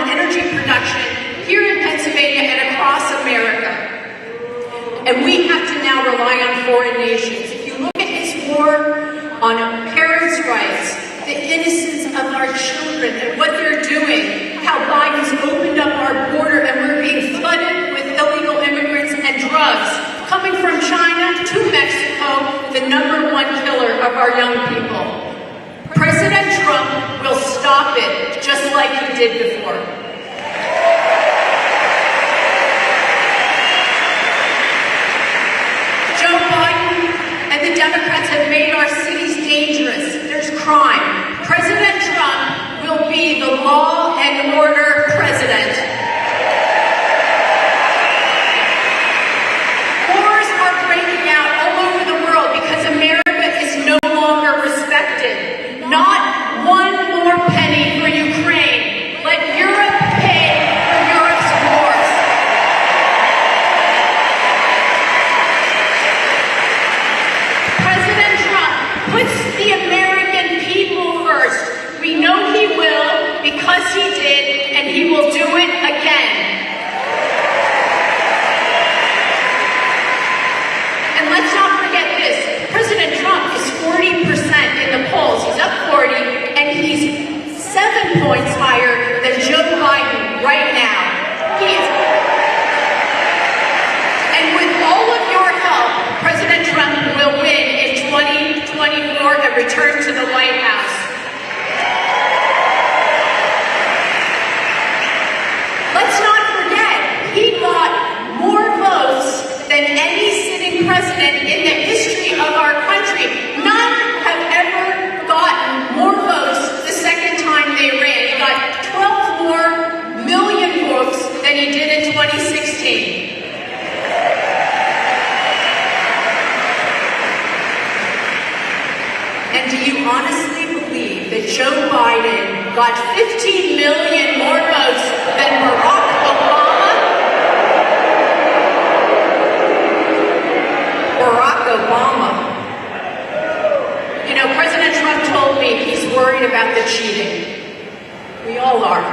energy production here in Pennsylvania and across America. And we have to now rely on foreign nations. If you look at his war on parents' rights, the innocence of our children and what they're doing, how Biden's opened up our border and we're being flooded with illegal immigrants and drugs coming from China to Mexico, the #1 killer of our young people. President Trump will stop it just like he did before. Joe Biden and the Democrats have made our cities dangerous. There's crime. President Trump will be the law and order president. Wars are breaking out all over the world because America is no longer respected. Not one more penny for Ukraine. Let Europe pay for Europe's wars. President Trump puts the American people first. We know he will because he did, and he will do it again. And let's not forget this. President Trump is 40% in the polls. He's up 40, and he's 7 points higher than Joe Biden right now. And with all of your help, President Trump will win in 2024 and return to the White House. Let's not forget, he got more votes than any sitting president in the history of our country. None have ever gotten more votes the second time they ran. He got 12 more million votes than he did in 2016. And do you honestly believe that Joe Biden got 15 million more votes than Barack Obama? Barack Obama. You know, President Trump told me he's worried about the cheating. We all are.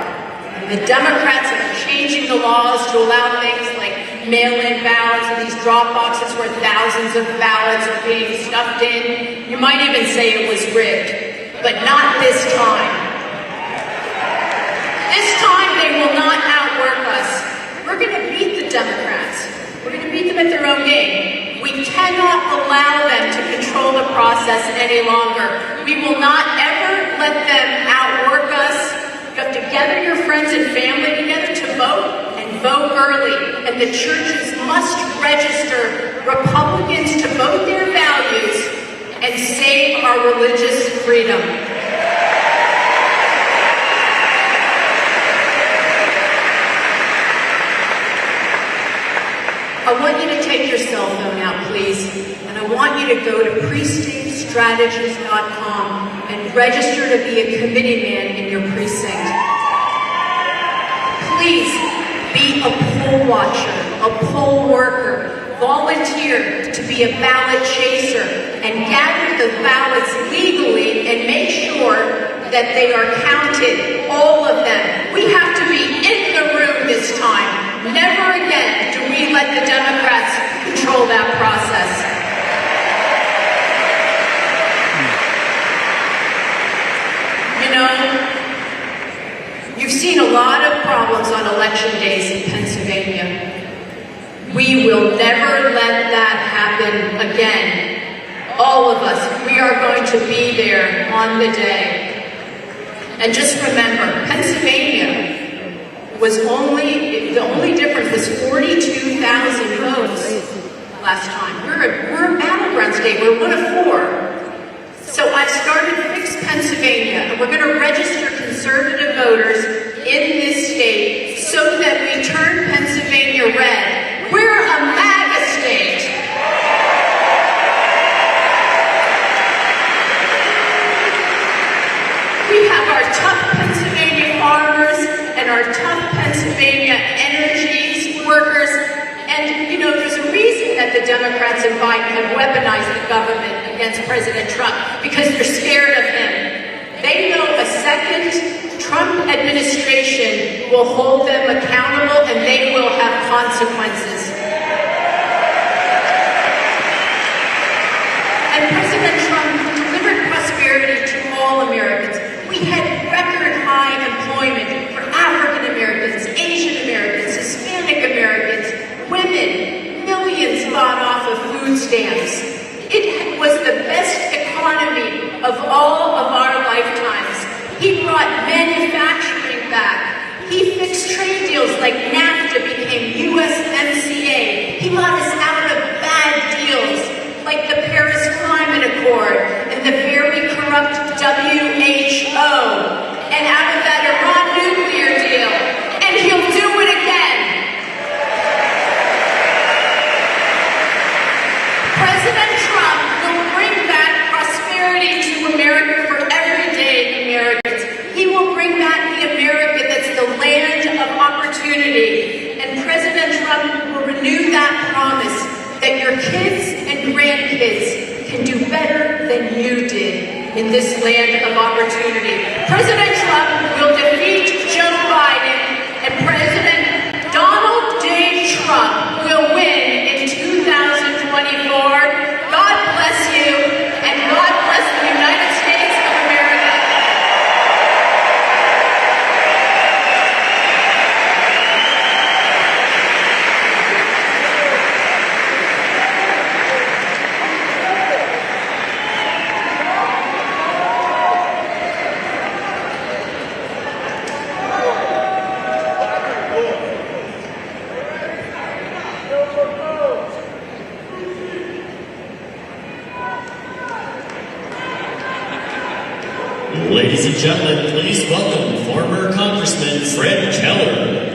And the Democrats are changing the laws to allow things like mail-in ballots and these drop boxes where thousands of ballots are being stuffed in. You might even say it was rigged, but not this time. This time they will not outwork us. We're going to beat the Democrats. We're going to beat them at their own game. We cannot allow them to control the process any longer. We will not ever let them outwork us. You have to gather your friends and family together to vote, and vote early. And the churches must register Republicans to vote their values and save our religious freedom. I want you to take your cell phone out, please, and I want you to go to precinctstrategies.com and register to be a committee man in your precinct. Please be a poll watcher, a poll worker, volunteer to be a ballot chaser, and gather the ballots legally and make sure that they are counted, all of them. We have to be in the room this time. Never again do we let the Democrats control that process. You know, you've seen a lot of problems on election days in Pennsylvania. We will never let that happen again. All of us, we are going to be there on the day. And just remember, Pennsylvania was the only difference was 42,000 votes last time. We're a battleground state. We're one of 4. So I've started Fix Pennsylvania, and we're going to register conservative voters in this state so that we turn Pennsylvania red. We're a MAGA state. We have our tough Pennsylvania farmers and our tough Pennsylvania energy workers. And, you know, there's a reason that the Democrats and Biden have weaponized the government against President Trump, because they're scared of him. They know a second Trump administration will hold them accountable and they will have consequences. And President Trump delivered prosperity to all Americans. We had record high employment for African Americans, Asian Americans, Hispanic Americans, women. Millions bought off of food stamps. It was the best economy of all of our lifetimes. He brought manufacturing back. He fixed trade deals like NAFTA became USMCA. He brought us out of bad deals like the Paris Climate Accord and the very corrupt WHO, and out of that Iran nuclear deal. And he'll do it again. President Trump will bring back prosperity to America for everyday Americans. He will bring back the America that's the land of opportunity. And President Trump will renew that promise that your kids and grandkids can do better than you did in this land of opportunity. President Trump will defeat Joe Biden, and President Donald J. Trump will win in 2024. God bless you, and God bless the United States of America. Ladies and gentlemen, please welcome former Congressman Fred Keller.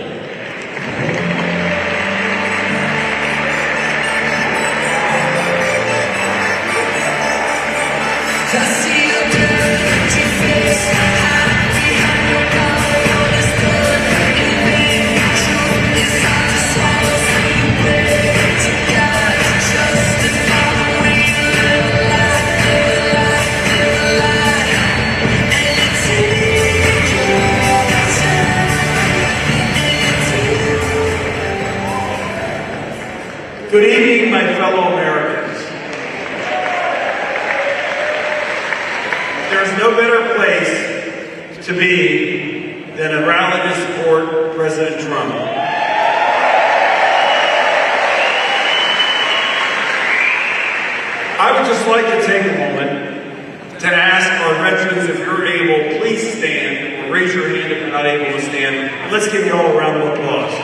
Good evening, my fellow Americans. There's no better place to be than a rally to support President Trump. I would just like to take a moment to ask our veterans, if you're able, please stand, or raise your hand if you're not able to stand. Let's give you all a round of applause.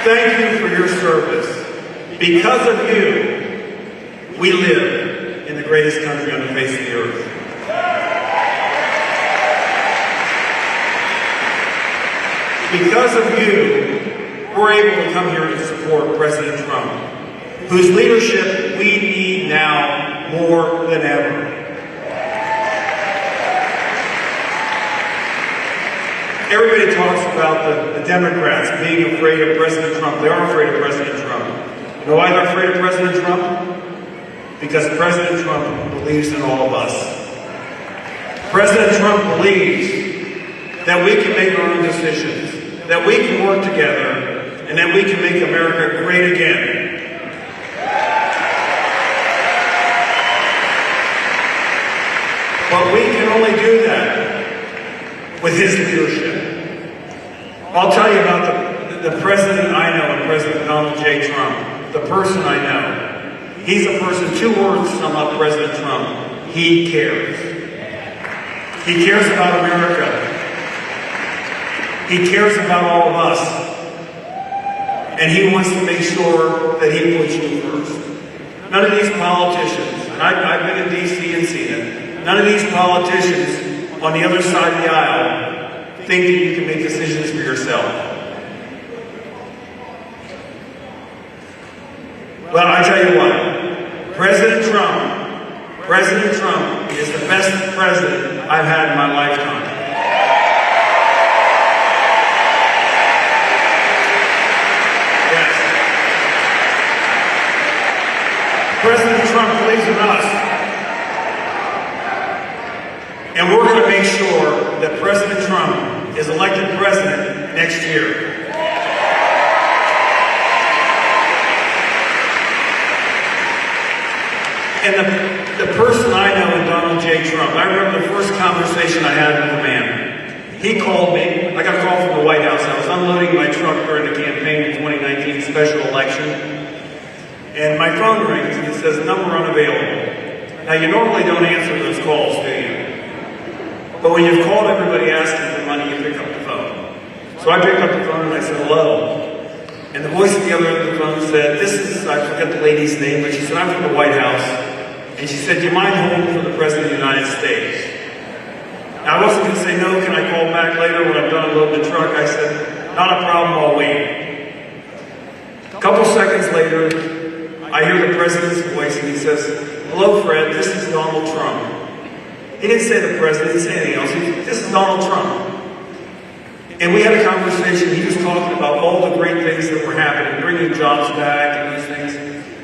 Thank you for your service. Because of you, we live in the greatest country on the face of the earth. Because of you, we're able to come here to support President Trump, whose leadership we need now more than ever. Everybody talks about the Democrats being afraid of President Trump. They are afraid of President Trump. You know why they're afraid of President Trump? Because President Trump believes in all of us. President Trump believes that we can make our own decisions, that we can work together, and that we can make America great again. But we can only do that with his leadership. I'll tell you about the president I know, and President Donald J. Trump, the person I know. He's a person, two words sum up President Trump: he cares. He cares about America. He cares about all of us. And he wants to make sure that he puts you first. None of these politicians, and I've been in D.C. and seen it, none of these politicians on the other side of the aisle think that you can make decisions for yourself. Well, I tell you what, President President Trump is the best president I've had in my lifetime. Yes. President Trump believes in us. And we're going to make sure that President Trump is elected president next year. And the person I know in Donald J. Trump, I remember the first conversation I had with the man. He called me. I got a call from the White House. I was unloading my truck during the campaign in 2019 special election. And my phone rings and it says, number unavailable. Now, you normally don't answer those calls, do you? But when you've called everybody asking for money, you pick up the phone. So I picked up the phone and I said, hello. And the voice at the other end of the phone said, this is, I forget the lady's name, but she said, I'm from the White House. And she said, do you mind holding for the President of the United States? Now, I wasn't going to say no, can I call back later when I'm done unloading the truck? I said, not a problem, I'll wait. A couple seconds later, I hear the President's voice and he says, hello, Fred, this is Donald Trump. He didn't say the President, he didn't say anything else. He said, this is Donald Trump. And we had a conversation. He was talking about all the great things that were happening, bringing jobs back and these things.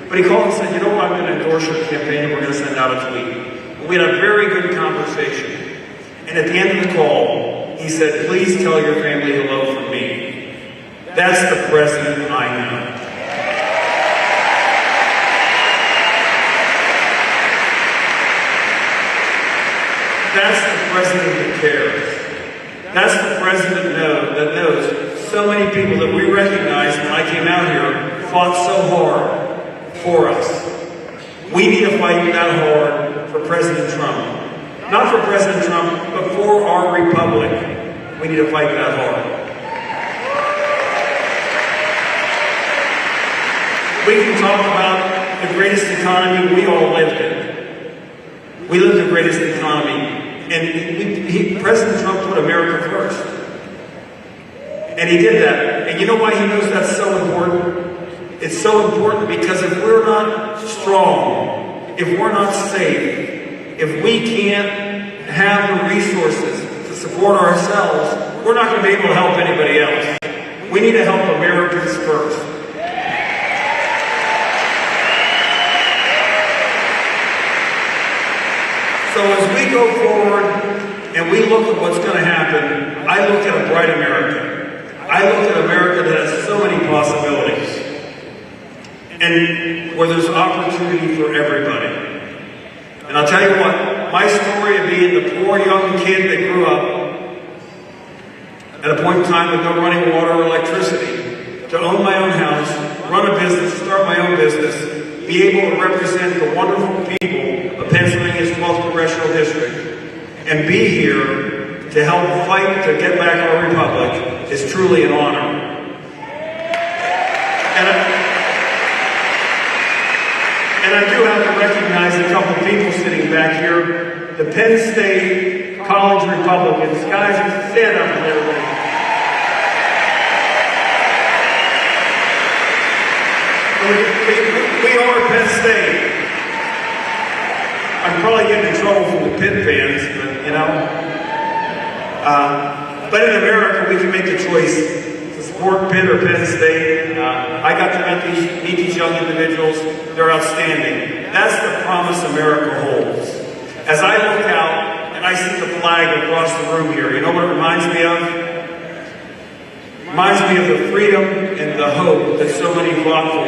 But he called and said, you know what, I'm going to endorse your campaign and we're going to send out a tweet. And we had a very good conversation. And at the end of the call, he said, please tell your family hello from me. That's the president I know. That's the president that cares. That's the president that knows so many people that we recognized when I came out here fought so hard for us. We need to fight that hard for President Trump. Not for President Trump, but for our republic. We need to fight that hard. We can talk about the greatest economy we all lived in. We lived the greatest economy. And President Trump put America first. And he did that. And you know why he knows that's so important? It's so important because if we're not strong, if we're not safe, if we can't have the resources to support ourselves, we're not going to be able to help anybody else. We need to help Americans first. So as we go forward and we look at what's going to happen, I look at a bright America. I look at America that has so many possibilities and where there's opportunity for everybody. And I'll tell you what, my story of being the poor young kid that grew up at a point in time with no running water or electricity, to own my own house, run a business, start my own business, be able to represent the wonderful people of Pennsylvania's 12th Congressional District, and be here to help fight to get back our republic is truly an honor. And I do have to recognize a couple people sitting back here, the Penn State College Republicans. Guys, stand up and everybody. We are Penn State. I'm probably getting in trouble from the Pitt fans, but you know. But in America, we can make the choice to support Pitt or Penn State. I got to meet these young individuals. They're outstanding. That's the promise America holds. As I look out and I see the flag across the room here, you know what it reminds me of? It reminds me of the freedom and the hope that so many fought for.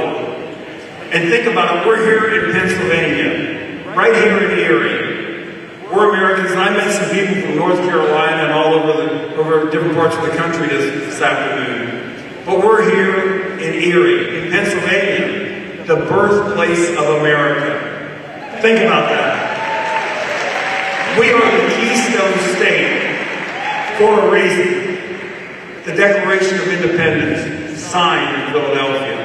And think about it, we're here in Pennsylvania, right here in Erie. We're Americans, and I met some people from North Carolina and all over different parts of the country this afternoon. But we're here in Erie, in Pennsylvania, the birthplace of America. Think about that. We are the Keystone State for a reason. The Declaration of Independence, signed in Philadelphia.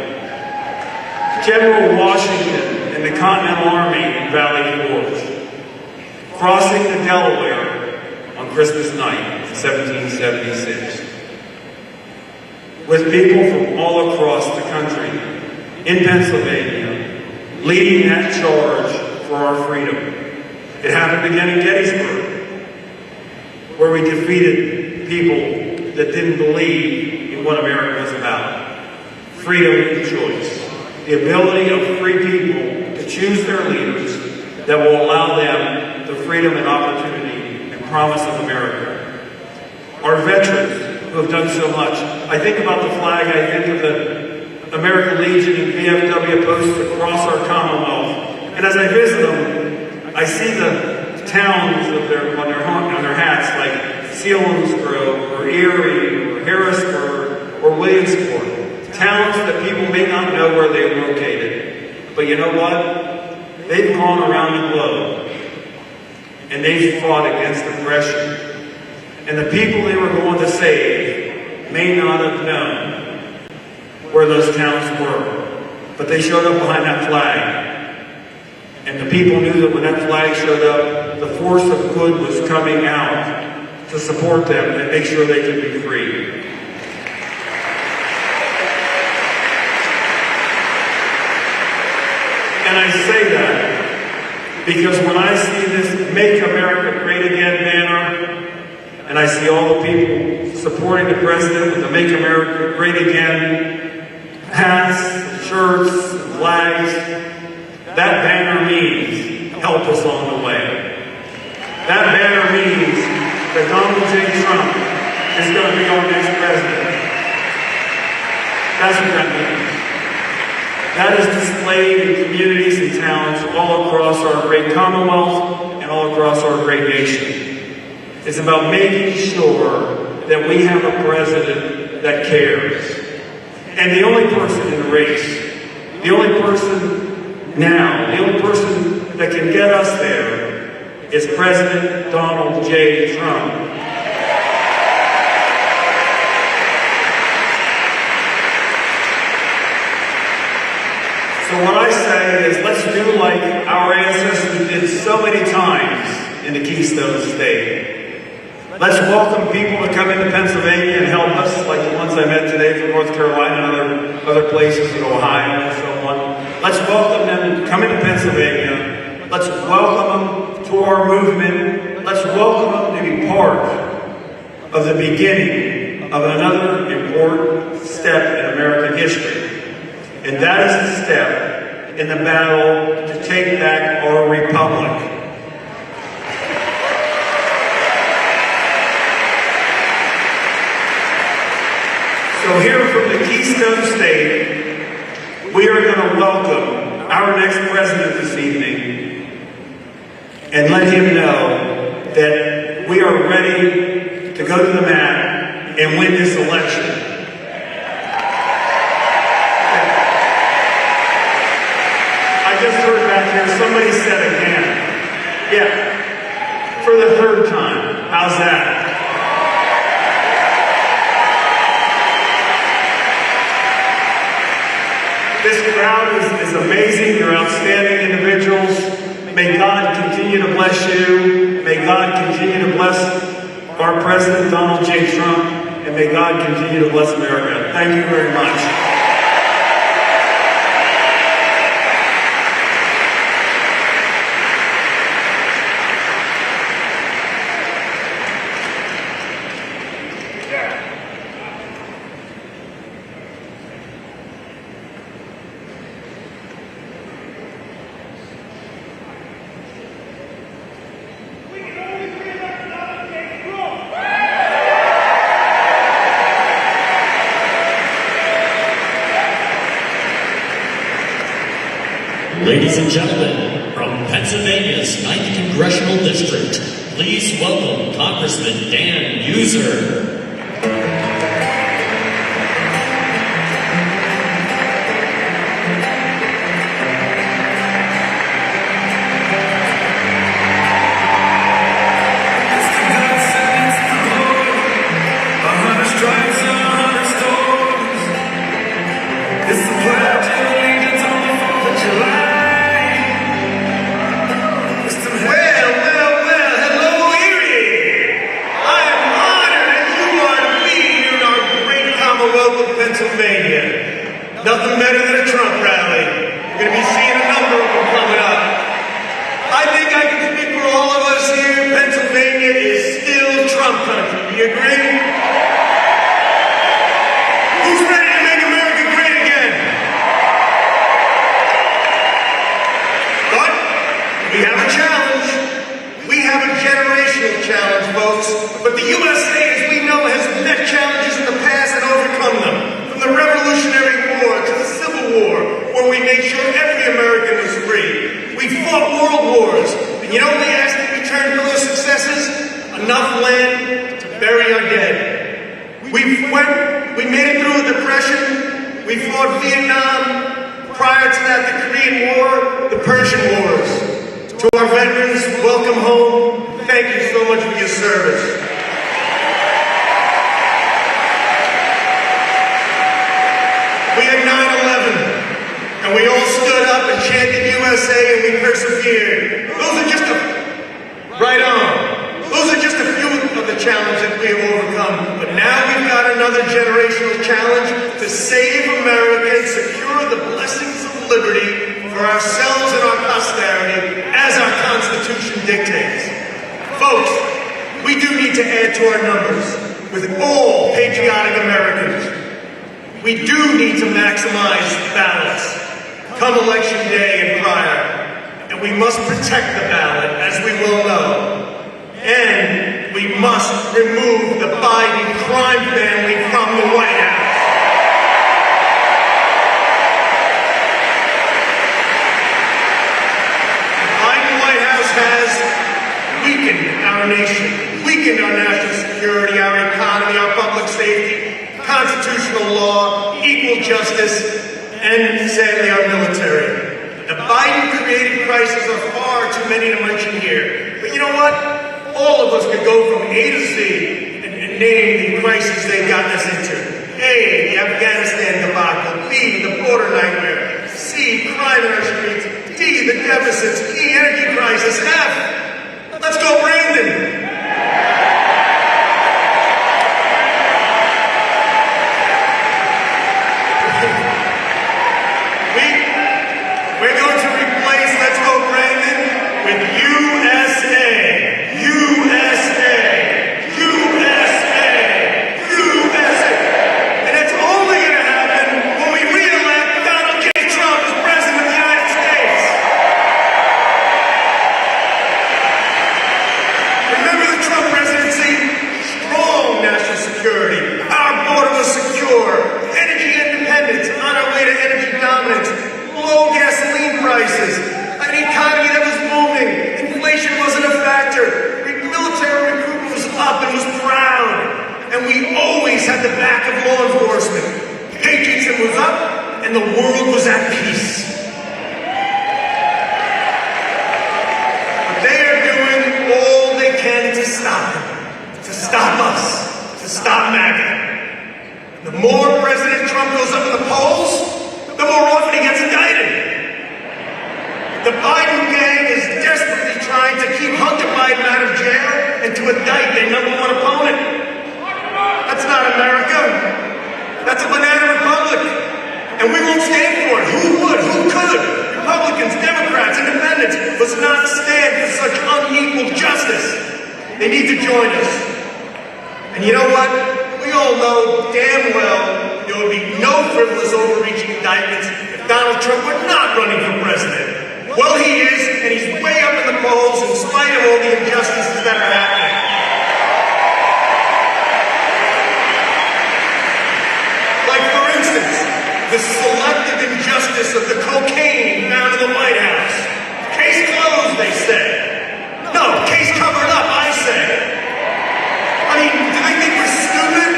General Washington and the Continental Army in Valley Forge, crossing the Delaware on Christmas night, 1776. With people from all across the country, in Pennsylvania, leading that charge for our freedom. It happened again in Gettysburg, where we defeated people that didn't believe in what America was about. Freedom of choice. The ability of free people to choose their leaders that will allow them the freedom and opportunity and promise of America. Our veterans who have done so much. I think about the flag, I think of the American Legion and VFW posts across our Commonwealth. And as I visit them, I see the towns on their hats, like Selinsgrove or Erie or Harrisburg or Williamsport. Towns that people may not know where they're located. But you know what? They've gone around the globe and they've fought against oppression. And the people they were going to save may not have known where those towns were. But they showed up behind that flag. And the people knew that when that flag showed up, the force of good was coming out to support them and make sure they could be free. And I say that because when I see this Make America Great Again banner, and I see all the people supporting the president with the Make America Great Again hats, shirts, flags, that banner means help us on the way. That banner means that Donald J. Trump is going to be our next president. That's what that means. That is displayed in communities and towns all across our great Commonwealth and all across our great nation. It's about making sure that we have a president that cares. And the only person in the race, the only person now, the only person that can get us there is President Donald J. Trump. So what I say is let's do like our ancestors did so many times in the Keystone State. Let's welcome people to come into Pennsylvania and help us, like the ones I met today from North Carolina and other places in Ohio and so on. Let's welcome them to come into Pennsylvania. Let's welcome them to our movement. Let's welcome them to be part of the beginning of another important step in American history. And that is the step in the battle to take back our republic. So here from the Keystone State, we are going to welcome our next president this evening and let him know that we are ready to go to the mat and win this election. I just heard back here, somebody said again. Yeah, for the third time. How's that? This crowd is amazing. You're outstanding individuals. May God continue to bless you. May God continue to bless our President, Donald J. Trump. And may God continue to bless America. Thank you very much. Ladies and gentlemen, from Pennsylvania's 9th Congressional District, please welcome Congressman Dan User. Pennsylvania. Nothing better than a Trump rally. You're going to be seeing a number of them coming up. I think I can speak for all folks, but the USA, as we know, has met challenges in the past and overcome them. From the Revolutionary War to the Civil War, where we made sure every American was free. We fought world wars, and you know what we asked in return for those successes? Enough land to bury our dead. We made it through a depression. We fought Vietnam. Prior to that, the Korean War, the Persian Wars. To our veterans, welcome home. Thank you so much for your service. We had 9/11, and we all stood up and chanted USA, and we persevered. Right on. Those are just a few of the challenges that we have overcome. But now we've got another generational challenge to save America and secure the blessings of liberty for ourselves and our posterity as our Constitution dictates. Folks, we do need to add to our numbers with all patriotic Americans. We do need to maximize ballots come Election Day and prior. And we must protect the ballot, as we well know. And we must remove the Biden crime family from the White House. The Biden White House has weakened our nation, weakened our national security, our economy, our public safety, constitutional law, equal justice, and sadly our military. The Biden-created crises are far too many to mention here. But you know what? All of us could go from A to Z and name the crises they've gotten us into. A, the Afghanistan debacle. B, the border nightmare. C, crime in our streets. D, the deficits. E, energy crisis. F, let's go Brandon. We're going to replace Let's Go Brandon with USA. USA. USA. USA. And it's only going to happen when we re-elect Donald J. Trump as President of the United States. Remember the Trump presidency? Strong national security. Our border was secure. Energy independence on our way to energy dominance. Low gasoline prices, an economy that was booming, inflation wasn't a factor, military recruitment was up and was proud, and we always had the back of law enforcement. Patriotism was up, and the world was at peace. But they are doing all they can to stop us, to stop MAGA. The more President Trump goes up in the polls, the more often he gets indicted. The Biden gang is desperately trying to keep Hunter Biden out of jail and to indict their number one opponent. That's not America. That's a banana republic. And we won't stand for it. Who would? Who could? Republicans, Democrats, Independents must not stand for such unequal justice. They need to join us. And you know what? We all know damn well there will be no frivolous overreaching indictments if Donald Trump were not running for president. Well, he is, and he's way up in the polls in spite of all the injustices that are happening. Like, for instance, the selective injustice of the cocaine found in the White House. Case closed, they say. No, case covered up, I say. I mean, do they think we're stupid?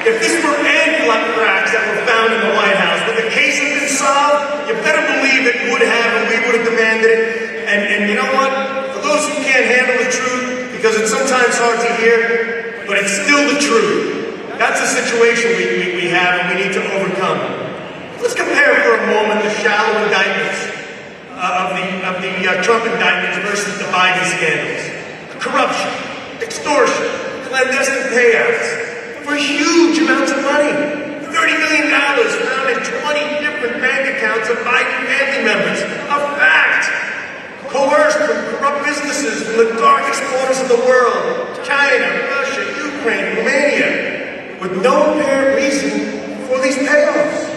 If this were anthrax that were found in the White House, would the case have been solved? You better believe it would have, and we would have demanded it. And you know what? For those who can't handle the truth, because it's sometimes hard to hear, but it's still the truth. That's the situation we have and we need to overcome. Let's compare for a moment the shallow indictments of the Trump indictments versus the Biden scandals. Corruption, extortion, clandestine payouts for huge amounts of money. $30 million found in 20 different bank accounts of Biden family members. A fact. Coerced from corrupt businesses from the darkest corners of the world. China, Russia, Ukraine, Romania. With no apparent reason for these payoffs.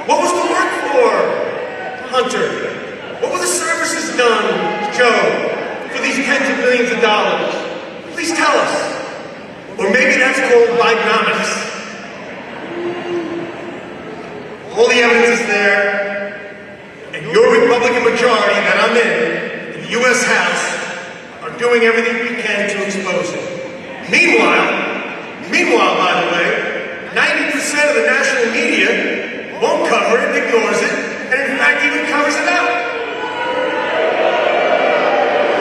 What was the work for, Hunter? What were the services done, Joe, for these tens of millions of dollars? Please tell Bidenomics. All the evidence is there, and your Republican majority that I'm in the U.S. House, are doing everything we can to expose it. Meanwhile, by the way, 90% of the national media won't cover it, ignores it, and in fact even covers it up.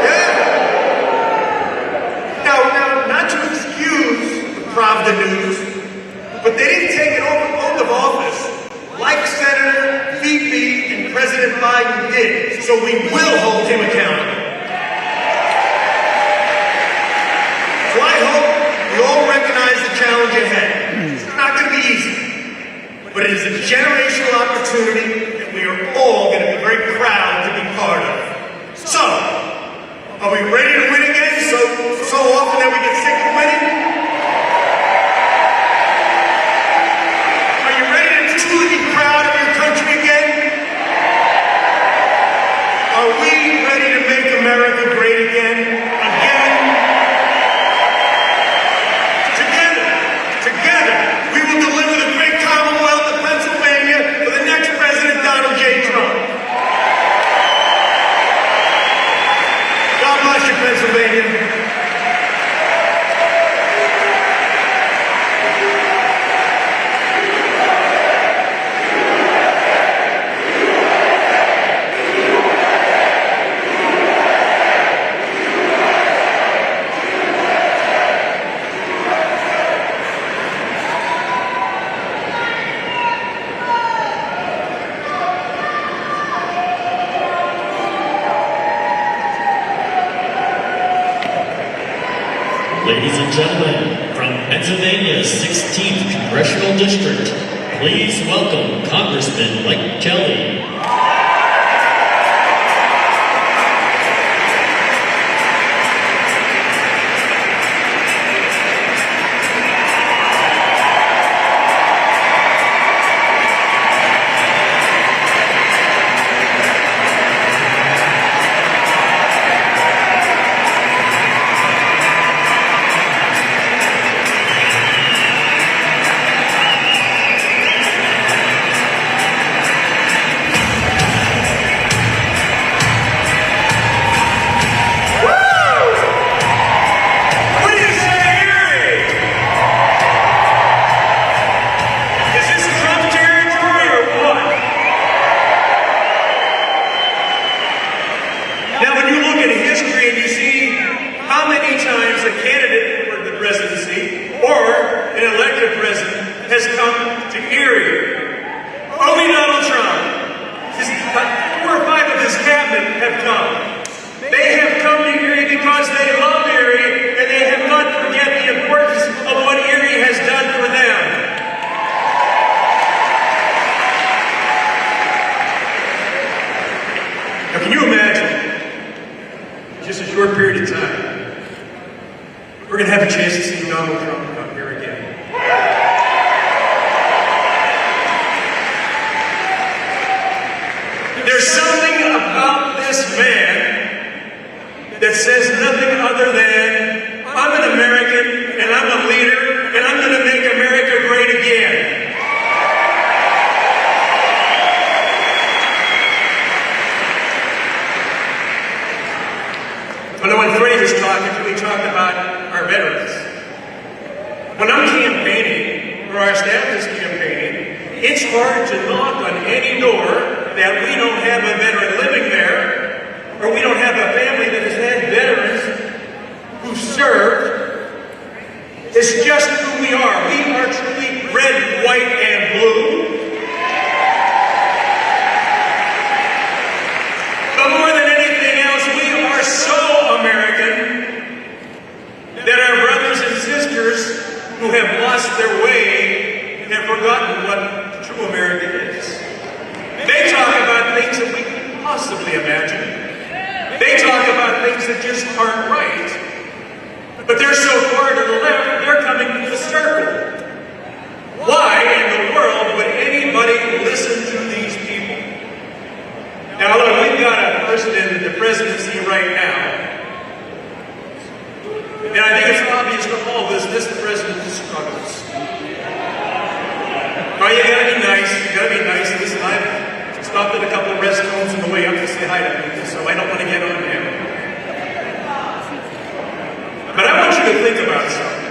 Yeah. Now, not to excuse the Pravda news, but they didn't take an oath of office like Senator VP and President Biden did, so we will hold him accountable. So I hope we all recognize the challenge ahead. It's not going to be easy, but it is a generational opportunity that we are all going to be very proud to be part of. So, are we ready to win again so often that we get sick of winning? Are you ready to truly be proud of your country again? Are we ready to make America great again? Together, we will deliver the great Commonwealth of Pennsylvania for the next President Donald J. Trump. God bless you, Pennsylvania. Ladies and gentlemen, from Pennsylvania's 16th Congressional District, please welcome Congressman Mike Kelly. Has come to Erie. Only Donald Trump. Just 4 or 5 of his cabinet have come. They have come to Erie because they love Erie and they have not forget the importance of what Erie has done for them. Now, can you imagine, just a short period of time, we're going to have a chance to see Donald Trump come here again. There's something about this man that says nothing other than, I'm an American, and I'm a leader, and I'm going to make America great again. When Freddie was talking, we talked about our veterans. When I'm campaigning, or our staff is campaigning, it's hard to knock on any door that we don't have a veteran living there, or we don't have a family that has had veterans who served. It's just who we are. We are truly red, white, and blue. But more than anything else, we are so American that our brothers and sisters who have lost their way have forgotten what true America is. They talk about things that we couldn't possibly imagine. They talk about things that just aren't right. But they're so far to the left, they're coming to the circle. Why in the world would anybody listen to these people? Now look, we've got a person in the presidency right now, and I think it's obvious to all of us, this president struggles. Oh, you gotta be nice. You gotta be nice. Listen, I've stopped at a couple of rest homes on the way up to say hi to people, so I don't want to get on him. But I want you to think about something.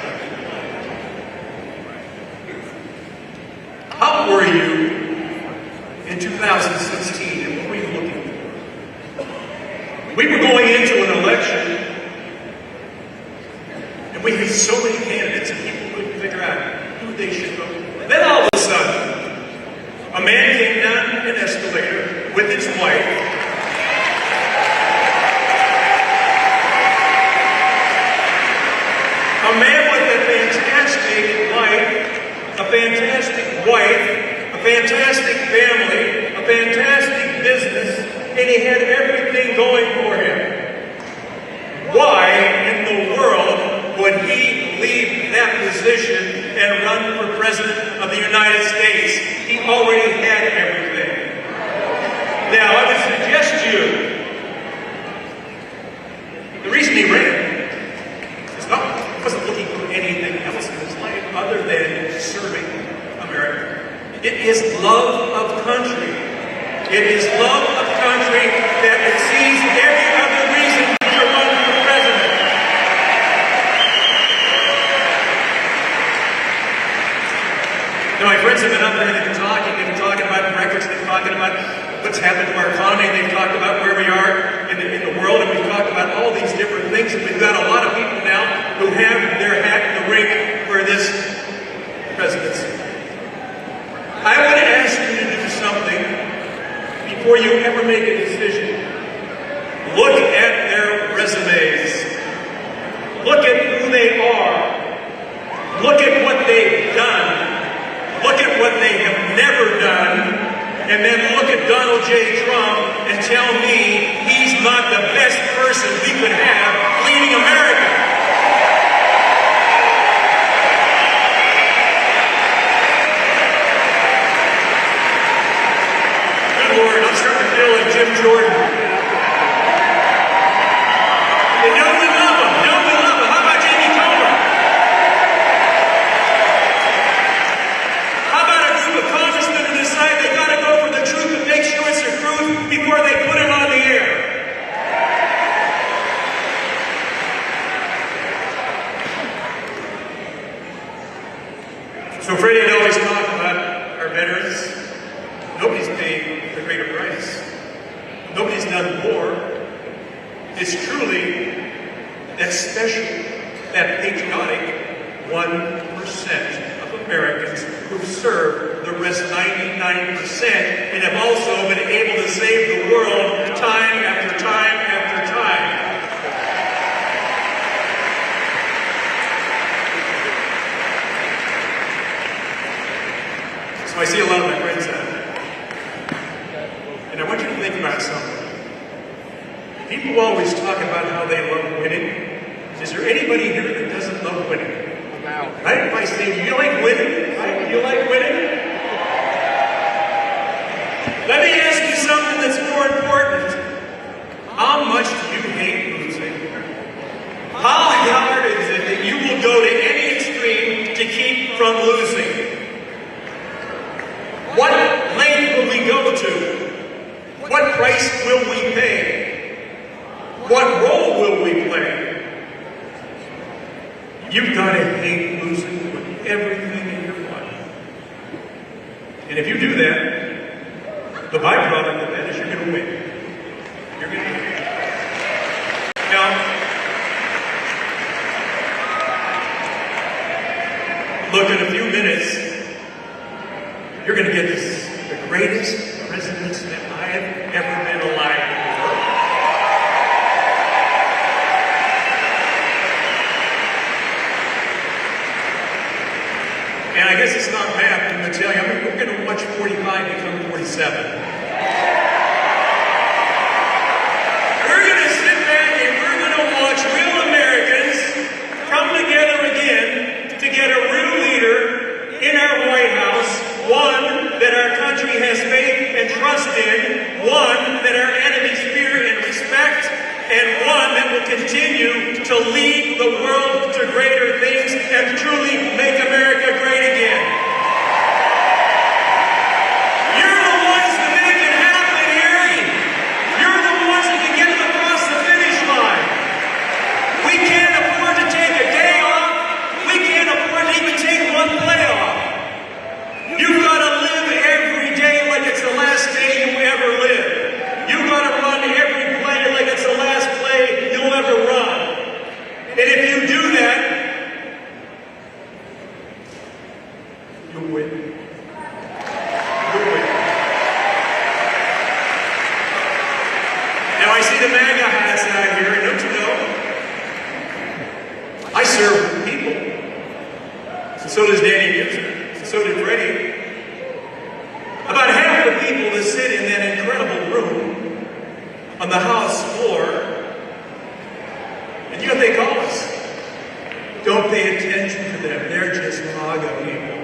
How were you in 2016, and what were you looking for? We were going into an election, and we had so many candidates, and people couldn't figure out who they should vote for. Then all of a sudden, a man came down an escalator with his wife. A man with a fantastic life, a fantastic wife, a fantastic family, a fantastic business, and he had everything going for him. Why in the world would he leave that position and run for President of the United States? He already had everything. Now, I would suggest to you, the reason he ran is not, he wasn't looking for anything else in his life other than serving America. It is love of country. It is love of country that exceeds every other reason to run for president. Now, my friends have been up there, they've been talking about breakfast, they've been talking about what's happened to our economy, they've talked about where we are in the world, and we've talked about all these different things, and we've got a lot of people now who have their hat in the ring for this presidency. I would ask you to do something before you ever make a decision. Look at their resumes. Look at who they are. Look at what they've done. Look at what they have never done, and then look at Donald J. Trump and tell me he's not the best person we could have leading America. Good Lord, I'm starting to feel like Jim Jordan. And don't we love him? Don't we love him? How about Jamie Comer? Congressmen who decide they got to go for the truth and make sure it's the truth before they put it on the air. So Freddie and I always talk about our veterans. Nobody's paid the greater price. Nobody's done more. It's truly that special, that patriotic 1% of Americans who serve the rest 99% and have also been able to save the world time after time after time. So I see a lot of my friends out there. And I want you to think about something. People always talk about how they love winning. Is there anybody here that doesn't love winning? Right? If I say, do you like winning? Right? Do you like winning? Let me ask you something that's more important. How much do you hate losing? How hard is it that you will go to any extreme to keep from losing? What length will we go to? What price will we pay? What role will we play? You've got to hate losing with everything in your life. And if you do that, the byproduct of that is you're going to win. You're going to win. Now, look, in a few minutes, you're going to get the greatest presidency that I have ever been alive for. And I guess it's not math, I'm going to tell you, we're going to watch 45 become 47. We're going to sit back and we're going to watch real Americans come together again to get a real leader in our White House, one that our country has faith and trust in, one that our enemies fear and respect, and one that will continue to lead the world to greater certain people. So does Danny Buser. So did Freddie. About half the people that sit in that incredible room on the House floor, and you know what they call us? Don't pay attention to them. They're just MAGA people.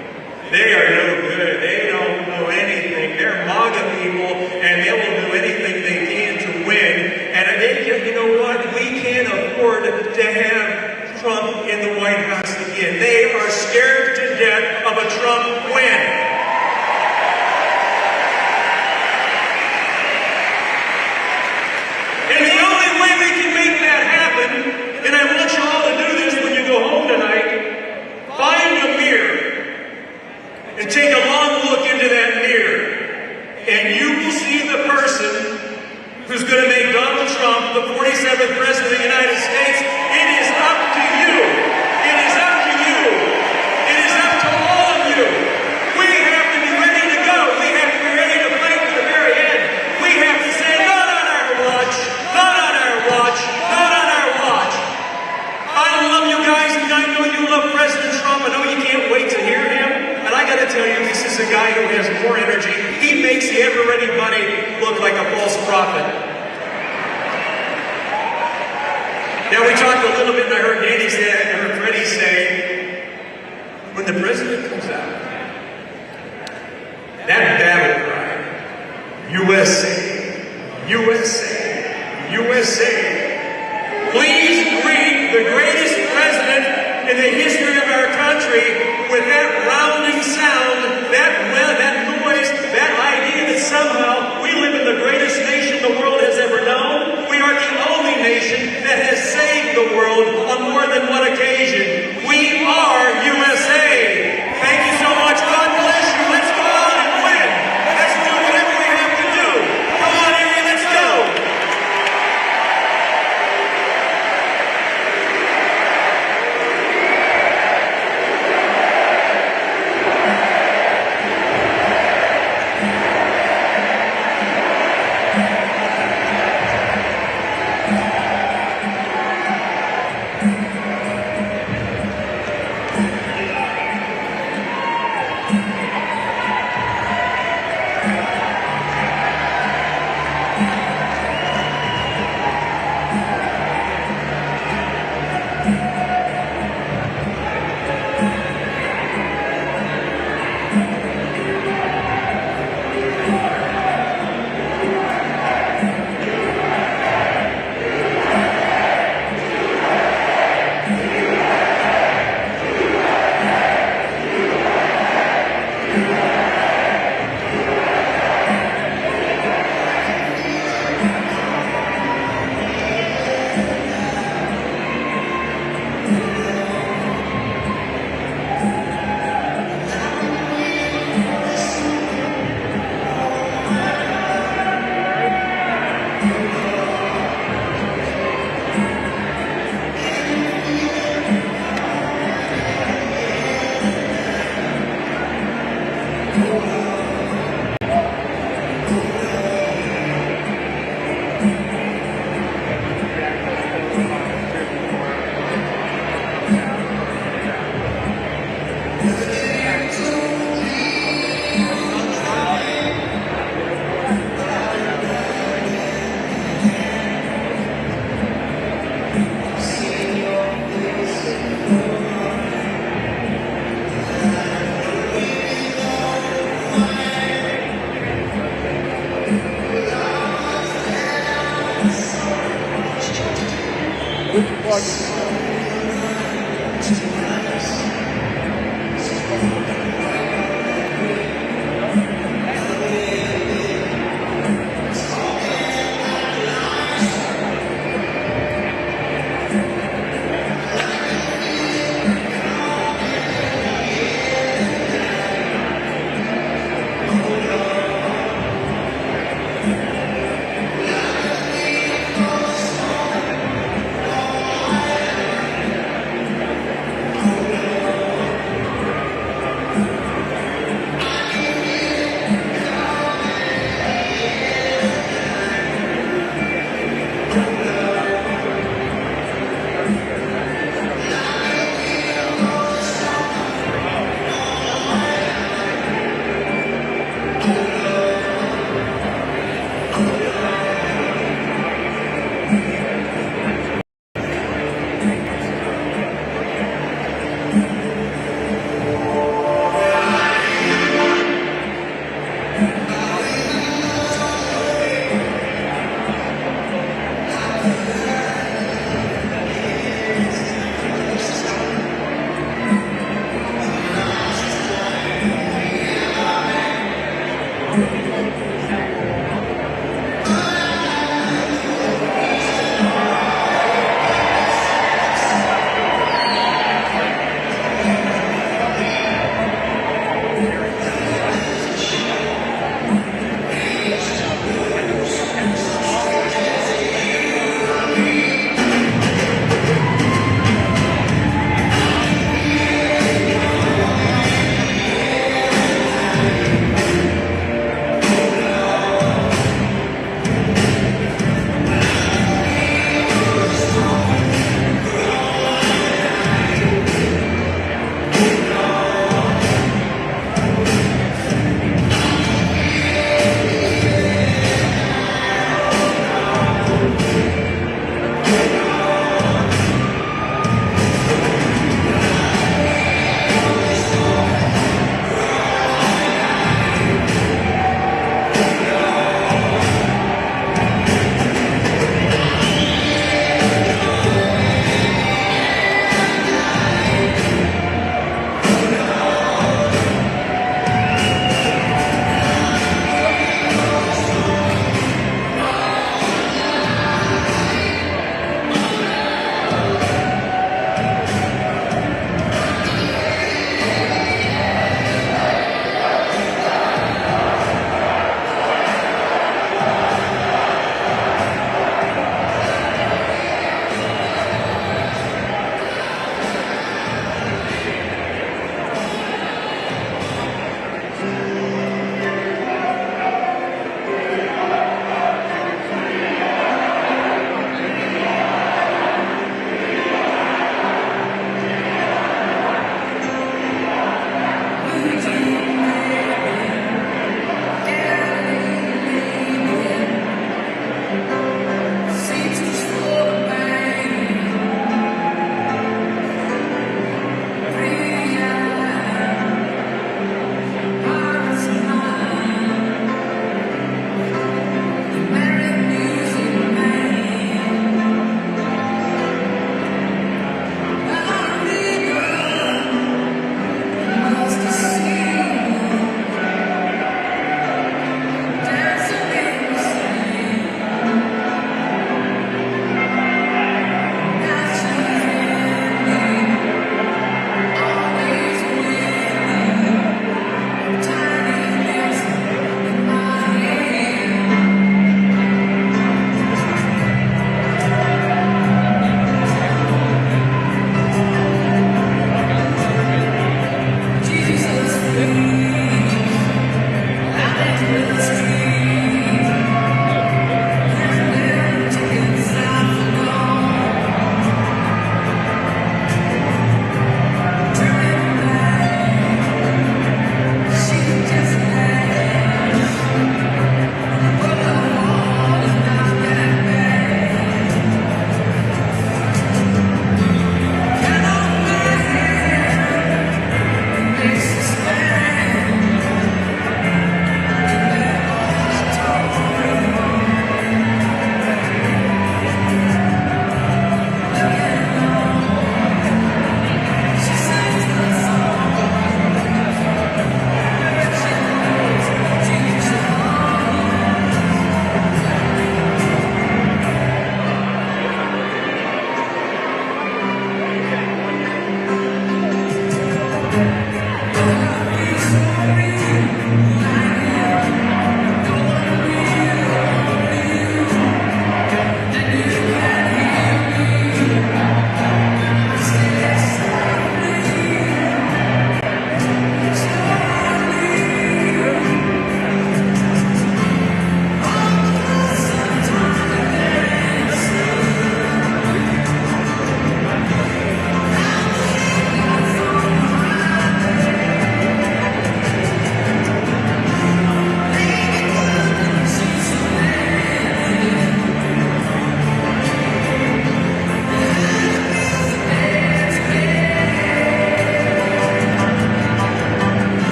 They are no good. They don't know anything. They're MAGA people, and they will do anything they can to win. And you know what? We can't afford to have Trump in the White House again. They are scared to death of a Trump win. And the only way we can make that happen, and I want you all to do this when you go home tonight, find a mirror and take a long look into that mirror, and you will see the person who's going to make Donald Trump the 47th President of the United States. It is up to you. It is up to you. It is up to all of you. We have to be ready to go. We have to be ready to fight to the very end. We have to say, not on our watch, not on our watch, not on our watch. I love you guys, and I know you love President Trump. I know you can't wait to hear him. And I got to tell you, this is a guy who has more energy. He makes the ever-ready bunny look like a false prophet. Now, we talked a little bit, and I heard Danny say, I heard Freddie say, when the president comes out, that battle cry, USA, USA, USA, please greet the greatest president in the history of our country with that rounding sound, that noise, that idea that somehow we live in the greatest nation the world has ever known. We are the only nation that has saved the world on more than one occasion. We are USA. Thank you so much. God bless you. Let's go out and win. Let's do whatever we have to do. Come on, Erie, let's go.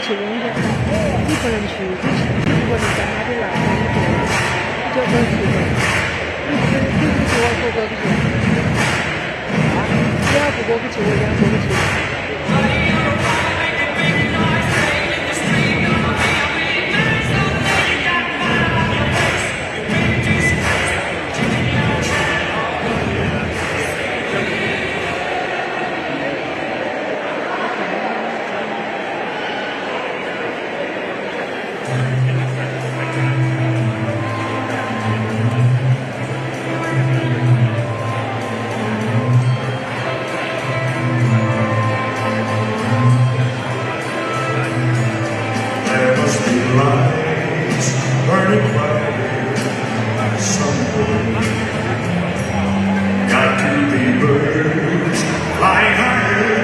去问一下，你不能去，如果你在哪里来，你就得去的，你不去我不过不去，你要不过不去，我也过不去。There must be lights burning bright somewhere. Got to be birds flying higher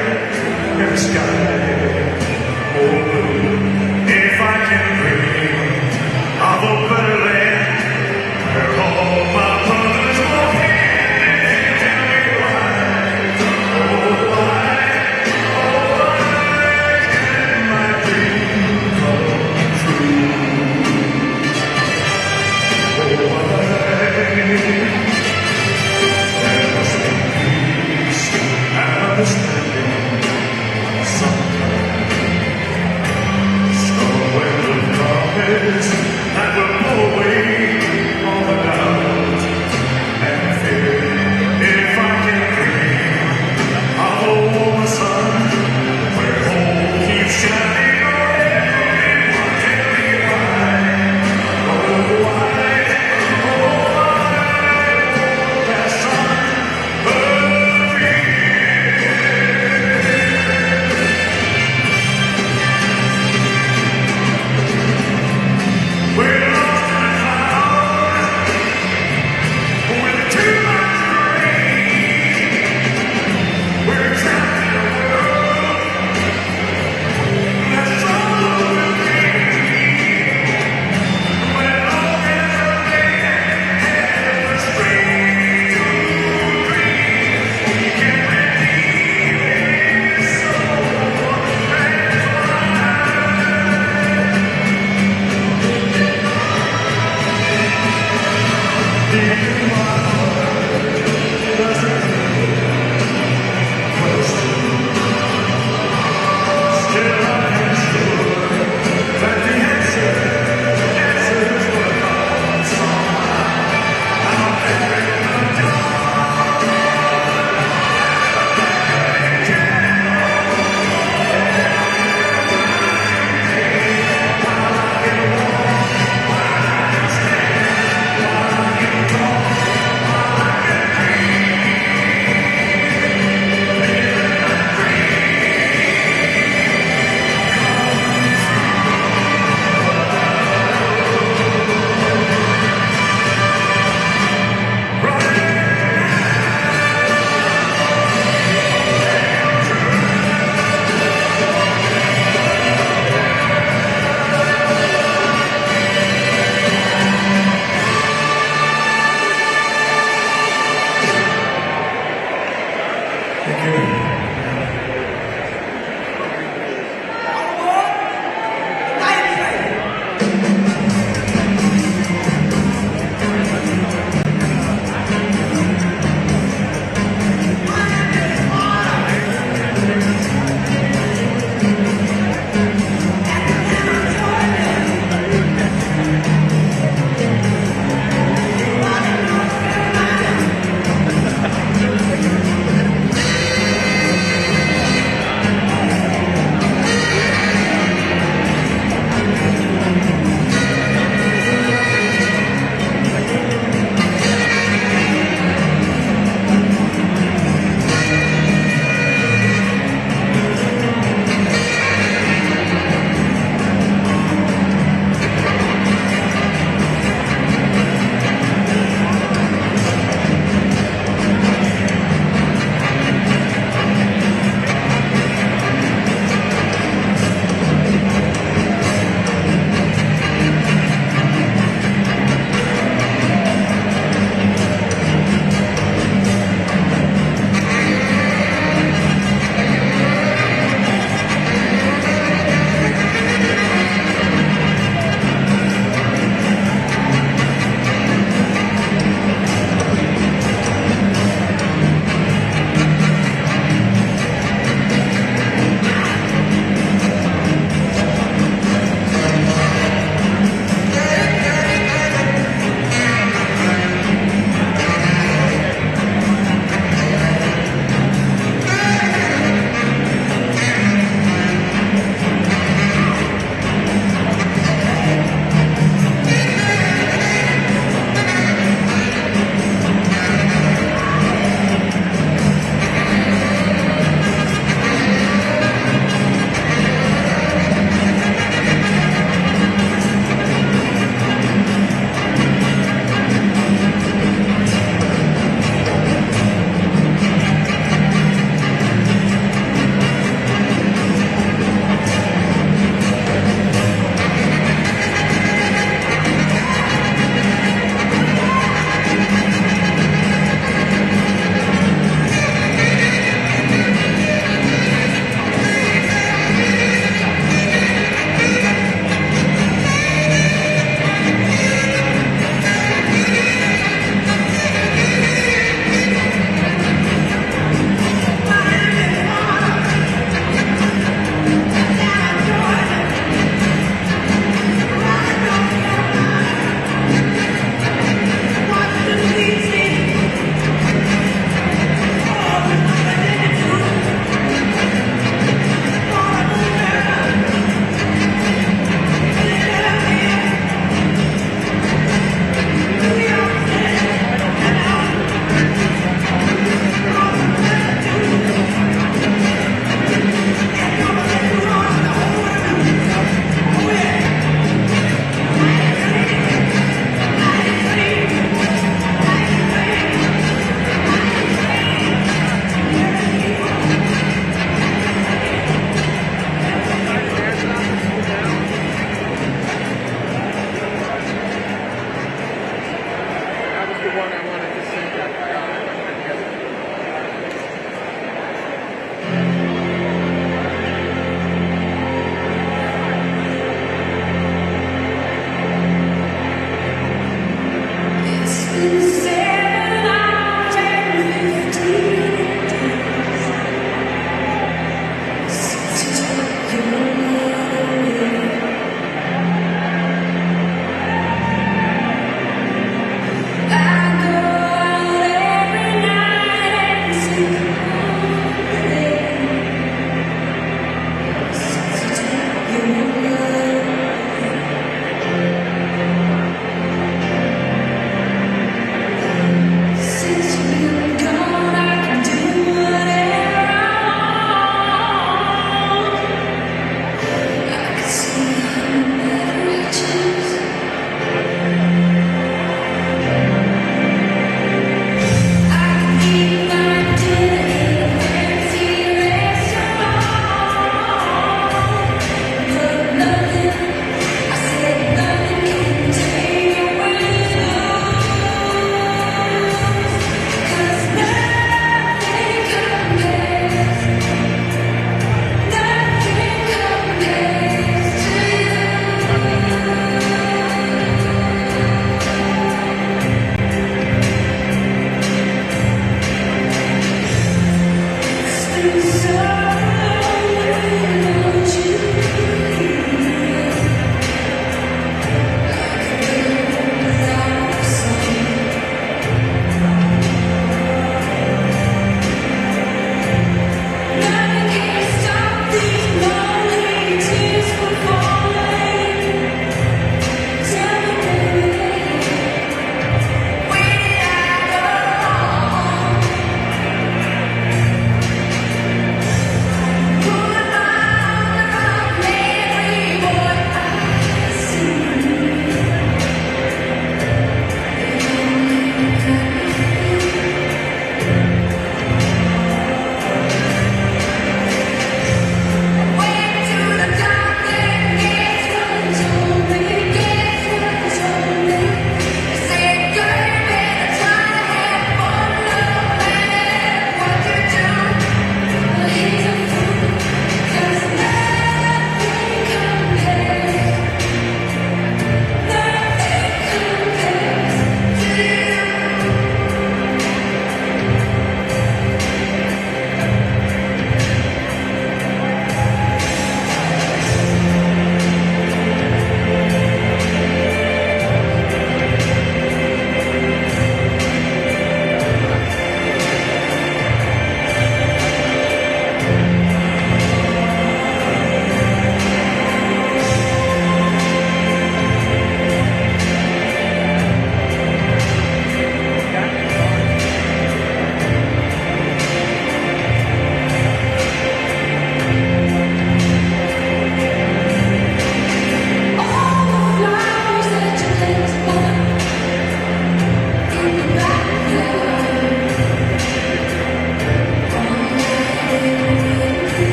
in the sky. Oh, if I can dream of a better land where all my brothers walk hand in hand, tell me why, oh why, oh why can my dream come true?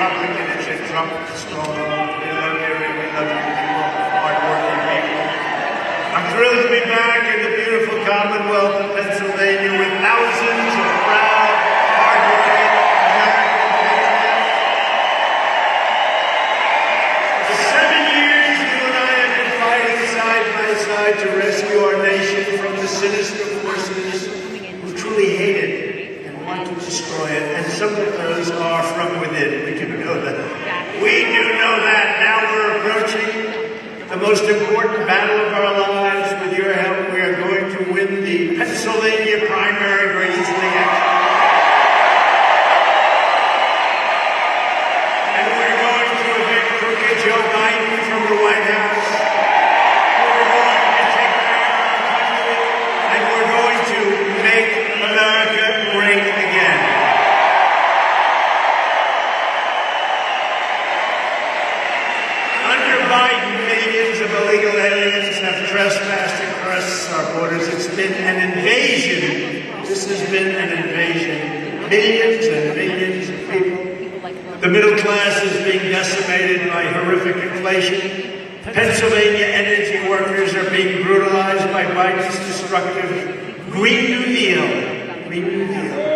Republican, it's a Trump strong. We love you, we love you people, hardworking people. I'm thrilled to be back in the beautiful Commonwealth of Pennsylvania with thousands of proud, hardworking American patriots. For 7 years, you and I have been fighting side by side to rescue our nation from the sinister forces who truly hate it and want to destroy it. And some of those are from within. We do know that. We do know that. Now we're approaching the most important battle of our lives. With your help, we are going to win the Pennsylvania primary very easily. And we're going to evict crooked Joe Biden from the White House. We're going to take back our country, and we're going to make America great again. Under Biden, millions of illegal aliens have trespassed across our borders. It's been an invasion. This has been an invasion. Millions and millions of people. The middle class is being decimated by horrific inflation. Pennsylvania energy workers are being brutalized by Biden's destructive Green New Deal. Green New Deal.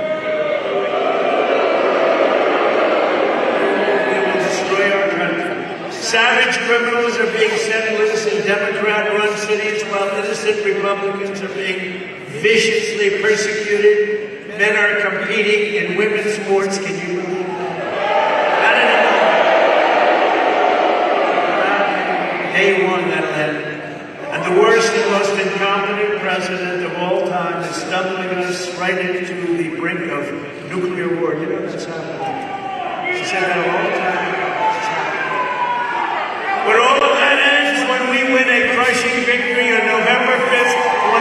Savage criminals are being set loose in Democrat-run cities while innocent Republicans are being viciously persecuted. Men are competing in women's sports. Can you believe that? Not anymore. Day one, that'll happen. And the worst and most incompetent president of all time is stumbling us right into the brink of nuclear war. You know that's happening. She said that a long time. But all of that ends when we win a crushing victory on November 5th, 2023.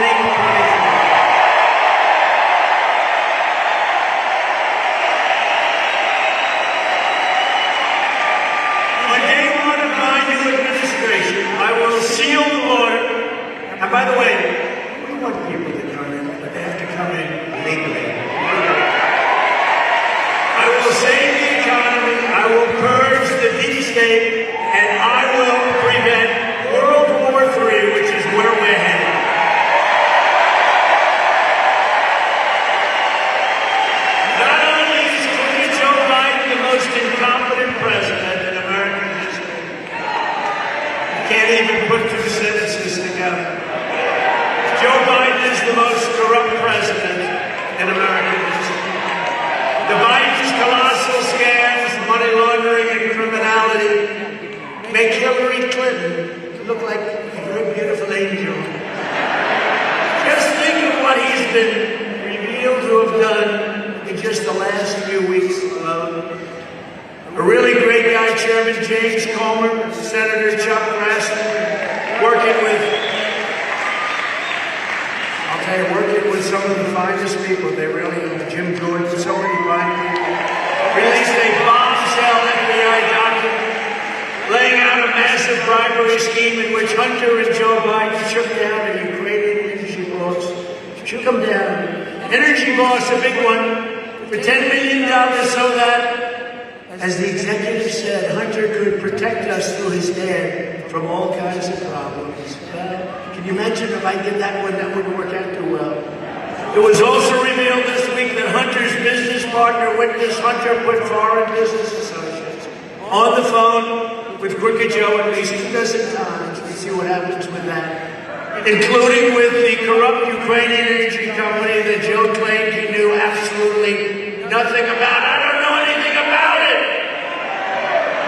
On day one of my new administration, I will seal the order. And by the way, we want people to come in, but they have to come in legally. I will save the economy, I will purge the deep state, and I will prevent World War III, which is where we're headed. Not only is Joe Biden the most incompetent president in American history, he can't even put two sentences together. Joe Biden is the most corrupt president in American history. The Biden's colossal scams, money laundering, and criminality make Hillary Clinton look like a very beautiful angel. Just think of what he's been revealed to have done in just the last few weeks alone. A really great guy, Chairman James Comer, Senator Chuck Grassley, working with some of the finest people. They really are. Jim Jordan, so many fine people. Released a bombshell FBI document laying out a massive bribery scheme in which Hunter and Joe Biden shook down a Ukrainian energy boss. Shook them down. Energy boss, a big one, for $10 million so that, as the executive said, Hunter could protect us through his dad from all kinds of problems. Can you imagine if I did that one? That wouldn't work out too well. It was also revealed this week that Hunter's business partner witnessed Hunter put foreign business associates on the phone with Crooked Joe at least 2 dozen times. We see what happens with that. Including with the corrupt Ukrainian energy company that Joe claimed he knew absolutely nothing about. I don't know anything about it.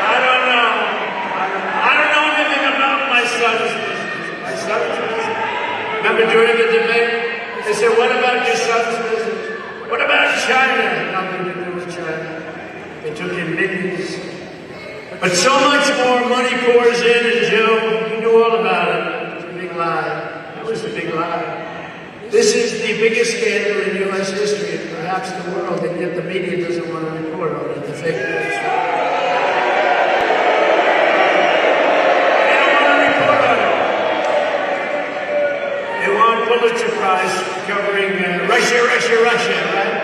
I don't know anything about my son's business. My son's business. Remember during the debate, they said, what about your son's business? What about China? Nothing to do with China. They took in millions. But so much more money pours in, and Joe, he knew all about it. It was a big lie. That was the big lie. This is the biggest scandal in U.S. history, and perhaps the world, and yet the media doesn't want to report on it, the fake news. They don't want to report on it. They want Pulitzer Prize covering Russia, right?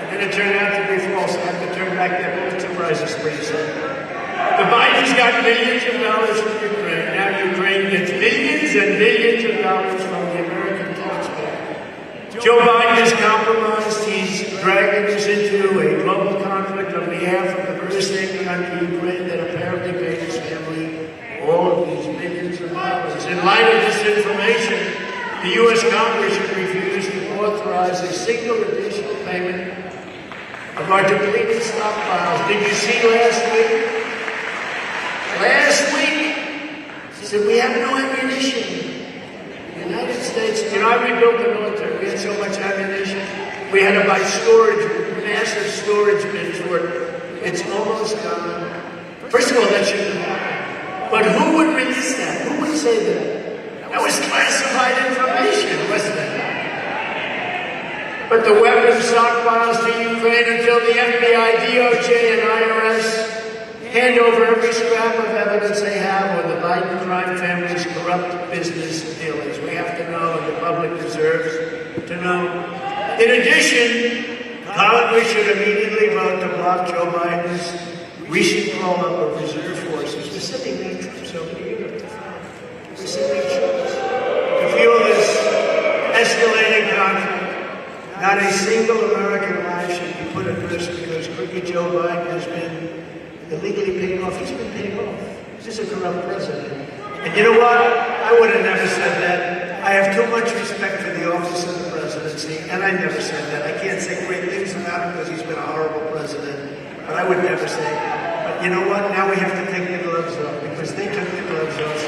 And then it turn out to be false. I have to turn back their Pulitzer Prizes, please. The Bidens got millions of dollars from Ukraine. Now Ukraine gets millions and millions of dollars from the American taxpayer. Joe Biden is compromised. He's dragging us into a global conflict on behalf of the very same country, Ukraine, that apparently paid his family all of these millions of dollars. In light of this information, the U.S. Congress should refuse to authorize a single additional payment of our depleted stockpiles. Did you see last week? Last week, he said, we have no ammunition. The United States, I rebuilt the military. We had so much ammunition. We had to buy massive storage bins for it. It's almost gone. First of all, that shouldn't have happened. But who would release that? Who would say that? That was classified information, wasn't it? But the weapons stockpiles to Ukraine until the FBI, DOJ, and IRS hand over every scrap of evidence they have on the Biden crime family's corrupt business dealings. We have to know, and the public deserves to know. In addition, Congress should immediately vote to block Joe Biden's recent roll-up of reserve forces. We're sending their troops over to Europe to fight. We're sending troops to fuel this escalating conflict. Not a single American life should be put at risk because crooked Joe Biden has been illegally paid off. He's been paid off. He's a corrupt president. And you know what? I would have never said that. I have too much respect for the office of the presidency, and I never said that. I can't say great things about him because he's been a horrible president, but I would never say that. But you know what? Now we have to take the gloves off because they took the gloves off.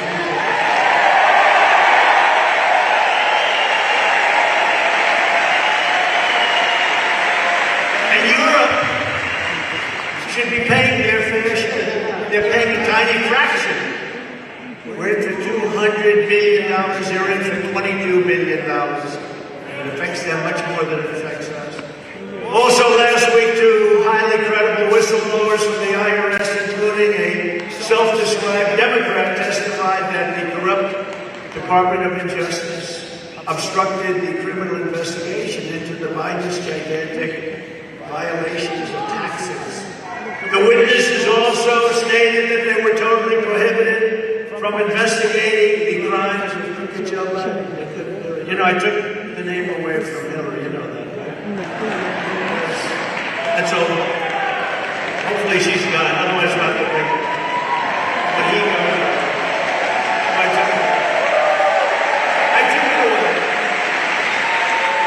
Should be paying their fair share. They're paying a tiny fraction. We're into $200 billion. They're in for $22 billion. It affects them much more than it affects us. Also last week, two highly credible whistleblowers from the IRS, including a self-described Democrat, testified that the corrupt Department of Justice obstructed the criminal investigation into the Biden's gigantic violations of taxes. The witnesses also stated that they were totally prohibited from investigating the crimes of crooked Joe Biden. I took the name away from Hillary, you know that, right? That's over. Hopefully she's gone, otherwise we'll have to pick her. But he goes. I took it away.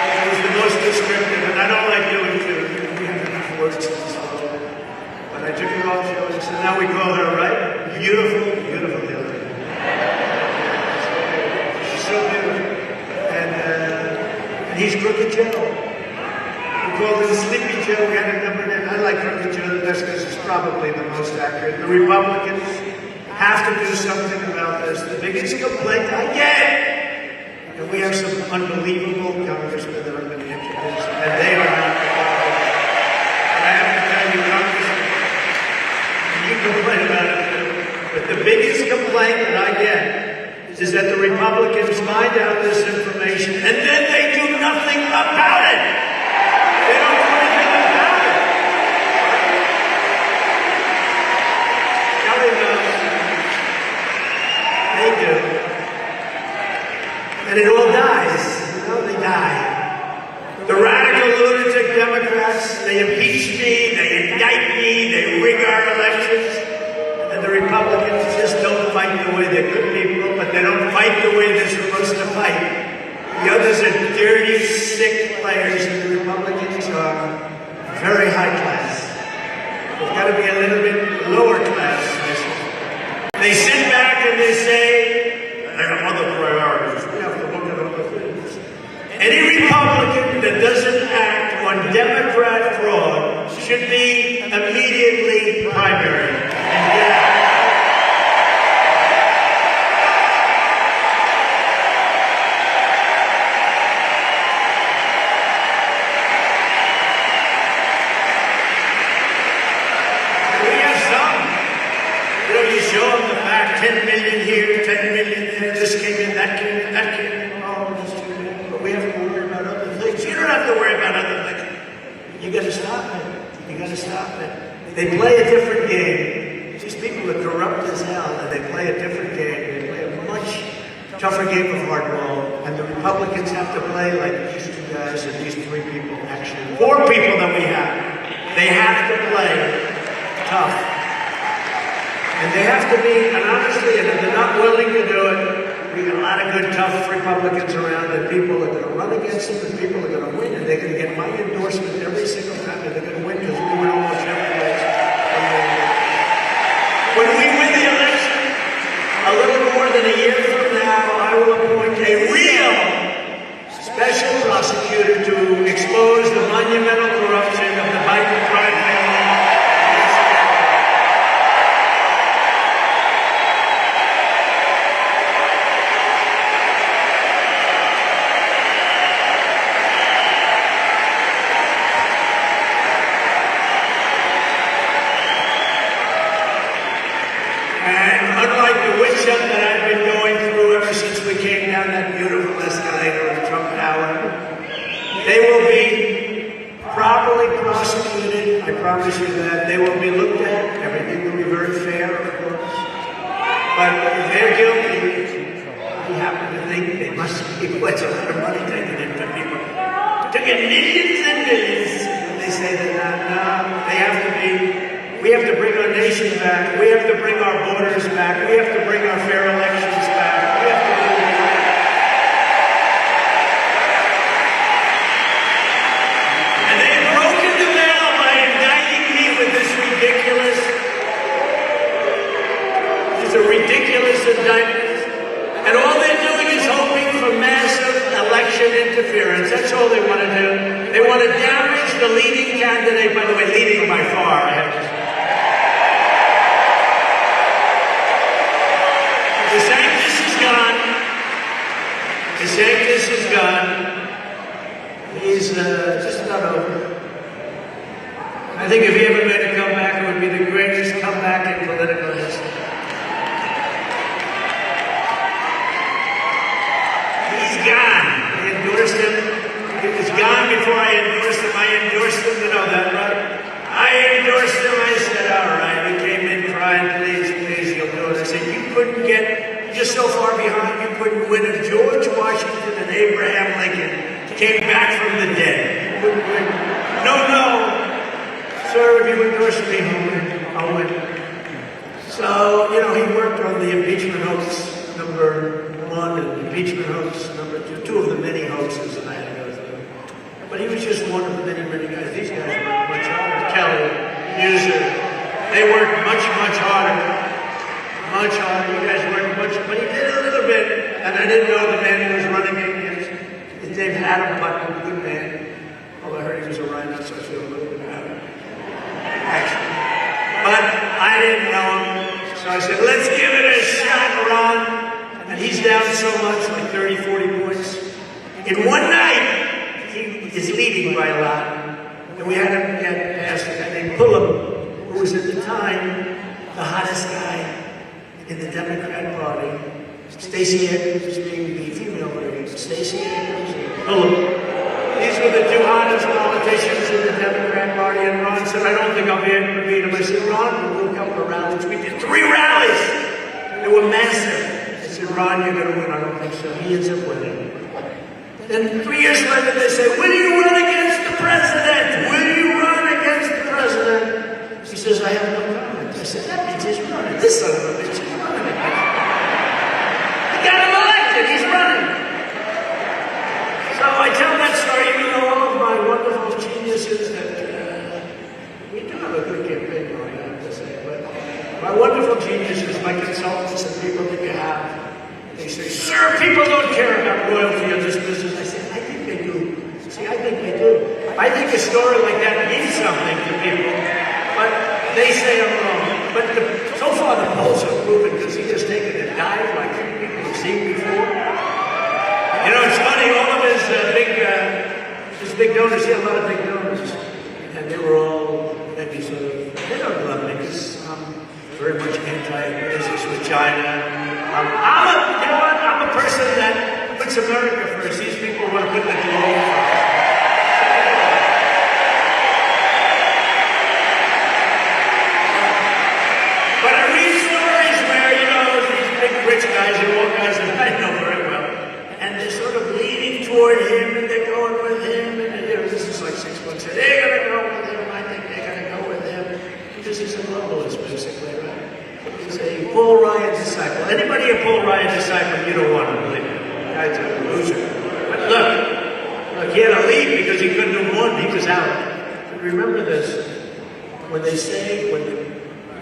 It was the most descriptive, and I don't like doing it. We have enough words in this world. But I took it off, so now we call her, right? Beautiful, beautiful Hillary. She's so beautiful. And he's Crooked Joe. We called him Sleepy Joe. We had a number there. I like Crooked Joe the best because it's probably the most accurate. The Republicans have to do something about this. The biggest complaint I get. And we have some unbelievable congressmen that are going to introduce, and they are not the problem. And I have to tell you, Congressman, you complain about it too, but the biggest complaint that I get is that the Republicans find out this information and then they do nothing about it. They don't do anything about it. Kelly knows. They do. And it all dies. They die. The radical lunatic Democrats, they impeach me, they indict me, they rig our elections. And the Republicans just don't fight the way they're good people, but they don't fight the way they're supposed to fight. The others are dirty, sick players, and the Republicans are very high class. They've got to be a little bit lower class. They sit back and they say, I have other priorities. We have to look at other things. Any Republican that doesn't act on Democrat fraud should be immediately primary. And yeah. Show them the fact, 10 million here, 10 million there, this came in, that came in, that came in, oh, this came in. But we have to worry about other things. You don't have to worry about other things. You got to stop it. You got to stop it. They play a different game. These people are corrupt as hell, and they play a different game. They play a much tougher game of hardball, and the Republicans have to play like these two guys and these three people, actually, four people that we have. They have to play tough. And they have to be, and honestly, and if they're not willing to do it, we got a lot of good, tough Republicans around, and people are going to run against them, and people are going to win, and they're going to get my endorsement every single time, and they're going to win because we win almost every race. When we win the election, a little more than a year from now, I will appoint a real special prosecutor to expose the monumental corruption of the Biden crime family. That I've been going through ever since we came down that beautiful escalator in Trump Tower. They will be properly prosecuted, I promise you that. They will be looked at. Everything will be very fair, of course. But if they're guilty, we happen to think they must be quite a lot of money taken into people. Took in millions and millions. And they say they're not. No, they have to be. We have to bring our nation back. We have to bring our borders back. We have to bring our fair elections back. We have to do it. And they've broken the veil by indicting me with this ridiculous. These are ridiculous indictments. And all they're doing is hoping for massive election interference. That's all they want to do. They want to damage the leading candidate. By the way, leading by far. DeSantis is gone. DeSantis is gone. He's just about over. I think if he ever made a comeback, it would be the greatest comeback in political history. He's gone. I endorsed him. He was gone before I endorsed him. I endorsed him, you know that, right? I endorsed him. I said, all right. He came in crying, please, you'll do it. I said, you couldn't get, you're so far behind, you couldn't win if George Washington and Abraham Lincoln came back from the dead. You couldn't win. No. Sir, if you endorse me, I'll win. So, he worked on the impeachment hoax number 1 and impeachment hoax number 2, two of the many hoaxes that I had to go through. But he was just one of the many guys. These guys worked much harder. Kelly, User, they worked much harder. Much harder. You guys worked much, but he did a little bit. And I didn't know the man he was running against. Dave Adam Button, good man. Well, I heard he was a rhino, so I feel a little bit bad. Actually. But I didn't know him. So I said, let's give it a shot, Ron. And he's down so much, like 30, 40 points. In one night, he is leading by a lot. And we had him get past a guy named Pullum, who was at the time the hottest guy in the Democrat Party. Stacey Abrams being the female version. Stacey Abrams and Pullum. These were the two hottest politicians in the Democrat Party, and Ron said, I don't think I'll be able to beat him. I said, Ron, we'll do a couple of rallies. We did 3 rallies. They were massive. I said, Ron, you're going to win. I don't think so. He ends up winning. Then 3 years later, they say, will you run against the president? Will you run against the president? He says, I have no comment. I said, that means he's running. This son of a bitch is running. I got him elected. He's running. So I tell that story, even though all of my wonderful geniuses that we do have a good campaign going, I have to say, but my wonderful geniuses, my consultants and people that you have, they say, sir, people don't care about royalty in this business. I say, I think they do. See, I think they do. I think a story like that means something to people, but they say I'm wrong. But so far the polls have proven, because he has taken a dive like few people have seen before. It's funny, all of his big donors, he had a lot of big donors, and they were all maybe sort of, they don't love me because I'm very much anti-business with China. I'm a person that puts America first. These people want to put the globe first. support him, and they're going with him, and you know, this is like 6 months ago. They're going to go with him. I think they're going to go with him because he's a globalist, basically, right? He's a Paul Ryan disciple. Anybody a Paul Ryan disciple, you don't want to believe it. The guy's a loser. But look, he had to leave because he couldn't have won. He was out. But remember this: when they say, when the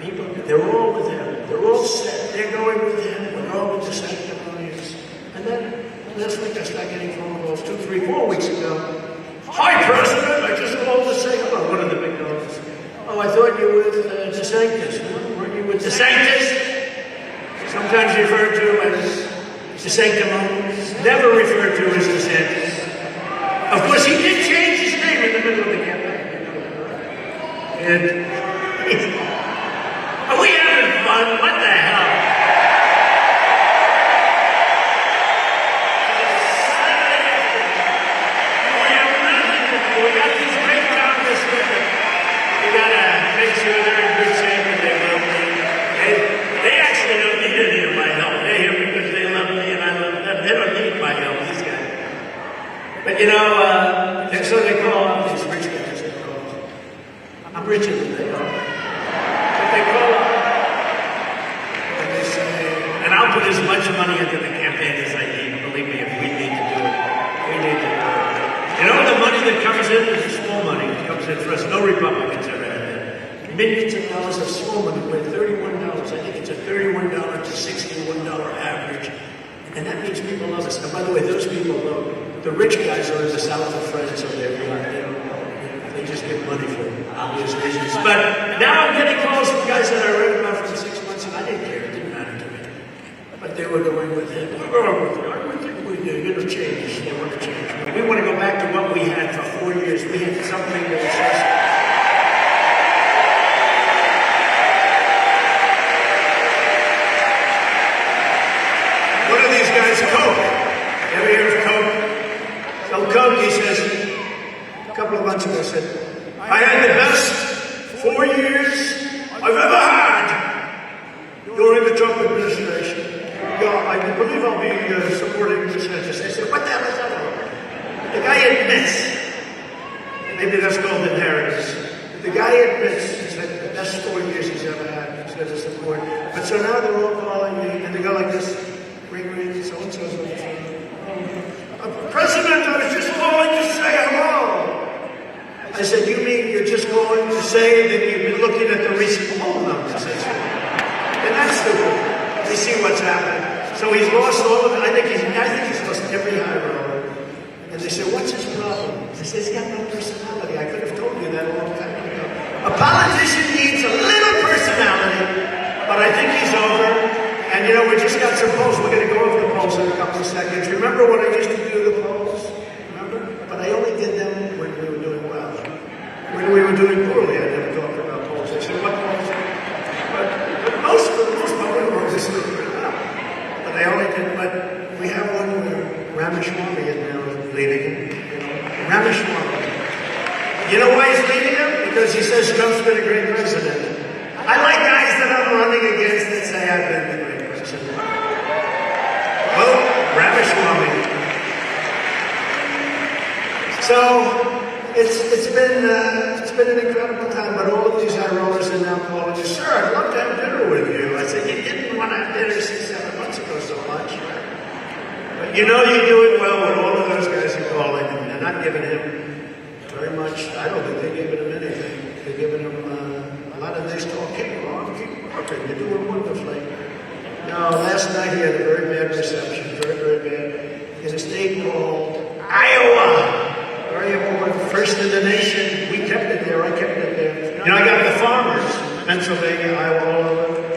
people, they're all with him. They're all set. They're going with him. We're all with the sanctimonious. And then last week I started getting phone calls 2, 3, 4 weeks ago. Hi, President. I just called to say hello. One of the big dogs. Oh, I thought you were with DeSantis. Weren't you with DeSantis? Sometimes referred to as the sanctimonious. Never referred to as DeSantis. Of course, he did change his name in the middle of the campaign. And are we having fun? What the hell? We got these great congressmen. We gotta make sure they're in good shape and they love me. They actually don't need any of my help. They're here because they love me and I love them. They don't need my help, these guys. But you know, so they call up these rich guys. They call them. I'm richer than they are. But they call up and they say, and I'll put as much money into the campaign as I need. Believe me, if we need to do it, we need to do it. You know, the money that comes in is small money. It comes in for us. No Republicans ever had that. Millions of dollars of small money. We're $31. I think it's a $31 to $61 average. And that means people love us. And by the way, those people love the rich guys are in the south of France, so they just get money for obvious reasons. But now I'm getting calls from guys that I read about from 6 months, and I didn't care. It didn't matter to me. But they were going with him. You're going to change. They want to change. We want to go back to what we had for 4 years. We had something that was just... One of these guys, Coke. Ever hear of Coke? So Coke, he says, a couple of months ago, said, I had the best 4 years I've ever had during the Trump administration. I believe I'll be supporting DeSantis. I said, what the hell is that about? The guy admits, maybe that's called inheritance. The guy admits, he said, the best 4 years he's ever had. He's going to support. But so now they're all calling me, and they go like this, ring, ring, so-and-so's on the phone. President, I was just calling to say hello. I said, you mean you're just calling to say that you've been looking at the recent poll numbers? I said, and that's stupid. They see what's happening. So he's lost all of it. I think he's lost every high roller. And they say, what's his problem? I said, he's got no personality. I could have told you that a long time ago. A politician needs a little personality, but I think he's over. And you know, we just got some polls. We're going to go over the polls in a couple of seconds. Remember when I used to do the polls? Remember? But I only did them when we were doing well. When we were doing poorly, I never talked about polls. I said, what polls? But most of the part, we were just doing pretty well. But I only did, but we have one where Ramaswamy is now leading him. Ramaswamy. You know why he's leading him? Because he says Trump's been a great president. I like guys that I'm running against that say I've been a great president. Well, Ramaswamy. So it's been an incredible time, but all of these high rollers are now calling you, sir, I'd love to have dinner with you. I said, you didn't want to have dinner 6, 7 months ago so much. But you know you're doing well when all of those guys are calling, and they're not giving him very much. I don't think they're giving him anything. They're giving him a lot of nice talk. Keep working. You're doing wonderfully. No, last night he had a very bad reception, very, very bad, in a state called Iowa. Very important, first in the nation. We kept it there. I kept it there. You know, I got the farmers, Pennsylvania, Iowa, all over. $28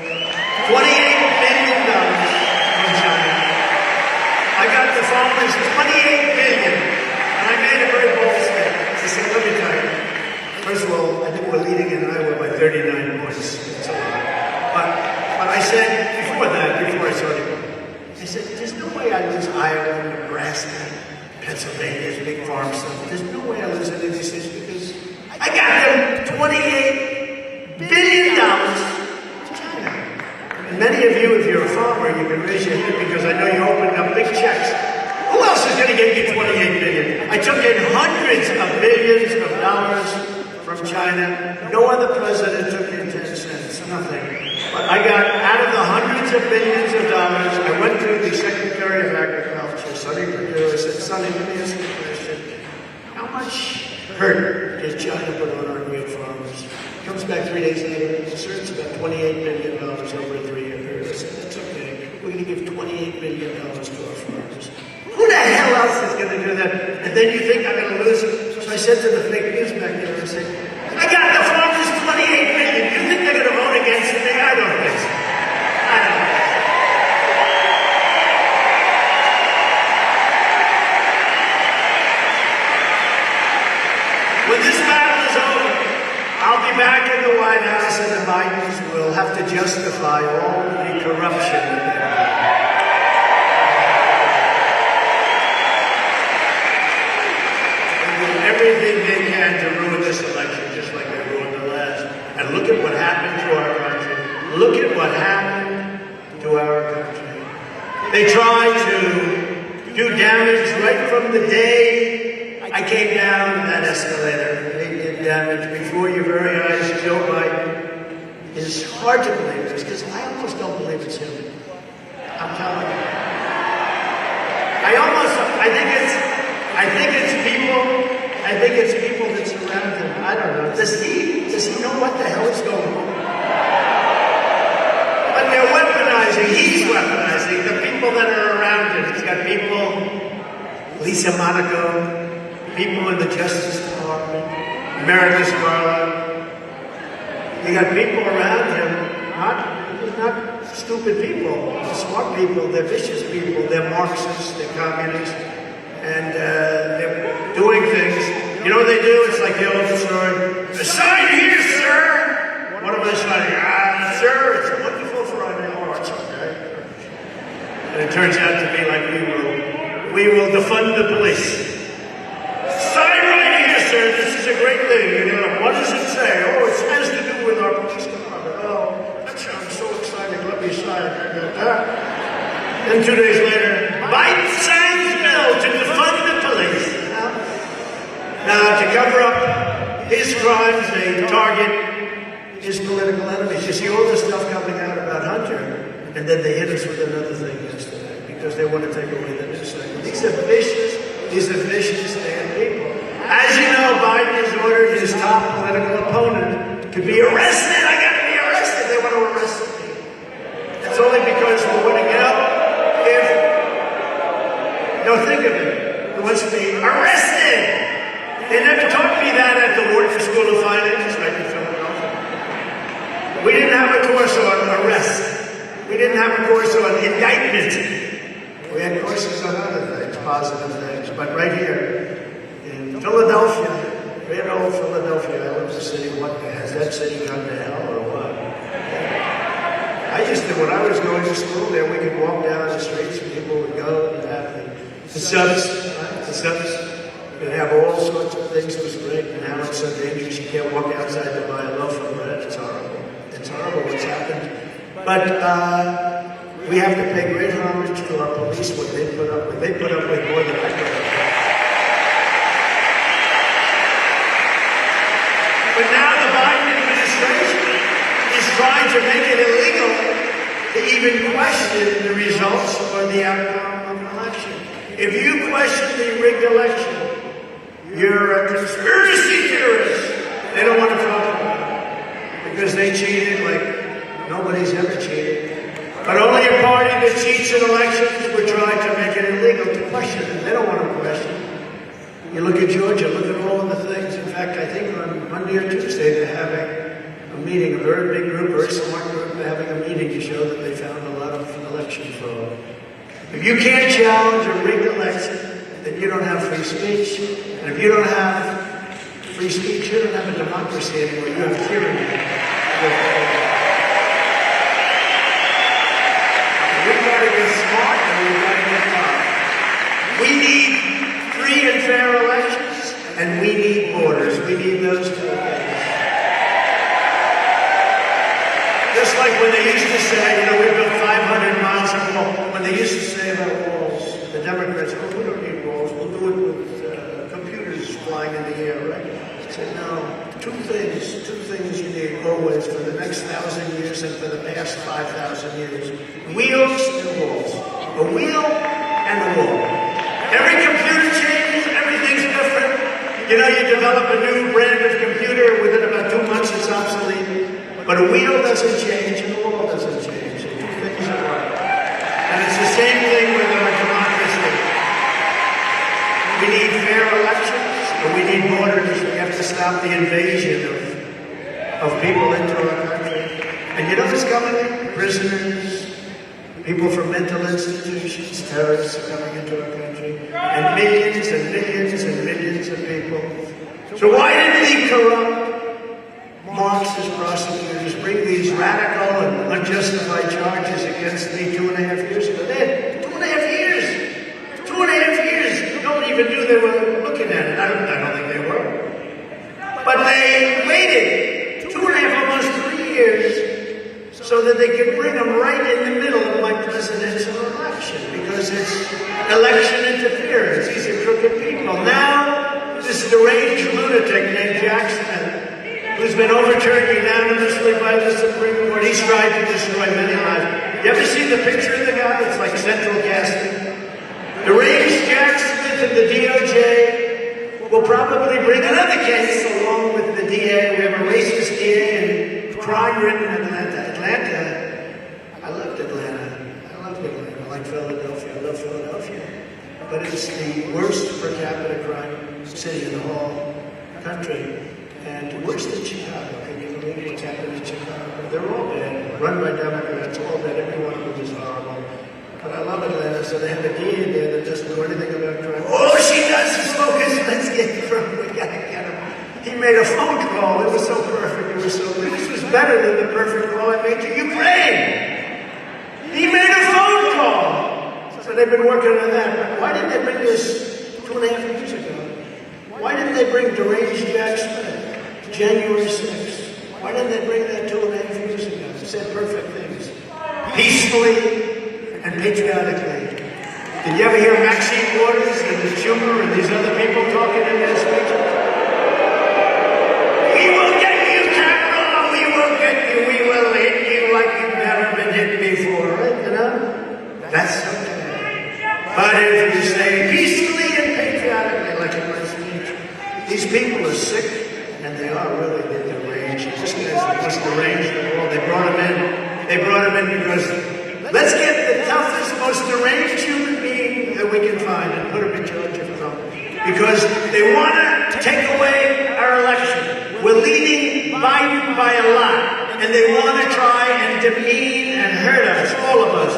billion from China. I got the farmers $28 billion, and I made a very bold statement. I said, let me tell you. First of all, I think we're leading in Iowa by 39 points. It's a lot. But I said before I started, I said, there's no way I lose Iowa, Nebraska, Pennsylvania's big farm stuff. There's no way I lose any of these things because I got them $28 billion to China. And many of you, if you're a farmer, you can raise your hand because I know you opened up big checks. Who else else is going to get you 28 billion? I took in hundreds of billions of dollars from China. No other president took in 10 cents, nothing. But I got out of the hundreds of billions of dollars, I went to the Secretary of Agriculture, Sonny Perdue. I said, Sonny, let me ask you a question. How much hurt did China put on our great farmers? Comes back 3 days later, he asserts about $28 billion over a 3-year period. I said, that's okay. We're going to give $28 billion to our farmers. Who the hell else is going to do that? And then you think I'm going to lose it? So I said to the fake news back there, I said, I got the farmers $28 billion. You think they're going to vote against me? I don't think so. I don't think so. When this battle is over, I'll be back in the White House and the Bidens will have to justify all the corruption that they've done. Everything they can to ruin this election, just like they ruined the last. And look at what happened to our country. Look at what happened to our country. They tried to do damage right from the day I came down that escalator. They did damage before your very eyes. Joe Biden is hard to believe this, because I almost don't believe it's him. I'm telling you. I think it's people that surround him. I don't know. Does he know what the hell is going on? But they're weaponizing. He's weaponizing the people that are around him. He's got people, Lisa Monaco, people in the Justice Department, Meredith Scarlett. You got people around him, not stupid people, smart people. They're vicious people. They're Marxists. They're communists. And they're doing things. You know what they do? It's like the old story. Sign here, sir! What am I signing? Sir, it's a wonderful Friday. Oh, it's okay. And it turns out to be like we will defund the police. Sign right here, sir. This is a great thing. You know, what does it say? Oh, it has to do with our police department. Oh, that sounds so exciting. Let me sign it. Then 2 days later, Biden signs the bill to defund the police. Now, to cover up his crimes, they target his political enemies. You see all this stuff coming out about Hunter, and then they hit us with another thing yesterday because they want to take away the news cycle. These are vicious damn people. As you know, Biden has ordered his top political opponent to be arrested. I got to be arrested. They want to arrest me. It's only because we're winning out. No, think of it. He wants to be arrested. They never taught me that at the Wharton School of Finance, right in Philadelphia. We didn't have a course on arrest. We didn't have a course on indictment. We had courses on other things, positive things. But right here in Philadelphia, great old Philadelphia, I love the city. What has that city gone to hell or what? I used to, when I was going to school there, we could walk down the streets and people would go and have the subs, right? The subs. You'd have all sorts of things. It was great. And now it's so dangerous. You can't walk outside to buy a loaf of bread. It's horrible. It's horrible what's happened. But we have to pay great homage to our police, what they put up with. They put up with more than I put up with. But now the Biden administration is trying to make it illegal to even question the results or the outcome of an election. If you question the rigged election, you're a conspiracy theorist. They don't want to talk about it because they cheated like nobody's ever cheated. But only a party that cheats in elections would try to make it illegal to question it. They don't want to question. You look at Georgia, look at all of the things. In fact, I think on Monday or Tuesday they're having a meeting, a very big group, very smart group. They're having a meeting to show that they found a lot of election fraud. If you can't challenge a rigged election, then you don't have free speech. And if you don't have free speech, you don't have a democracy anymore. You have tyranny. We've got to get smart and we've got to get tough. We need free and fair elections, and we need borders. We need those two things. Just like when they used to say, we built 500 miles of wall. When they used to say about walls, the Democrats, oh, we don't need walls, we'll do it with computers flying in the air, right? I said, no, two things you need always for the next 1,000 years and for the past 5,000 years. Wheels and walls. A wheel and a wall. Every computer changes, everything's different. You know, you develop a new brand of computer, within about 2 months it's obsolete. But a wheel doesn't change and a wall doesn't change. The two things are right. And it's the same thing with our democracy. We need fair elections, but we need borders. We have to stop the invasion of people into our country. And you know what's coming in? Prisoners, people from mental institutions, terrorists are coming into our country. And millions and millions and millions of people. So why did the corrupt Marxist prosecutors bring these radical and unjustified charges against me 2.5 years ago? They had 2.5 years. 2.5 years. Nobody even knew they were looking at it. I don't think they were. But they waited 2.5, almost 3 years, so that they could bring them right in the middle of my presidential election, because it's election interference. These are crooked people. Now, this deranged lunatic named Jackson, who's been overturned unanimously by the Supreme Court. He's tried to destroy many lives. You ever see the picture of the guy? It's like central casting. Deranged Jack Smith and the DOJ will probably bring another case along with the DA. We have a racist DA and crime-ridden Atlanta. I loved Atlanta. I like Philadelphia. I love Philadelphia. But it's the worst per capita crime city in the whole country. And worse than Chicago. Can you believe what's happening in Chicago? They're all bad. Run by Democrats, all bad. Every one of them is horrible. But I love Atlanta, so they have a DA there that doesn't know anything about crime. Oh, she does focus. Let's get from. We gotta get him. He made a phone call. It was so perfect. It was so good. This was better than the perfect call I made to Ukraine. He made a phone call. So they've been working on that. Why didn't they bring this 2.5 years ago? Why didn't they bring deranged Jack Smith? January 6th. Why didn't they bring that 2.5 years ago? They said perfect things. Peacefully and patriotically. Did you ever hear Maxine Waters and Schumer and these other people talking in their speeches? We will get you, Carol. We will get you. We will hit you like you've never been hit before. Right? You know? That's okay. But if you say peacefully and patriotically, like in my speech, these people are sick. And they are really deranged. This guy's the most deranged in the world. They brought him in because let's get the toughest, most deranged human being that we can find and put him in charge of Trump. Because they want to take away our election. We're leading Biden by a lot. And they want to try and demean and hurt us, all of us.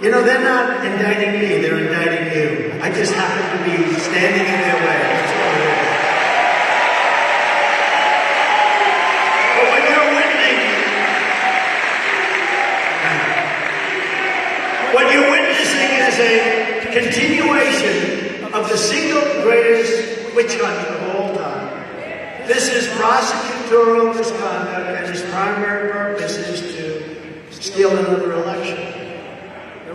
You know, they're not indicting me, they're indicting you. I just happen to be standing in their way. That's all it is. What you're witnessing is a continuation of the single greatest witch hunt of all time. This is prosecutorial misconduct, and its primary purpose is to steal another election.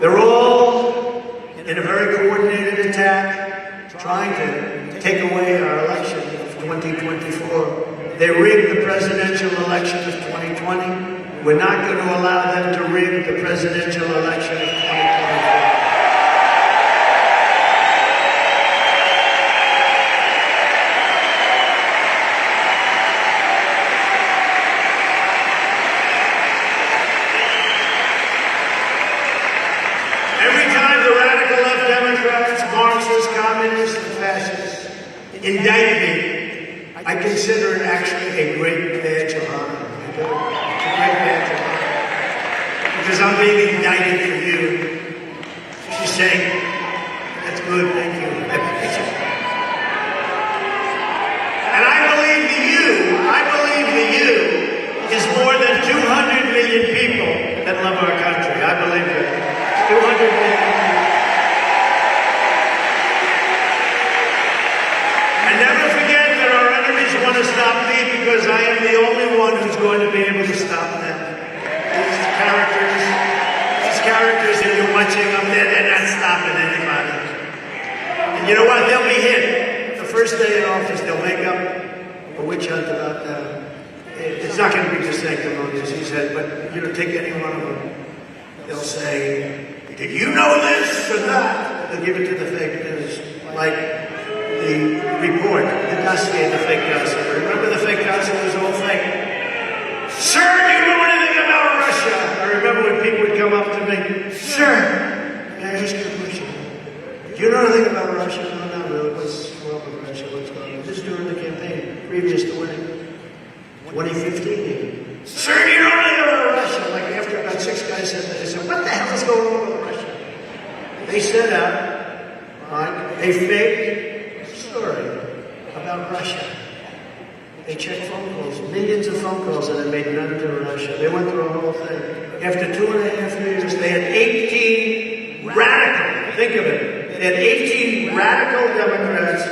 They're all in a very coordinated attack, trying to take away our election of 2024. They rigged the presidential election of 2020. We're not going to allow them to rig the presidential election of 2024. Every time the radical left Democrats, Marxists, communists, and fascists indict me, I consider it actually a great badge of honor. It's a great badge of honor. Because I'm being indicted for you. She's saying, that's good, thank you. And I believe the you is more than 200 million people that love our country. I believe that. 200 million people. And never forget that our enemies want to stop me because I am the only one who's going to be able to stop them. These characters that you're watching up there, they're not stopping it. you know what? They'll be hit. The first day in office, they'll make up a witch hunt about it's not going to be just sanctimonious, he said, but, you know, take any one of them. They'll say, did you know this or that? They'll give it to the fake news. Like the report, the dossier, the fake dossier. Remember the fake dossier was all fake? Sir, do you know anything about Russia? I remember when people would come up to me, sir, may I ask you a question? Do you know anything about Russia? No, not really. What's wrong with Russia? What's going on? This is during the campaign, previous to winning. 2015. Sir, you know anything about Russia? Like after about 6 guys said that, I said, what the hell is going on with Russia? They set up a fake story about Russia. They checked phone calls, millions of phone calls, and they made none to Russia. They went through a whole thing. After 2.5 years, they had 18 radical, think of it, they had 18 radical Democrats.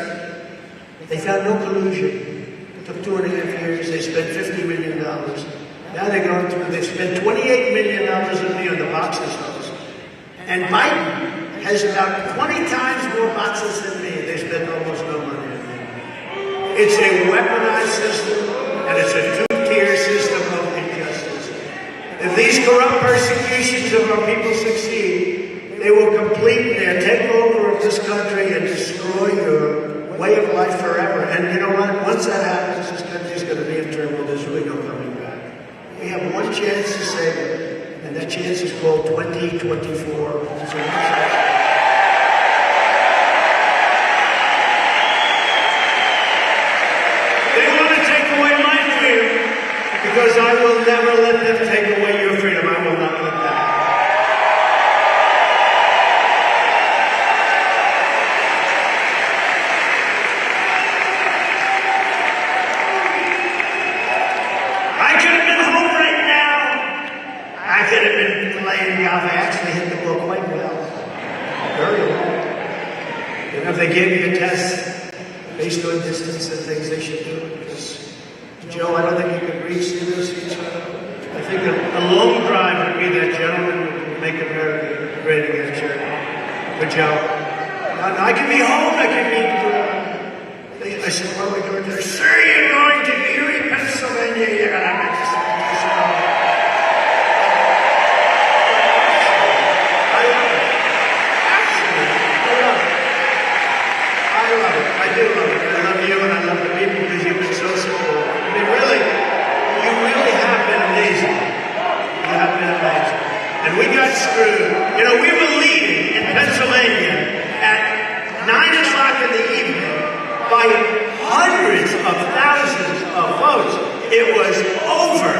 They found no collusion. It took 2.5 years. They spent $50 million. Now they're going through, they've spent $28 million on me on the boxes house. And Biden has about 20 times more boxes than me. They spend almost no money on me. It's a weaponized system, and it's a two-tier system of injustice. If these corrupt persecutions of our people succeed, they will complete their takeover of this country and destroy your way of life forever. And you know what? Once that happens, this country's going to be in turmoil. There's really no coming back. We have one chance to save it, and that chance is called 2024. They want to take away my freedom because I will never let them take away your freedom. I will not let that. I could have been home right now. I could have been playing golf. I actually hit the ball quite well. Very well. You know, if they gave me a test based on distance and things, they should do it. Because, Joe, I don't think you can reach this. I think a long drive would be that gentleman would make America great again, sure. But Joe, I can be home. I can meet. I said, what are we doing there? Sir, you're going to Erie, Pennsylvania. You're going to make this. I love it. Absolutely. I love it. I do love it. I love you and I love the people because you've been so supportive. I mean, really, you really have been amazing. You have been amazing. And we got screwed. You know, we were leading in Pennsylvania at 9 o'clock in the evening by hundreds of thousands of votes. It was over.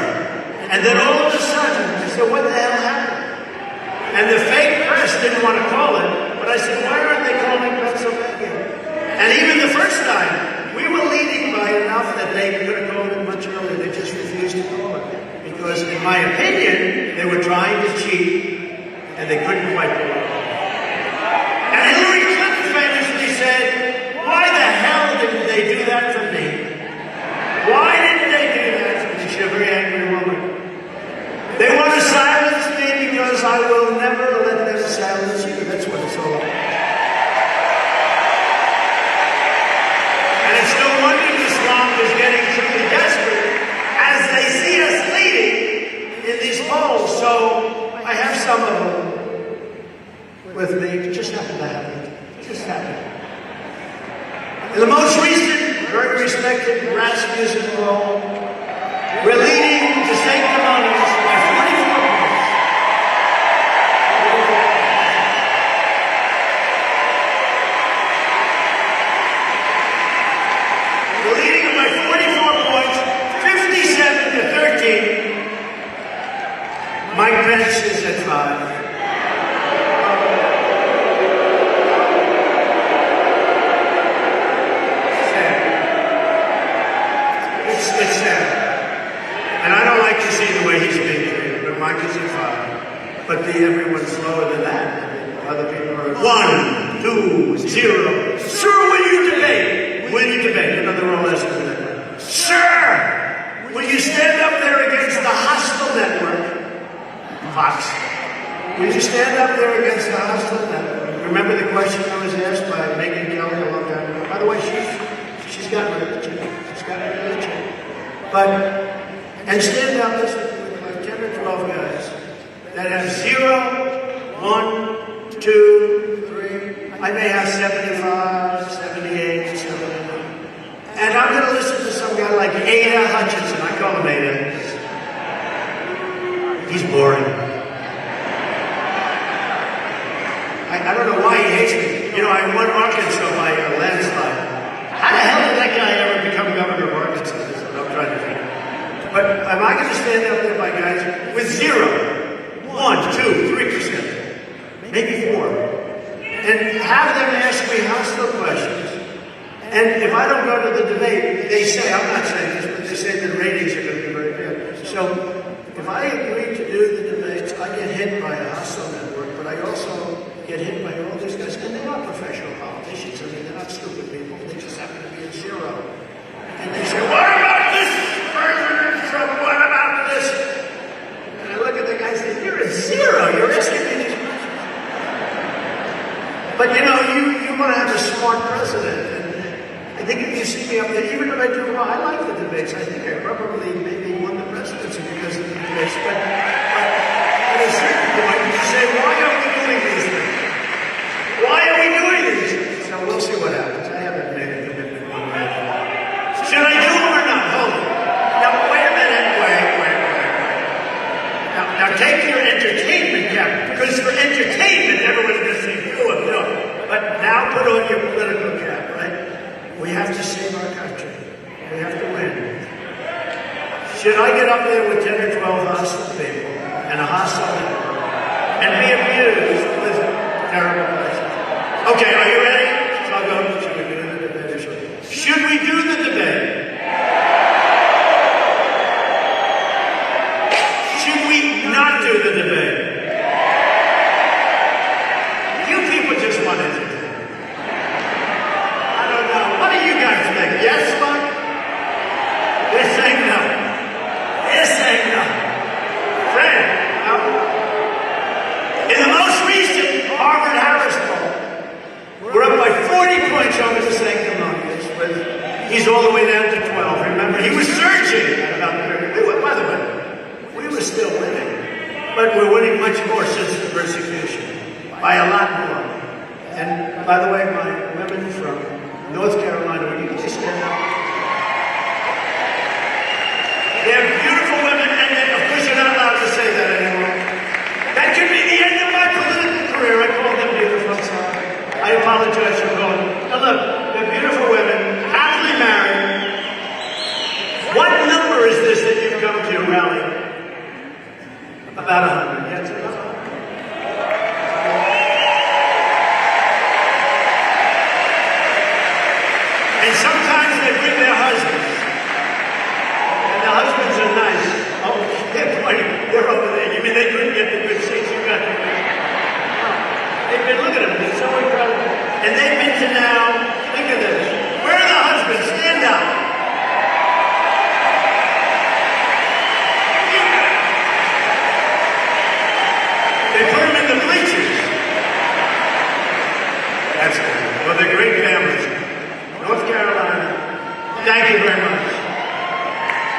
And then all of a sudden, I said, what the hell happened? And the fake press didn't want to call it, but I said, why aren't they calling Pennsylvania? And even the first time, we were leading by enough that they could have called it much earlier. They just refused to call it. Because, in my opinion, they were trying to cheat, and they couldn't quite pull it off. And Hillary Clinton famously said, why the hell didn't they do that for me? Why didn't they do that for me? She's a very angry woman. They want to silence me because I will never let them silence you. That's what it's all about. And it's no wonder Islam is getting truly desperate as they see us leading in these polls. So I have some of them with me. Just happen to have it. Just happen. In the most recent, very respected brass music hall, we're leading the sanctimonious by 44 points. We're leading by 44 points, 57 to 13. Mike Pence is at 5. It's sad. And I don't like to see the way he's being treated, but Mike is at 5. But everyone's slower than that. Other people are at 1, 2, 0. Sir, will you debate? Will you debate? Another role estimate. Sir, will you stand up there against the hostile network? Fox. Will you stand up there against the hostile network? remember the question I was asked by Megan Kelly a long time ago? By the way, she's got religion. She's got religion. But, and stand out this with like 10 or 12 guys that have 0, 1, 2, 3. I may have 75, 78, 79. And I'm going to listen to some guy like Ada Hutchinson. I call him Ada. He's boring. I don't know why he hates me. You know, I won Arkansas by a landslide. How the hell did that guy ever become governor of Arkansas? That's what I'm trying to figure out. But am I going to stand out there by guys with 0, 1, 2, 3%, maybe 4, and have them ask me hostile questions? And if I don't go to the debate, they say, I'm not saying this, but they say the ratings are going to be very good. So if I agree to do the debates, I get hit by a hostile network, but I also get hit by all these guys, and they are professional politicians. I mean, they're not stupid people. They just happen to be at 0. And they say, what about this, President Trump? What about this? And I look at the guy and say, you're at 0. You're asking me these questions. But you know, you want to have a smart president. And I think if you see me up there, even if I do well, I like the debates. I think I probably maybe won the presidency because of the debates. But at a certain point, you say, why are we doing these things? Why are we doing these things? So we'll see what happens. I haven't made a commitment one way or another. Should I do them or not? Hold it. Now, wait a minute. Wait. Now take your entertainment cap, because for entertainment, everyone's going to say, no. But now put on your political cap, right? We have to save our country. We have to win. Should I get up there with 10 or 12 hostile people and a hostile network and be abused with terrible places? Okay, are you ready? So I'll go. Should we do the debate? Should we do the debate? Should we not do the debate? You people just want entertainment. I don't know. What do you guys think? Yes, Mike? They're saying no. They're saying no. Fred, no? In the most recent Harvard-Harris poll, we're up by 40 points over the sanctimonious. He's all the way down to 12. Remember, he was surging at about 30. By the way, we were still winning. But we're winning much more since the persecution. By a lot more. And by the way, my women from North Carolina, would you please stand up? They're beautiful women, and of course you're not allowed to say that anymore. That could be the end of my political career. I call them beautiful. I'm sorry. I apologize for calling them. Now look, they're beautiful women, happily married. What number is this that you've come to rally? About 100. Yes, about 100. And sometimes they bring their husbands. And the husbands are nice. Oh, they're pointing. They're over there. You mean they couldn't get the good seats? You got them. They've been, look at them. They're so incredible. And they've been to now, think of this. Where are the husbands? Stand up. They put them in the bleachers. That's good. Well, they're great families. North Carolina. Thank you very much.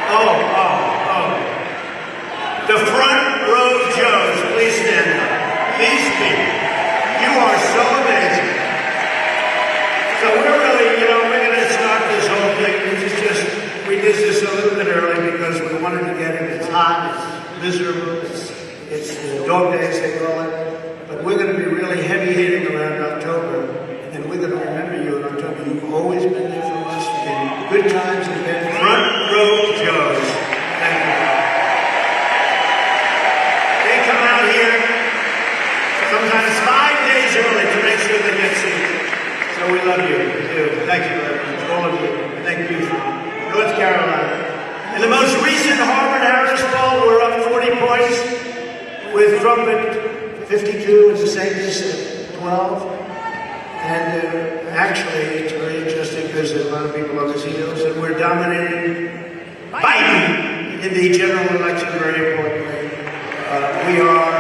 Oh. The front row Joes, please stand up. These people. You are so amazing. So we're really, we're going to start this whole thing. We did this a little bit early because we wanted to get it. It's hot, it's miserable, it's dog days, they call it. But we're going to be really heavy hitting around October. And we're going to remember you in October. You've always been there for us in good times and bad. Front row Joes. Thank you. They come out here sometimes 5 days early to make sure they get seats. So we love you. We do. Thank you very much. All of you. Thank you from North Carolina. In the most recent Harvard-Harris poll, we're up 40 points with Trump at 52 and DeSantis at 12. And actually, it's very interesting because there's a lot of people on his heels, and we're dominating Biden in the general election very importantly. We are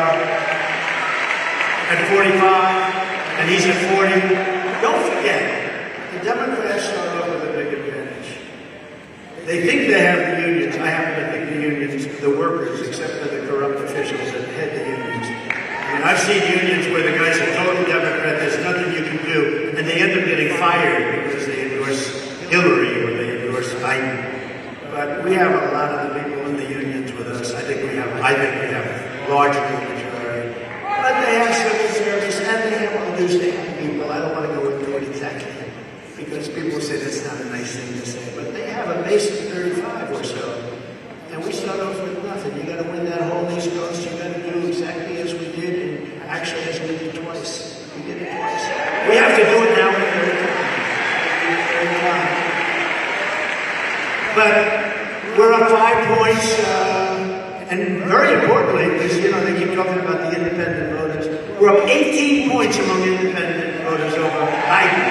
at 45, and and he's at 40. Don't forget, the Democrats start off with a big advantage. They think they have the unions. I happen to think the unions, the workers, except for the corrupt officials that head the unions. I mean, I've seen unions where the guy's a total Democrat, there's nothing you can do, and they end up getting fired because they endorse Hillary or they endorse Biden. But we have a lot of the people in the unions with us. I think we have largely the majority. But they have civil service and they have understanding people. I don't want to go into it exactly because people say that's not a nice thing to say. But they have a base of 35 or so. And we start off with nothing. You got to win that whole East Coast. You got to do exactly as we did, and actually as we did twice. We did it twice. We have to do it now for the third time. But we're up 5 points, and very importantly, because you know they keep talking about the independent voters, we're up 18 points among independent voters over Biden.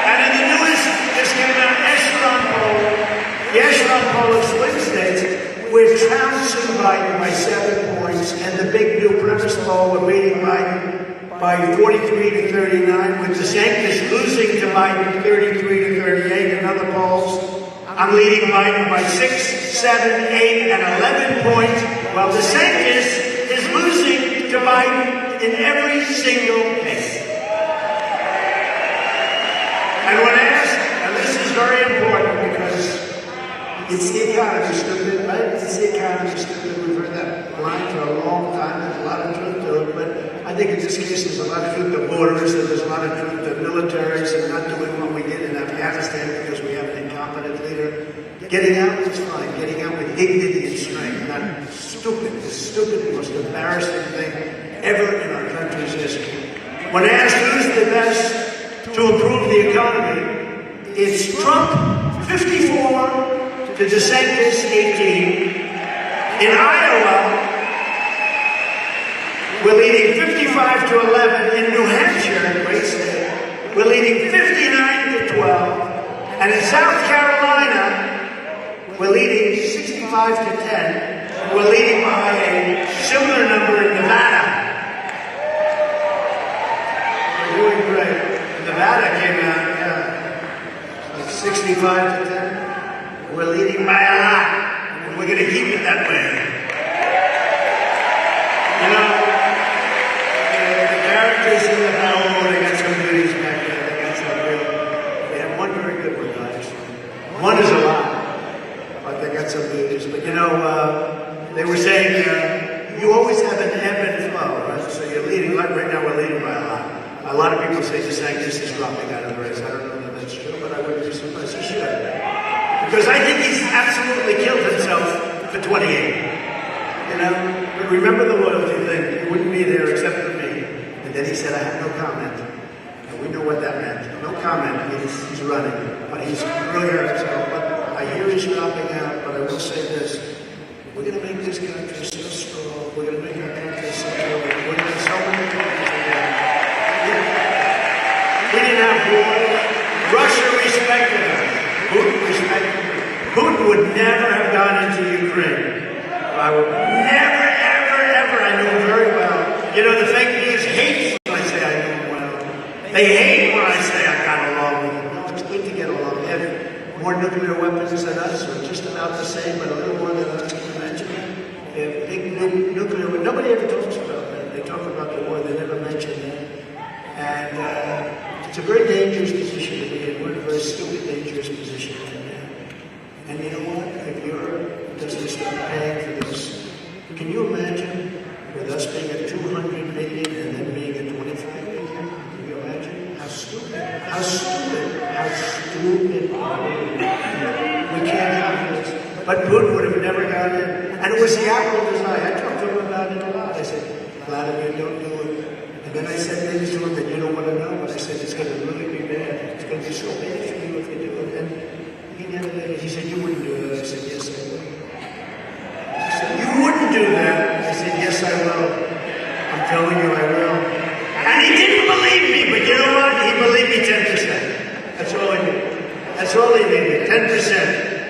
And in the newest, this came out, Echelon poll, the Echelon poll of swing states, we're trouncing Biden by 7 points, and the big new premise poll, we're beating Biden by 43 to 39, with DeSantis losing to Biden 33 to 38 in other polls. I'm leading Biden by 6, 7, 8, and 11 points, while DeSantis is losing to Biden in every single case. And when asked, and this is very important because it's the economy, stupid, right? It's the economy, stupid. We've heard that line for a long time. There's a lot of truth to it, but I think in this case there's a lot of truth to borders, and there's a lot of truth to militaries and not doing what we did in Afghanistan because we have an incompetent leader. Getting out is fine. Getting out with dignity and strength, not stupid. The stupid, most embarrassing thing ever in our country's history. When asked who's the best to improve the economy, it's Trump, 54, to DeSantis, 18. In Iowa, we're leading 55 to 11. In New Hampshire, great state, we're leading 59 to 12. And in South Carolina, we're leading 65 to 10. We're leading by a similar number in Nevada. We're doing great. Nevada came out, like 65 to 10. We're leading by a lot. And we're going to keep it that way. You know, the characters in the Bible, they got some goodies back there. They got some real. They have one very good one, guys. One is a lot. But they got some goodies. But you know, they were saying you always have an ebb and flow, right? So you're leading, like right now we're leading by a lot. A lot of people say DeSantis is dropping out of the race. I don't know that that's true, but I wouldn't be surprised. He should. Because I think he's absolutely killed himself for 28. You know? But remember the loyalty thing. He wouldn't be there except for me. And then he said, I have no comment. And we know what that meant. No comment means he's running. But he's really hurt himself. But I hear he's dropping out, but I will say this. We're going to make this country so strong. We're going to make our country so strong. We're going to have so many countries again. We didn't have war. Russia respected us. Putin respected me. Putin would never have gone into Ukraine. I would never, ever, ever. I knew him very well. You know, the fake news hates when I say I know him well. They hate when I say I got along with him. No, it's good to get along. They have more nuclear weapons than us, or just about the same, but a little more than us. Can you imagine? They have big nuclear weapons. Nobody ever talks about that. They talk about the war. They never mention that. And it's a very dangerous position to be in. We're in a very stupid, dangerous position right now. And you know what? If Europe doesn't start paying for this, can you imagine with us being at 200 million and then being at 25 million? Can you imagine? How stupid. How stupid. How stupid. We can't have this. But Putin would have never gone in. And it was the apple of his eye. I talked to him about it a lot. I said, Vladimir, don't do it. And then I said things to him that you don't want to know, but I said, it's going to really be bad. It's going to be so bad for you if you do it. And he never did. He said, you wouldn't do that. I said, yes, I would. He said, you wouldn't do that. I said, yes, I will. I'm telling you, I will. And he didn't believe me, but you know what? He believed me 10%. That's all he needed. That's all he needed, 10%.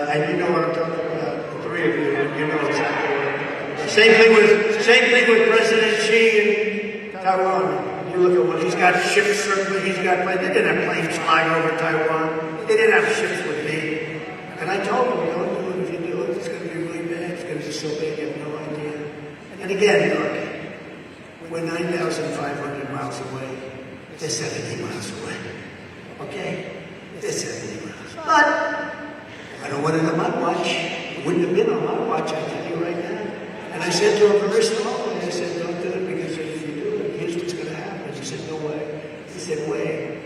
And you know what I'm talking about. The three of you know exactly what I'm talking about. Same thing with President Xi and Taiwan. You look at what he's got ships circling, he's got planes. They didn't have planes flying over Taiwan. They didn't have ships with me. And I told them, don't do it. If you do it, it's going to be really bad. It's going to be so big, you have no idea. And again, look, we're 9,500 miles away. They're 70 miles away. Okay? They're 70 miles. But I don't want it on my watch. It wouldn't have been on my watch, I tell you right now. And I said to him very slowly, I said, don't do it, because if you do it, here's what's going to happen. He said, no way. He said, way.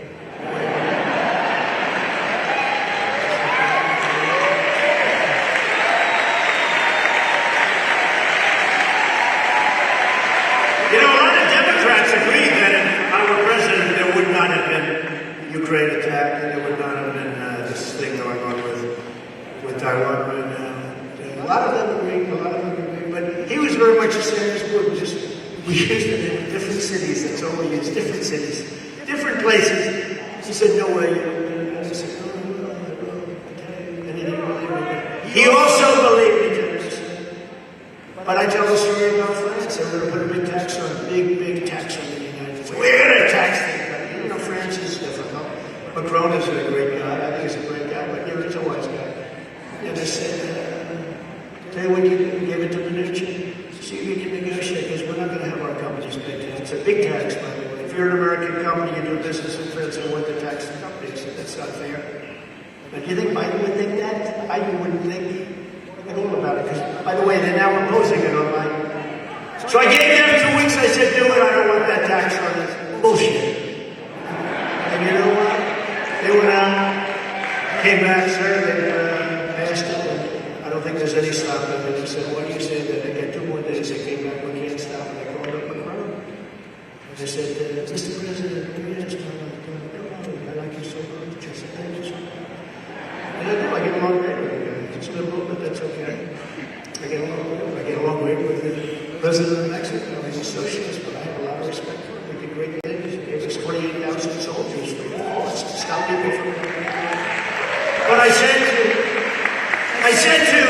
You know, a lot of Democrats agree that if I were president, there would not have been Ukraine attack, and there would not have been this thing going on with Taiwan right now. A lot of them agree, but he was very much the same as Putin. Just we used it in different cities. That's all we used. Different cities, different places. He said, "No way." I said, "No, okay." And he didn't believe me. He also believed me. But I tell the story about France. They were going to put a big tax on, big tax on the United States. We're going to tax them. You know, France is difficult. Macron is a great guy. I think he's a great guy, but he's a wise guy. And they said, tell you what you do, give it to Mnuchin. See if you can negotiate, because we're not going to have our companies pay tax. It's a big tax, by the way. If you're an American company, you do business in France, they want to tax the companies. That's not fair. But do you think Biden would think that? Biden wouldn't think at all about it, because, by the way, they're now imposing it on Biden. So I gave them 2 weeks. I said, do it. I don't want that tax on it. Bullshit. And you know what? They went out, came back, sir. They passed it. And I don't think there's any stopping it. They said, why do you say that? They got 2 more days. They came back. We can't stop it. They called up Macron. And they said, Mr. President, yes, I like you so much. I said, thank you so much. And I do. I get along great with the guy. It's a little bit, that's okay. I get along great with the president of Mexico. He's a socialist, but I have a lot of respect for him. He did great things. He gave us 28,000 soldiers for to stop people from coming. But I said to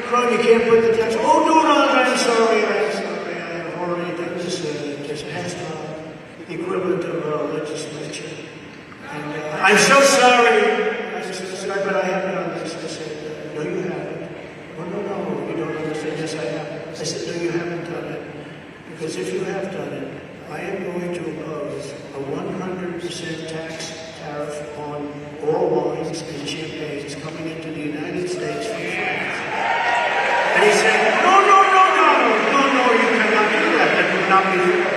Macron, you can't put the tax. Oh, no, I'm sorry. I have already done this. Just passed on the equivalent of legislation. And I'm so sorry. But I haven't done this. I said, no, you haven't. Oh, no, you don't understand. Yes, I have. I said, no, you haven't done it. Because if you have done it, I am going to impose a 100% tax tariff on all wines and champagnes coming into the United States from France. And he said, no, you cannot do that. That would not be fair.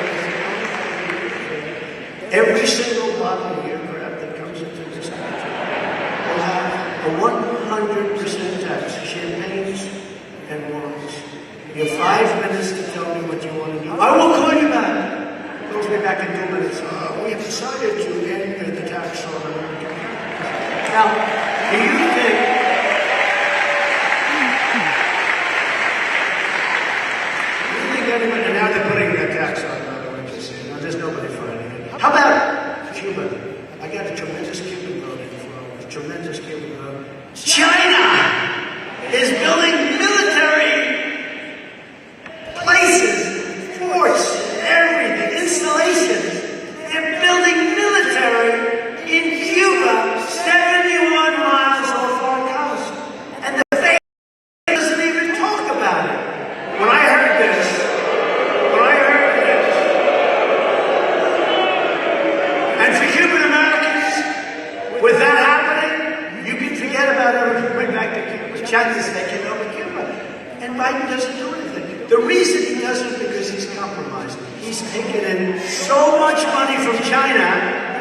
Every single bottle of aircraft that comes into this country will have a 100% tax, champagnes and wines. You have 5 minutes to tell me what you want to do. I will call you back. Calls me back in 2 minutes. We have decided to end the tax on American companies. Now, do you think... anybody, and now they're putting that tax on, by the way, just saying. Now, there's nobody fighting it. How about Cuba? I got a tremendous Cuban vote in Florida. Tremendous Cuban vote. China is building military places, forts, everything, installations. They're building military in Cuba, 71 miles off our coast. And the face doesn't even talk about it. When I heard this, and for Cuban Americans, with that happening, you can forget about everything. Bring back to Cuba. China's taking over Cuba. And Biden doesn't do anything. The reason he doesn't because he's compromised. He's taken in so much money from China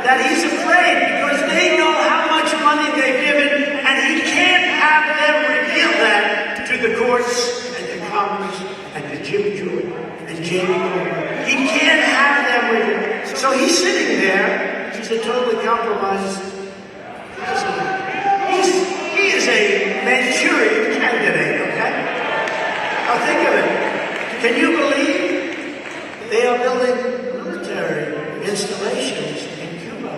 that he's afraid because they know how much money they've given and he can't have them reveal that to the courts and to Congress and to Jim Jordan and Jamie Comer. He can't have them reveal it. So he's sitting there. He's a totally compromised president. He is a Manchurian candidate, okay? Now think of it. Can you believe they are building military installations in Cuba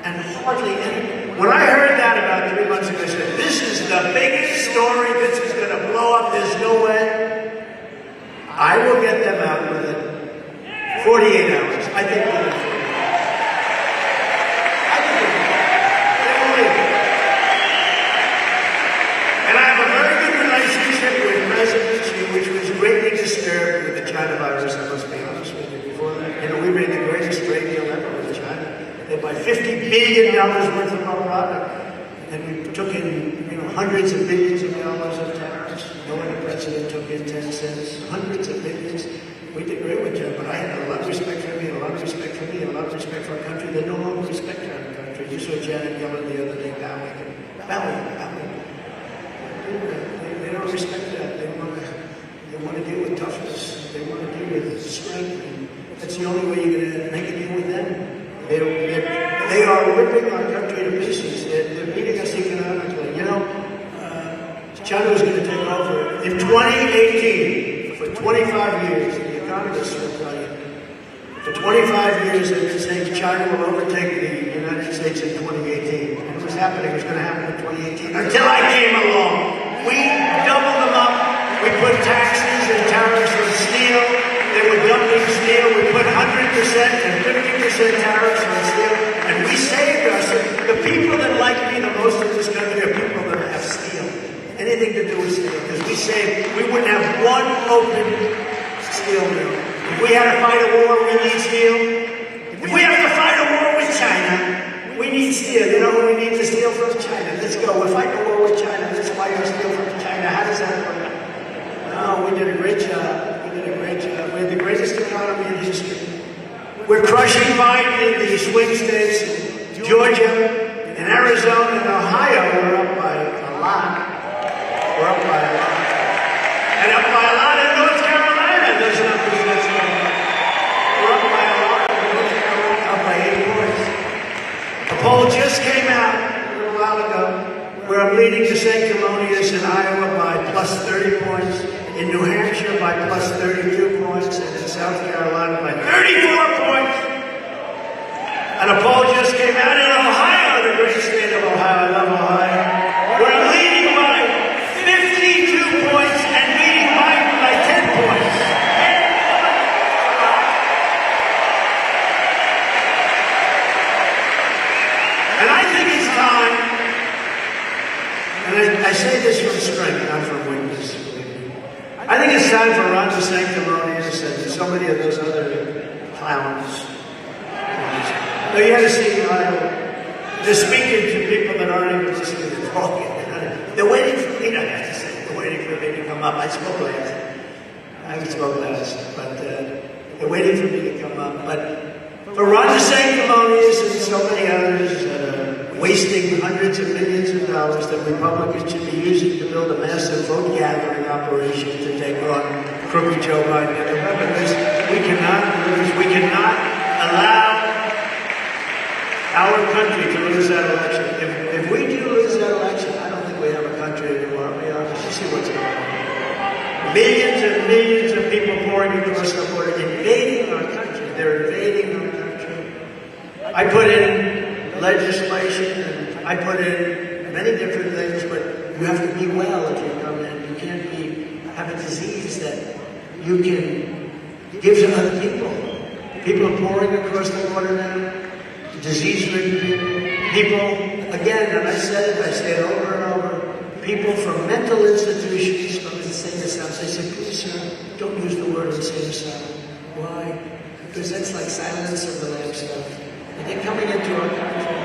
and hardly any? When I heard that about 3 months ago, I said, this is the biggest story. This is going to blow up. There's no way. I will get them out with it. 48 hours. I think within 48 hours. I think they will leave. And I have a very good relationship with President Xi, which was greatly disturbed with the China virus, I must be honest with you. Before that, you know, we made the greatest trade deal ever with China. They buy $50 billion worth of our product. And we took in, you know, hundreds of billions of dollars of tariffs. No other president took in 10 cents. Hundreds of billions. We did great with them, but I had a lot of respect for me, a lot of respect for me, a lot of respect for our country. They no longer respect our country. You saw Janet Yellen the other day bowing. They don't respect that. They want to deal with toughness. They want to deal with strength. And that's the only way you're going to make a deal with them. They are ripping our country to pieces. They're beating us economically. You know, China was going to take over in 2018 for 25 years. The economists will tell you. For 25 years, they've been saying China will overtake the United States in 2018. And it was happening. It was going to happen in 2018 until I came along. We doubled them up. We put taxes and tariffs on steel. They were dumping steel. We put 100% and 50% tariffs on steel. And we saved us. The people that like me the most in this country are people that have steel. Anything to do with steel. Because we wouldn't have one open steel mill. If we had to fight a war, we need steel. If we have to fight a war with China, we need steel. You know who we need the steel from? China. Let's go. We're fighting a war with China. Let's buy our steel from China. How does that work? No, we did a great job. We did a great job. We had the greatest economy in history. We're crushing Biden in the swing states. Georgia and Arizona and Ohio were up by a lot. We're up by a lot. And up by a lot in North Carolina. There's nothing that's going on. We're up by a lot in North Carolina. Up by 8 points. A poll just came out a little while ago where I'm leading the sanctimonious in Iowa by plus 30 points. In New Hampshire by plus 32 points, and in South Carolina by 34 points. And a poll just came out in Ohio, the great state of Ohio, I love Ohio, where I'm leading by 52 points and beating Biden by 10 points. And I think it's time, and I say this from strength, not from weakness. I think it's time for Ron DeSanctimonious and so many of those other clowns. No, you got to see, they're speaking to people that aren't even listening to talking. They're waiting for me, I have to say, they're waiting for me to come up. I spoke last, but they're waiting for me to come up. But for Ron DeSanctimonious and so many others that are wasting hundreds of millions of dollars that Republicans should be using to build a massive vote gathering operation to take on crooked Joe Biden. And remember this, we cannot lose, we cannot allow our country to lose that election. If we do lose that election, I don't think we have a country anymore. I'll be honest, you see what's going on. Millions and millions of people pouring across the border, invading our country. They're invading our country. I put in legislation, and I put in many different things, but you have to be well if you come in. You can't have a disease that you can give to other people. People are pouring across the border now. Disease-ridden people. Again, and I said it, I say it over and over. People from mental institutions, from insane asylums. I said, please, sir, don't use the word insane asylum. Why? Because that's like Silence of the Lambs stuff. And they're coming into our country.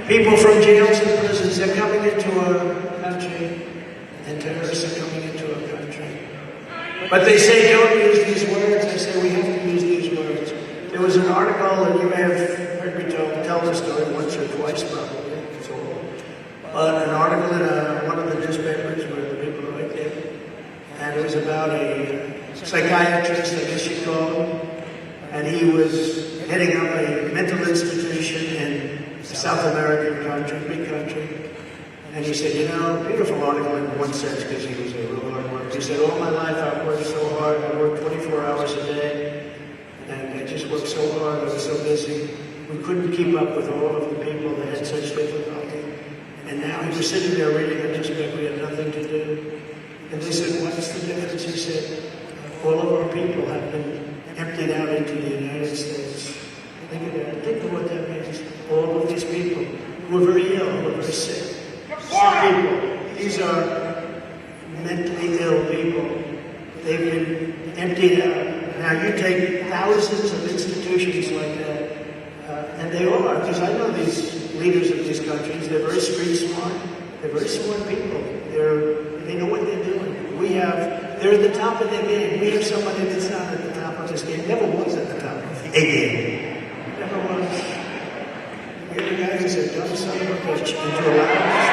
People from jails and prisons, they're coming into our country. And terrorists are coming into our country. But they say don't use these words. I say we have to use these words. There was an article, and you may have heard me tell the story once or twice probably. But an article in one of the newspapers where the people write there. And it was about a psychiatrist, I guess you call him. And he was heading up a mental institution in a South American country, big country. And he said, you know, beautiful article in one sense because he was a real hard worker. He said, all my life I've worked so hard. I worked 24 hours a day. And I just worked so hard. I was so busy. We couldn't keep up with all of the people that had such difficulty. And now he was sitting there reading a newspaper. We had nothing to do. And they said, what's the difference? He said, all of our people have been emptied out into the United States. Think of that. Think of what that means. All of these people who are very ill, who are very sick. People. These are mentally ill people. They've been emptied out. Now you take thousands of institutions like that, and they are, because I know these leaders of these countries, they're very street smart. They're very smart people. They know what they're doing. They're at the top of their game. We have somebody that's not at the top of his game. Never was at the top of a game. Never was. We have a guy who's a dumb son of a bitch into a loud.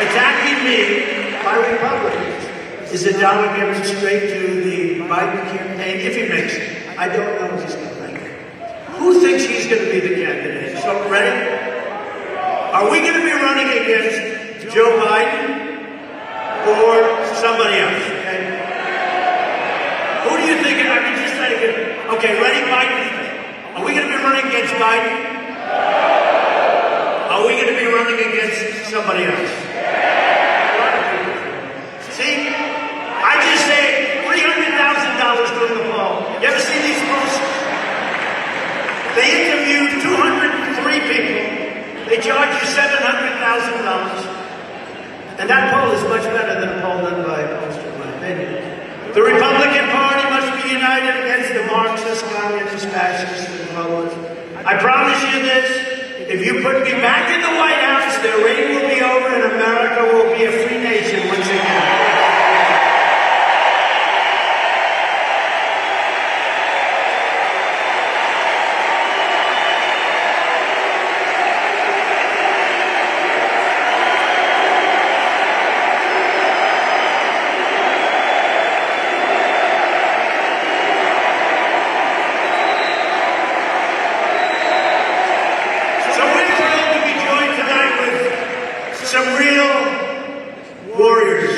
Attacking me by Republicans is a dollar given straight to the Biden campaign, if he makes it. I don't know if he's going to make it. Who thinks he's going to be the candidate? So, ready? Are we going to be running against Joe Biden or somebody else? Okay? Who do you think? I mean, just try to get. Okay, ready? Biden. Are we going to be running against Biden? Are we going to be running against somebody else? See, I just saved $300,000 during the poll. You ever see these polls? They interviewed 203 people. They charge you $700,000. And that poll is much better than a poll done by a pollster, in my opinion. The Republican Party must be united against the Marxists, communists, fascists, and globalists. I promise you this. If you put me back in the White House, their reign will be over and America will be a free nation once again. Some real warriors.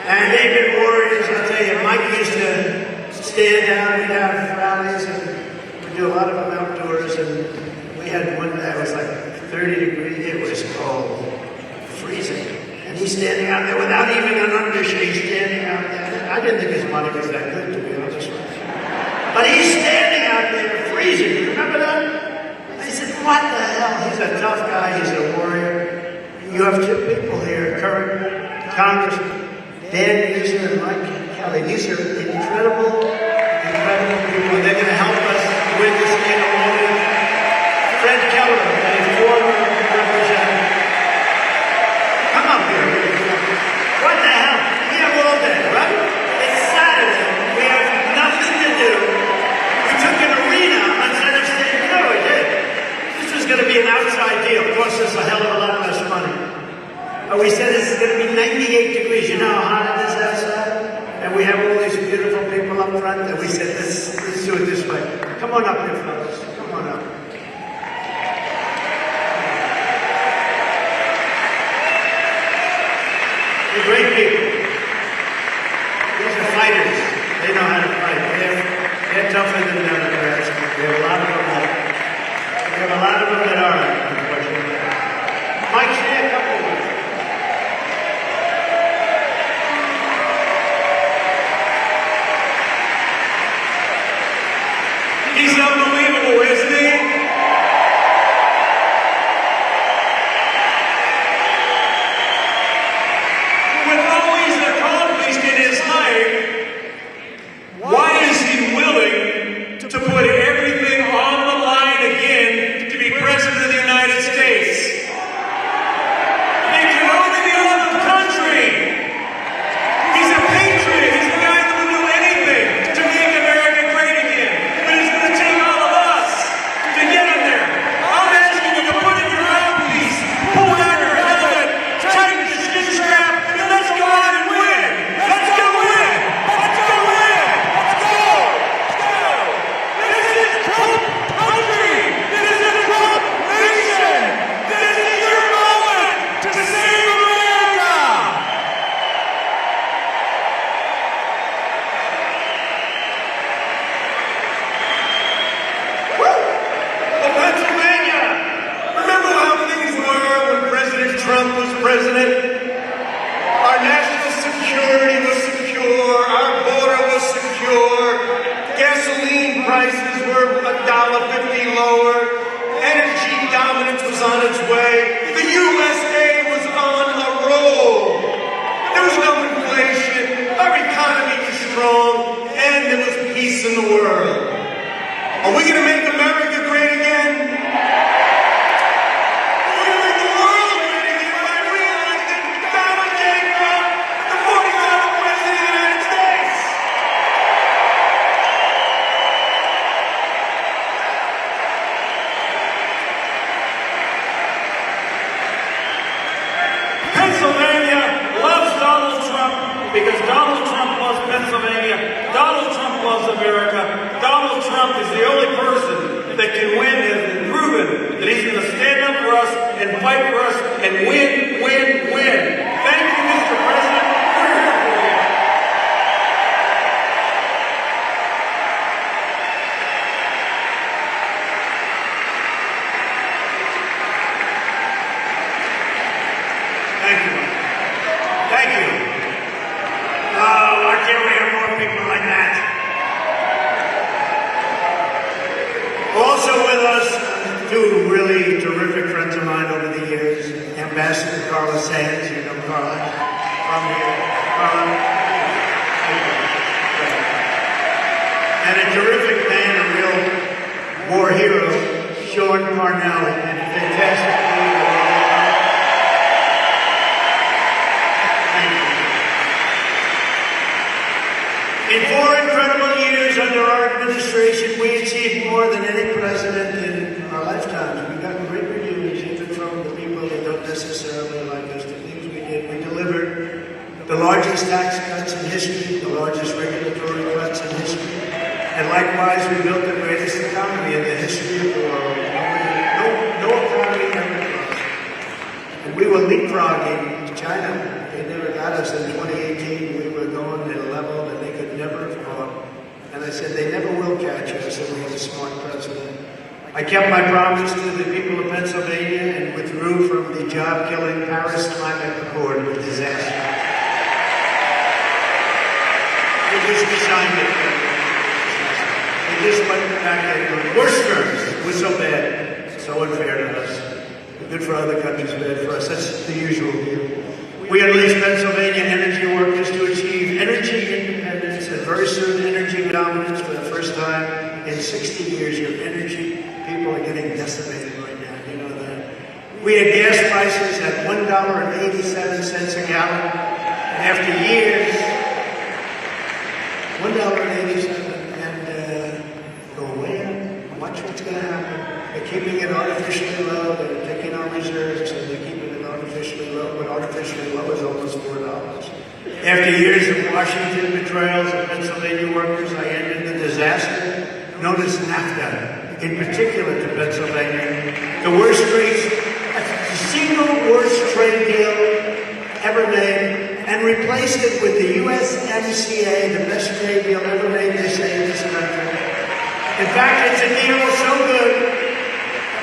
And they've been warriors, I'll tell you. Mike used to stand out, we'd have rallies, and we'd do a lot of them outdoors. And we had one day, it was like 30 degrees, it was cold, freezing. And he's standing out there without even an undershirt, he's standing out there. I didn't think his money was that good, to be honest with you. But he's standing out there freezing, remember that? I said, what the hell? He's a tough guy, he's a warrior. You have two people here, current Congressman Dan Newsom and Mike Kelly. These are incredible people. They're going to help us win the state along with Fred Keller, a former representative. Come up here. What the hell? We have all day, right? It's Saturday. We have nothing to do. We took an arena instead of staying. You know we did. This was going to be an outside deal. It cost us a hell of a lot less money. But we said it's going to be 98 degrees. You know how hot it is outside? And we have all these beautiful people up front. And we said, let's do it this way. Come on up here, fellas. Come on up. They're great people. These are fighters. They know how to fight. They're tougher than Democrats. We have a lot of them that aren't, unfortunately. Mike, say a couple of words. He's unbelievable, isn't he? With all he's accomplished in his life, why is he willing to put everything on the line again to be president because Donald Trump loves Pennsylvania, Donald Trump loves America, Donald Trump is the only person that can win and has proven that he's going to stand up for us and fight for us and win, win, win. Thank you, Mr. President. We're here for you. Thank you. Thank you. Oh, why can't we have more people like that? Also with us, two really terrific friends of mine over the years, Ambassador Carla Sands, you know Carla, from here. Carla. And a terrific man, a real war hero, Sean Parnell, and a fantastic leader. In 4 incredible years under our administration, we achieved more than any president in our lifetimes. We got great reviews, even from the people that don't necessarily like us. The things we did, we delivered the largest tax cuts in history, the largest regulatory cuts in history, and likewise, we built the greatest economy in the history of the world. No economy ever close. And we were leapfrogging China. They never got us in 2018. We were going at a level that they could never have gone. And I said, they never will catch us, and we have a smart president. I kept my promise to the people of Pennsylvania and withdrew from the job-killing Paris Climate Accord with disaster. We just signed it. We just went back in worse terms. It was so bad, so unfair to us. Good for other countries, bad for us. That's the usual view. We unleashed Pennsylvania energy workers to achieve energy independence and very soon energy dominance for the first time in 60 years. Your energy people are getting decimated right now. You know that. We had gas prices at $1.87 a gallon. And after years, $1.87 and go way up. Watch what's going to happen. They're keeping it artificially low. They're taking our reserves and they're keeping it artificially low, but artificially low is almost $4. After years of Washington betrayals of Pennsylvania workers, I ended the disaster known as NAFTA, in particular to Pennsylvania. The worst the single worst trade deal ever made, and replaced it with the USMCA, the best trade deal ever made, they say, in this country. In fact, it's a deal so good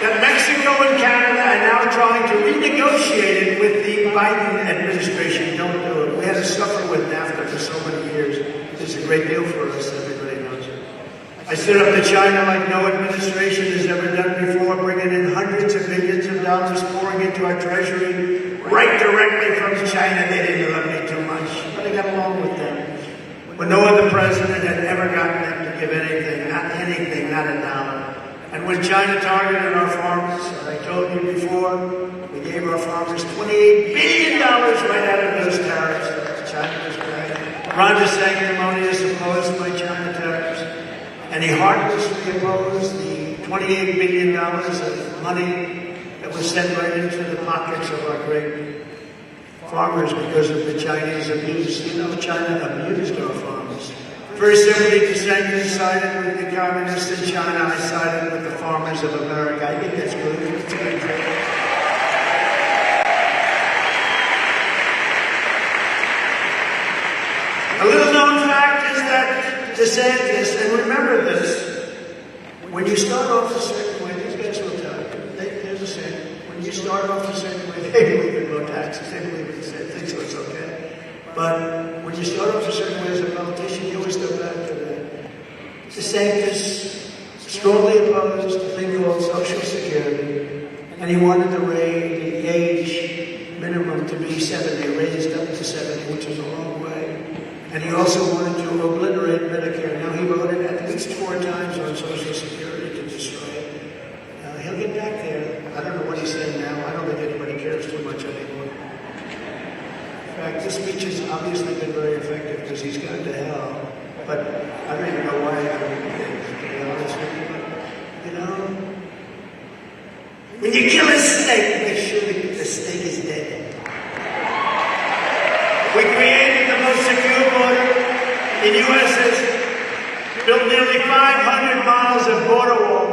that Mexico and Canada are now trying to renegotiate it with the Biden administration. Don't do it. We had to suffer with NAFTA for so many years. It's a great deal for us, everybody knows it. I stood up to China like no administration has ever done before, bringing in hundreds of millions of dollars pouring into our treasury, right directly from China. They didn't love me too much, but I got along with them. When no other president had ever gotten them to give anything, not a dollar. And when China targeted our farmers, as I told you before, we gave our farmers $28 billion right out of those tariffs. China was great. Ron DeSanctimonious opposed my China tariffs, and he heartlessly opposed the $28 billion of money that was sent right into the pockets of our great farmers because of the Chinese abuse. You know, China abused our farmers. Very simply, DeSantis sided with the communists in China. I sided with the farmers of America. I think that's good. It's a good thing. A little known fact is that DeSantis, and remember this, when you start off a certain way, these guys will tell you, there's a saying, when you start off a certain way, they believe in low taxes, they believe in think so it's okay. But when you start off a certain way as a politician, you always go back to that. DeSantis strongly opposed a thing called Social Security, and he wanted to raise the age minimum to be 70, raised up to 70, which is a long way. And he also wanted to obliterate Medicare. Now, he voted at least 4 times on Social Security to destroy it. He'll get back there. I don't know what he's saying now. I don't think anybody cares too much anymore. In fact, this speech has obviously been very effective because he's gone to hell. But I don't even know why I read things, to be honest with you. You know, when you kill a snake, make sure the snake is dead. We created the most secure The U.S. has built nearly 500 miles of border wall,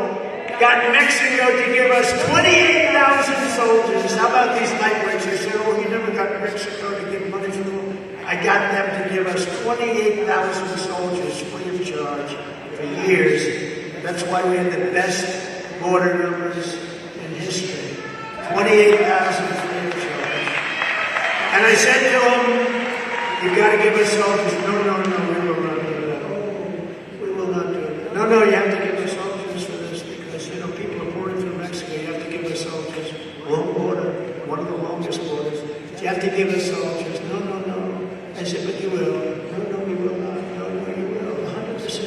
got Mexico to give us 28,000 soldiers. How about these lightweights? They say, oh, you never got Mexico to give money for the war. I got them to give us 28,000 soldiers free of charge for years. That's why we have the best border numbers in history. 28,000 free of charge. And I said to them, you've got to give us soldiers. No, we will not do that. Oh, we will not do that. No, you have to give us soldiers for this because, people are pouring through Mexico. You have to give us soldiers. Long border, one of the longest borders. You have to give us soldiers. No. I said, but you will. No, we will not. No, you will. 100%.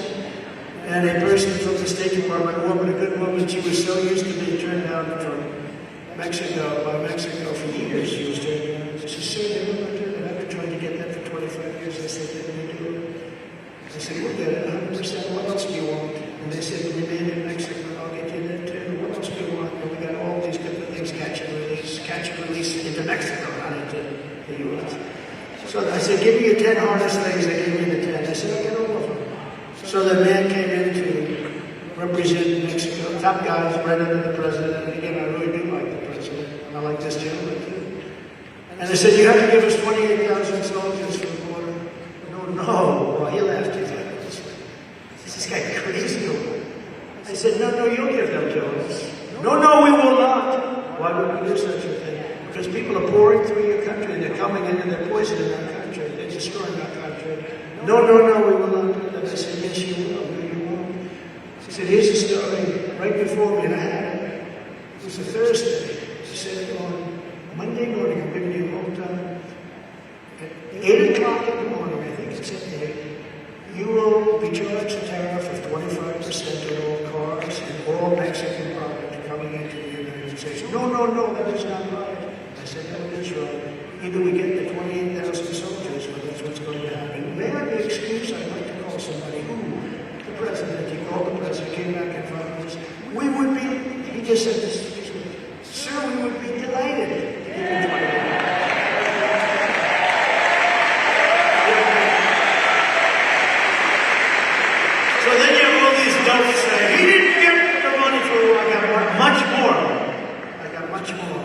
And a person from the State Department, a good woman, she was so used to being turned down from Mexico for years. She was turned down. She said, they will not do it. I've been trying to get that for 25 years. I said, they will do it. I said, we'll get it 100%. What else do you want? And they said, remain in Mexico. I'll get you that too. What else do you want? And we got all these different things, catch and release into Mexico, not into the U.S. So I said, give me your 10 hardest things. They gave me the 10. I said, I'll get all of them. So the man came in to represent Mexico. Top guys right under the president. And again, I really do like the president. And I like this gentleman too. And I said, you have to give us 28,000 soldiers for the border. No. Well, he laughed. He said, is this guy crazy? I said, no, you'll give them to us. No, we will not. Why would we do such a thing? Because people are pouring through your country. They're coming in and they're poisoning our country. They're destroying our country. No, we will not do that. I said, yes, you will. No, you won't. She said, here's a story right before me, and I had it. It was a Thursday. She said, on Monday morning, I'm giving you a whole time, at 8 o'clock in the morning, I think it's at 8, you will be charged a tariff of 25% on all cars and all Mexican product coming into the United States. No, that is not right. I said, no, it is right. Either we get the 28,000 soldiers, or that's what's going to happen. May I be excused? I'd like to call somebody. Who? The president. He called the president, came back in front of us. We would be, he just said this, sir, we would be delighted to give you 28,000. So then you have all these adults say, he didn't get the money for I got much more.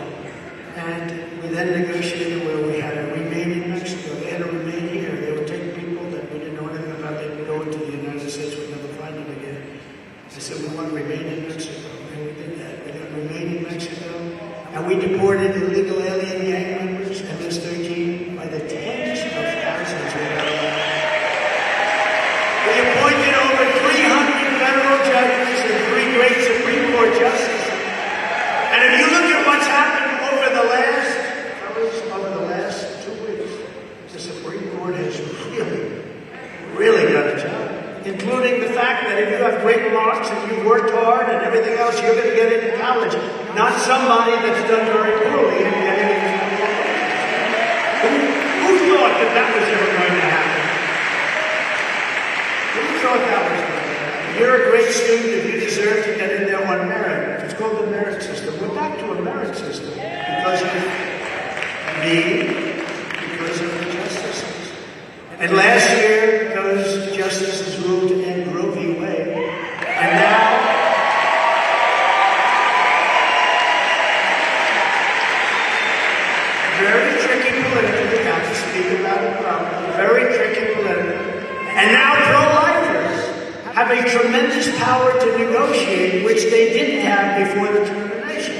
And we then negotiated where we had to remain in Mexico. They had to remain here. They would take people that we didn't know anything about. They would go into the United States. We'd never find them again. They said, we want to remain in Mexico. And we did that. We got to remain in Mexico. And we deported illegal alien gang members, MS-13, by the tens of thousands. We appointed over 300 federal judges and 3 great Supreme Court justices. And if you look at what's happened over the last 2 weeks, the Supreme Court has really done a job. Including the fact that if you have great marks and you've worked hard and everything else, you're going to get into college. Not somebody that's done very poorly and getting into college. Who thought that was ever going to happen? Who thought that was going to happen? You're a great student if you deserve to get in there on merit. It's called the merit system. We're back to a merit system because of the justices. And last year, those justices ruled to end Roe v. Wade. And now, very tricky politically, I have to speak about it properly, very tricky politically. And now pro-lifers have a tremendous power to negotiate, which they didn't have before the termination.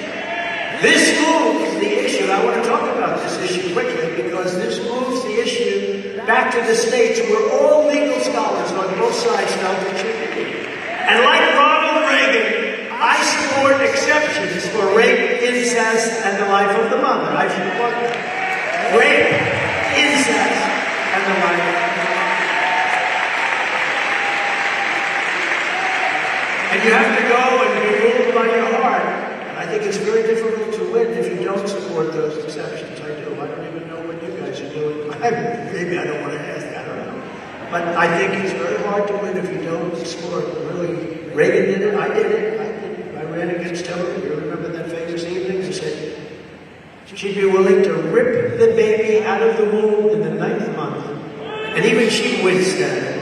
This moves the issue. I want to talk about this issue quickly because this moves the issue back to the states where all legal scholars on both sides felt it should be. And like Ronald Reagan, I support exceptions for rape, incest, and the life of the mother. I support that. Rape, incest, and the life of the mother. And you have to go and be ruled by your heart. I think it's very difficult to win if you don't support those exceptions. I do. I don't even know what you guys are doing. Maybe I don't want to ask. I don't know. But I think it's very hard to win if you don't support. Really, Reagan did it. I did it. I ran against Hillary. You remember that famous evening? She said she'd be willing to rip the baby out of the womb in the 9th month. And even she winced at it.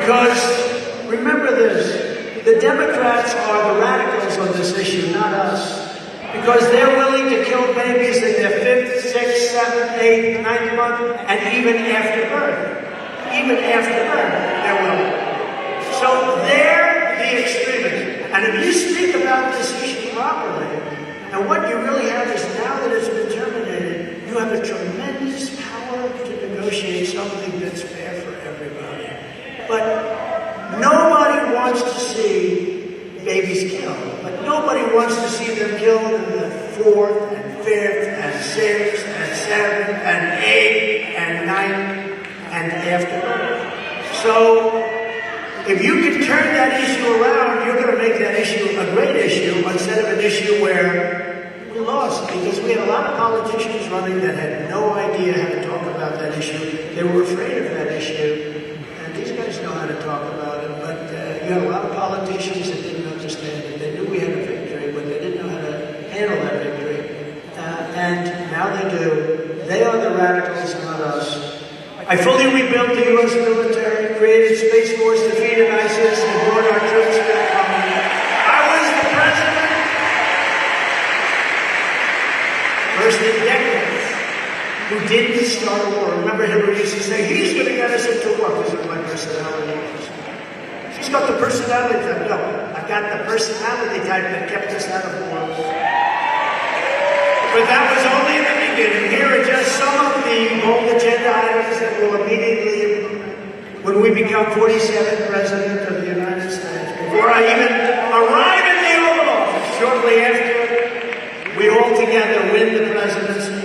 Because, remember this, the Democrats are the radicals on this issue, not us. Because they're willing to kill babies in their 5th, 6th, 7th, 8th, 9th month, and even after birth. Even after birth, they're willing. So they're the extremists. And if you speak about this issue properly, and what you really have is now that it's been terminated, you have a tremendous power to negotiate something that's fair for everybody. But nobody wants to see babies killed. But nobody wants to see them killed in the 4th and 5th and 6th and 7th and 8th and 9th and after birth. So if you can turn that issue around, you're going to make that issue a great issue instead of an issue where we lost. Because we had a lot of politicians running that had no idea how to talk about that issue. They were afraid of that issue. And these guys know how to talk about it. But you had a lot of politicians that didn't understand it. They knew we had a victory, but they didn't know how to handle that victory. And now they do. They are the radicals, not us. I fully rebuilt the U.S. military, created Space Force, defeated ISIS, and brought our troops back home. I was the president, first in decades, who didn't start a war. Remember Hillary used to say, he's going to get us into war because of my personality. She's got the personality type. No, I've got the personality type that kept us out of war. But that was only the beginning. Here are just some of the bold agenda items that will immediately implement when we become 47th President of the United States. Before I even arrive in the Oval Office, shortly after we all together win the presidency,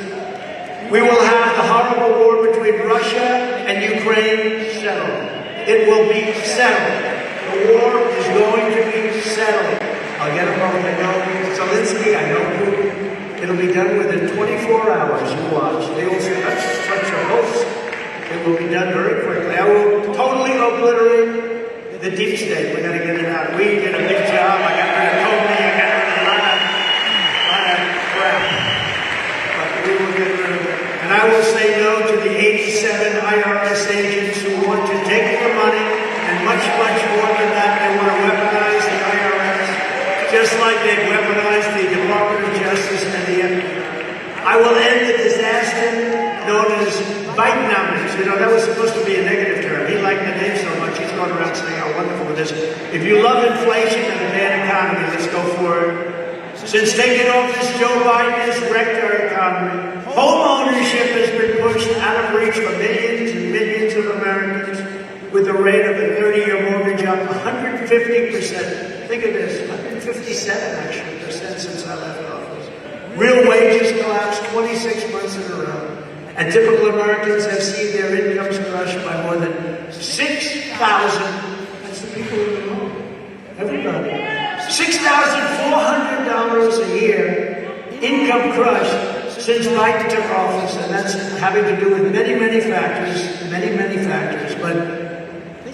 we will have the horrible war between Russia and Ukraine settled. It will be settled. The war is going to be settled. I'll get them over. I know Zelensky, I know Putin. It'll be done within 24 hours. You watch. They will say, that's such a hoax. It will be done very quickly. I will totally obliterate the deep state. We got to get it out. We did a big job. I got rid of Comey. I got rid of a lot of crap. But we will get rid of it. And I will say no to the 87 IRS agents who want to take the money and much, much more than that. They want to weaponize the IRS, just like they've weaponized the Department of Justice and the FBI. I will end the disaster known as Bidenomics. You know, that was supposed to be a negative term. He liked the name so much, he's going around saying how wonderful it is. If you love inflation and a bad economy, let's go for it. Since taking office, Joe Biden has wrecked our economy. Home ownership has been pushed out of reach for millions and millions of Americans, with the rate of a 30-year mortgage up 150%. Think of this, 157 actually percent since I left office. Real wages collapsed 26 months in a row. And typical Americans have seen their incomes crushed by more than 6,000. That's the people in the room. Everybody. $6,400 a year, income crushed since Biden took office. And that's having to do with many, many factors. Many, many factors. But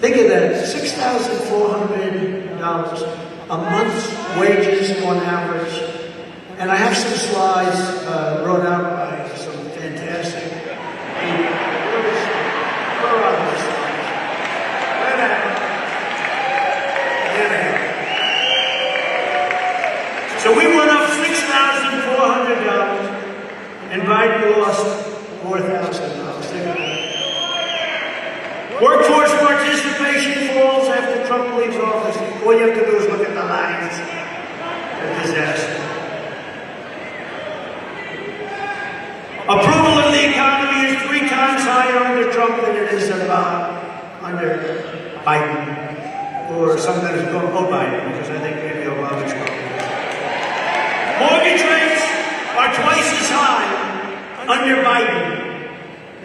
think of that, $6,400 a month's wages on average. And I have some slides brought out by some fantastic people. Where are those slides? Where are they? There they are. So we went up $6,400 and Biden lost $4,000. Think of that. Workforce participation falls after Trump leaves office. All you have to do is look at the lines. A disaster. Approval of the economy is 3 times higher under Trump than it is under Biden. Or sometimes called Biden, because I think maybe Obama's going. Mortgage rates are twice as high under Biden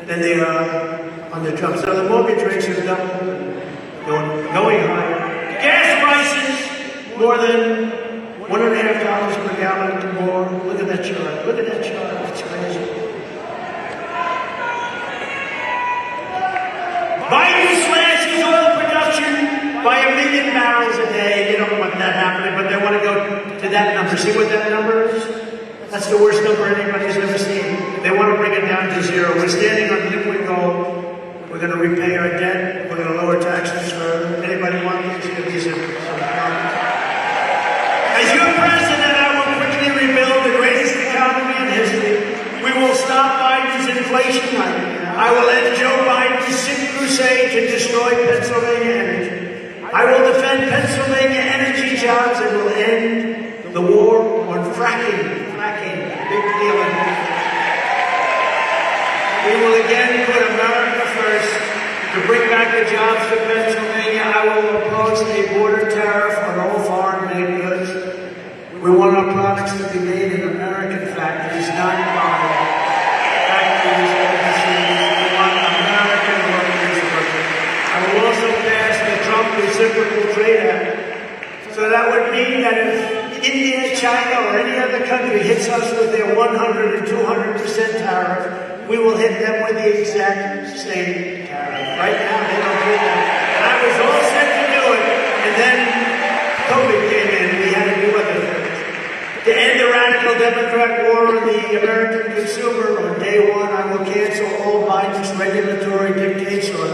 than they are under Trump. So the mortgage rates are doubled and going higher. Gas prices more than $1.50 per gallon more. Look at that chart. Look at that chart. It's crazy. Biden slashes oil production by 1 million barrels a day. They don't want that happening, but they want to go to that number. See what that number is? That's the worst number anybody's ever seen. They want to bring it down to 0. We're standing on liquid gold. We're going to repay our debt. We're going to lower taxes further. Anybody want these? Give me some comments. As your president, I will quickly rebuild the greatest economy in history. We will stop Biden's inflation hike. I will end Joe Biden's sick crusade to destroy Pennsylvania energy. I will defend Pennsylvania energy jobs and will end the war on fracking. Big deal. We will again put America first to bring back the jobs to Pennsylvania. I will oppose a border tariff on all foreign-made goods. We want our products to be made in American factories, not by factories overseas. We want American workers working. I will also pass the Trump Reciprocal Trade Act. So that would mean that if India, China, or any other country hits us with their 100 and 200% tariff, we will hit them with the exact same tariff. Right now, they don't do that. And I was all set to do it, and then COVID came in, and we had to do other things. To end the radical Democrat war on the American consumer, on day one, I will cancel all Biden's regulatory dictates on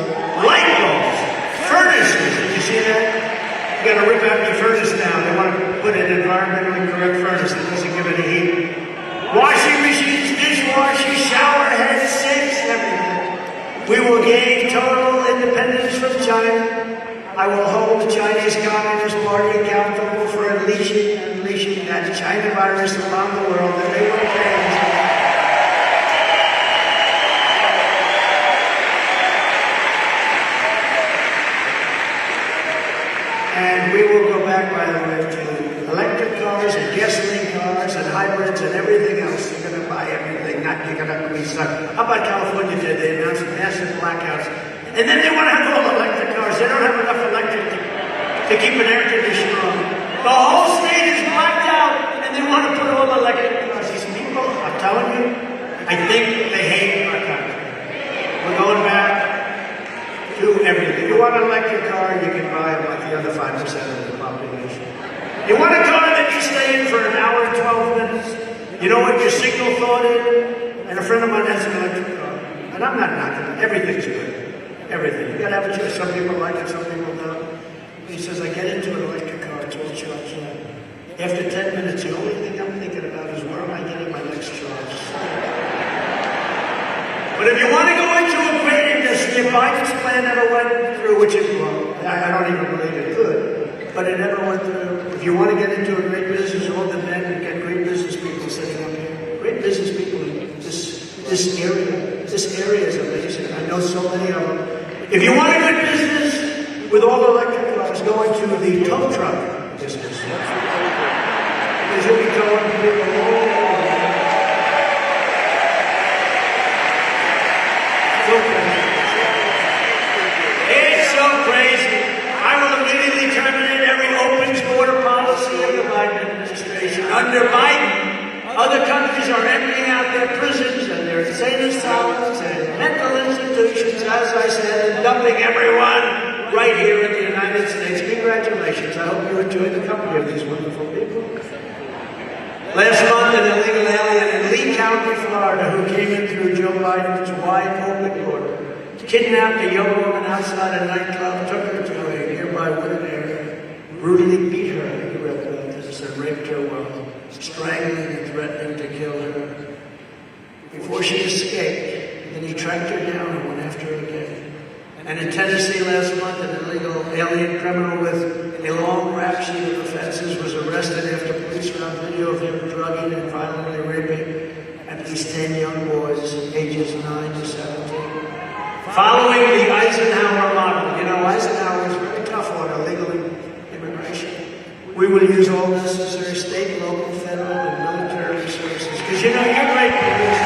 light bulbs, furnaces. Did you see that? You got to rip out your furnace now. They want to put an environmentally correct furnace that doesn't give any heat. Washing machines, dishwashers, shower heads, sinks, everything. We will gain total independence from China. I will hold the Chinese Communist Party accountable for unleashing that China virus around the world that they were paying. And we will go back, by the way, to electric cars and gasoline cars and hybrids and everything else. You're going to buy everything, you're going to be stuck. How about California today? They announced massive blackouts. And then they want to have all electric cars. They don't have enough electric to keep an air conditioner on. The whole state is blacked out, and they want to put all electric cars. These people, I'm telling you, I think they hate our country. We're going back to everything. You want an electric car, you can buy them like the other 5% of the population. You want a car that you stay in for an hour and 12 minutes? You know what your signal thought is? And a friend of mine has an electric car. And I'm not knocking it. Everything's good. Everything. You gotta have a choice. Some people like it, some people don't. He says, I get into an electric car, it's all charged up. After 10 minutes, the only thing I'm thinking about is where am I getting my next charge? But if you want to go into a great industry, if Biden's plan never went through, which it won't, I don't even believe it could, but it never went through. If you want to get into a great business, all the men and get great business people sitting up here. Great business people in this area. This area is amazing. I know so many of them. If you want a good business with all electric cars, go into the tow truck business. Because you'll be towing people all day long. It's so crazy. I will immediately terminate every open border policy of the Biden administration. Under Biden, other countries are emptying out their prisons and their insane asylums and mental institutions, as I said, and dumping everyone right here in the United States. Congratulations. I hope you enjoy the company of these wonderful people. Last month, an illegal alien in Lee County, Florida, who came in through Joe Biden's wide open border, kidnapped a young woman outside a nightclub, took her to a nearby wooded area, brutally beat her, you read about this, and raped her while strangling and threatening to kill her. Before she escaped, then he tracked her down and went after her again. And in Tennessee last month, an illegal alien criminal with a long rap sheet of offenses was arrested after police found video of him drugging and violently raping at least 10 young boys, ages 9 to 17. Following the Eisenhower model, you know, Eisenhower was very tough on illegal immigration. We will use all necessary state, local, federal, and military resources. Because you know, you're great police.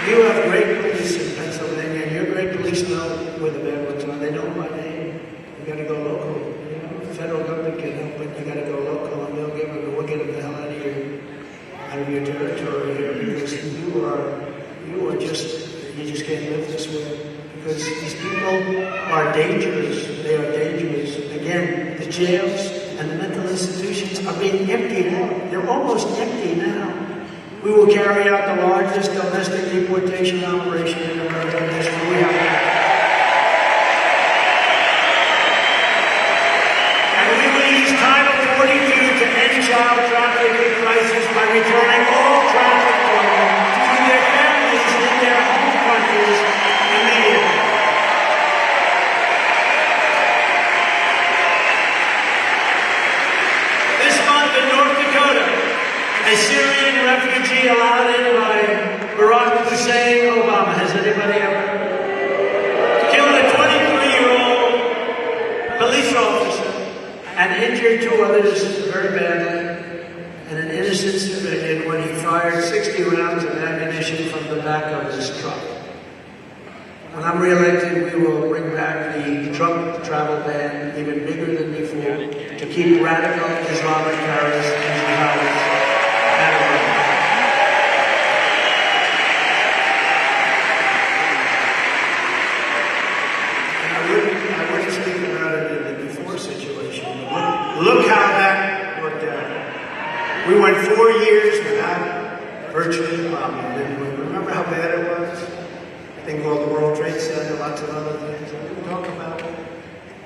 You have great police in Pennsylvania, and your great police know where the bad ones are. They know my name. You got to go local. You know, the federal government can help, but you got to go local, and they'll give them. We'll get them the hell out of your territory here, because you just can't live this way. Because these people are dangerous. They are dangerous. Again, the jails and the mental institutions are being emptied out. They're almost empty now. We will carry out the largest domestic deportation operation in American history. We have that. And we will use Title 42 to end child trafficking crisis by returning all trafficked children to their families in their home countries immediately. This month in North Dakota, a Syrian refugee allowed in by Barack Hussein Obama. Has anybody ever killed a 23-year-old police officer and injured two others very badly, and an innocent civilian when he fired 60 rounds of ammunition from the back of his truck. When I'm reelected, we will bring back the truck travel ban even bigger than before to keep radical Islamic terrorists and jihadists out of our country. And I wouldn't speak about it in the before situation. Look how that worked out. We went 4 years without virtually a problem, didn't we? Remember how bad it was? A thing called the World Trade Center, lots of other things. We didn't talk about it.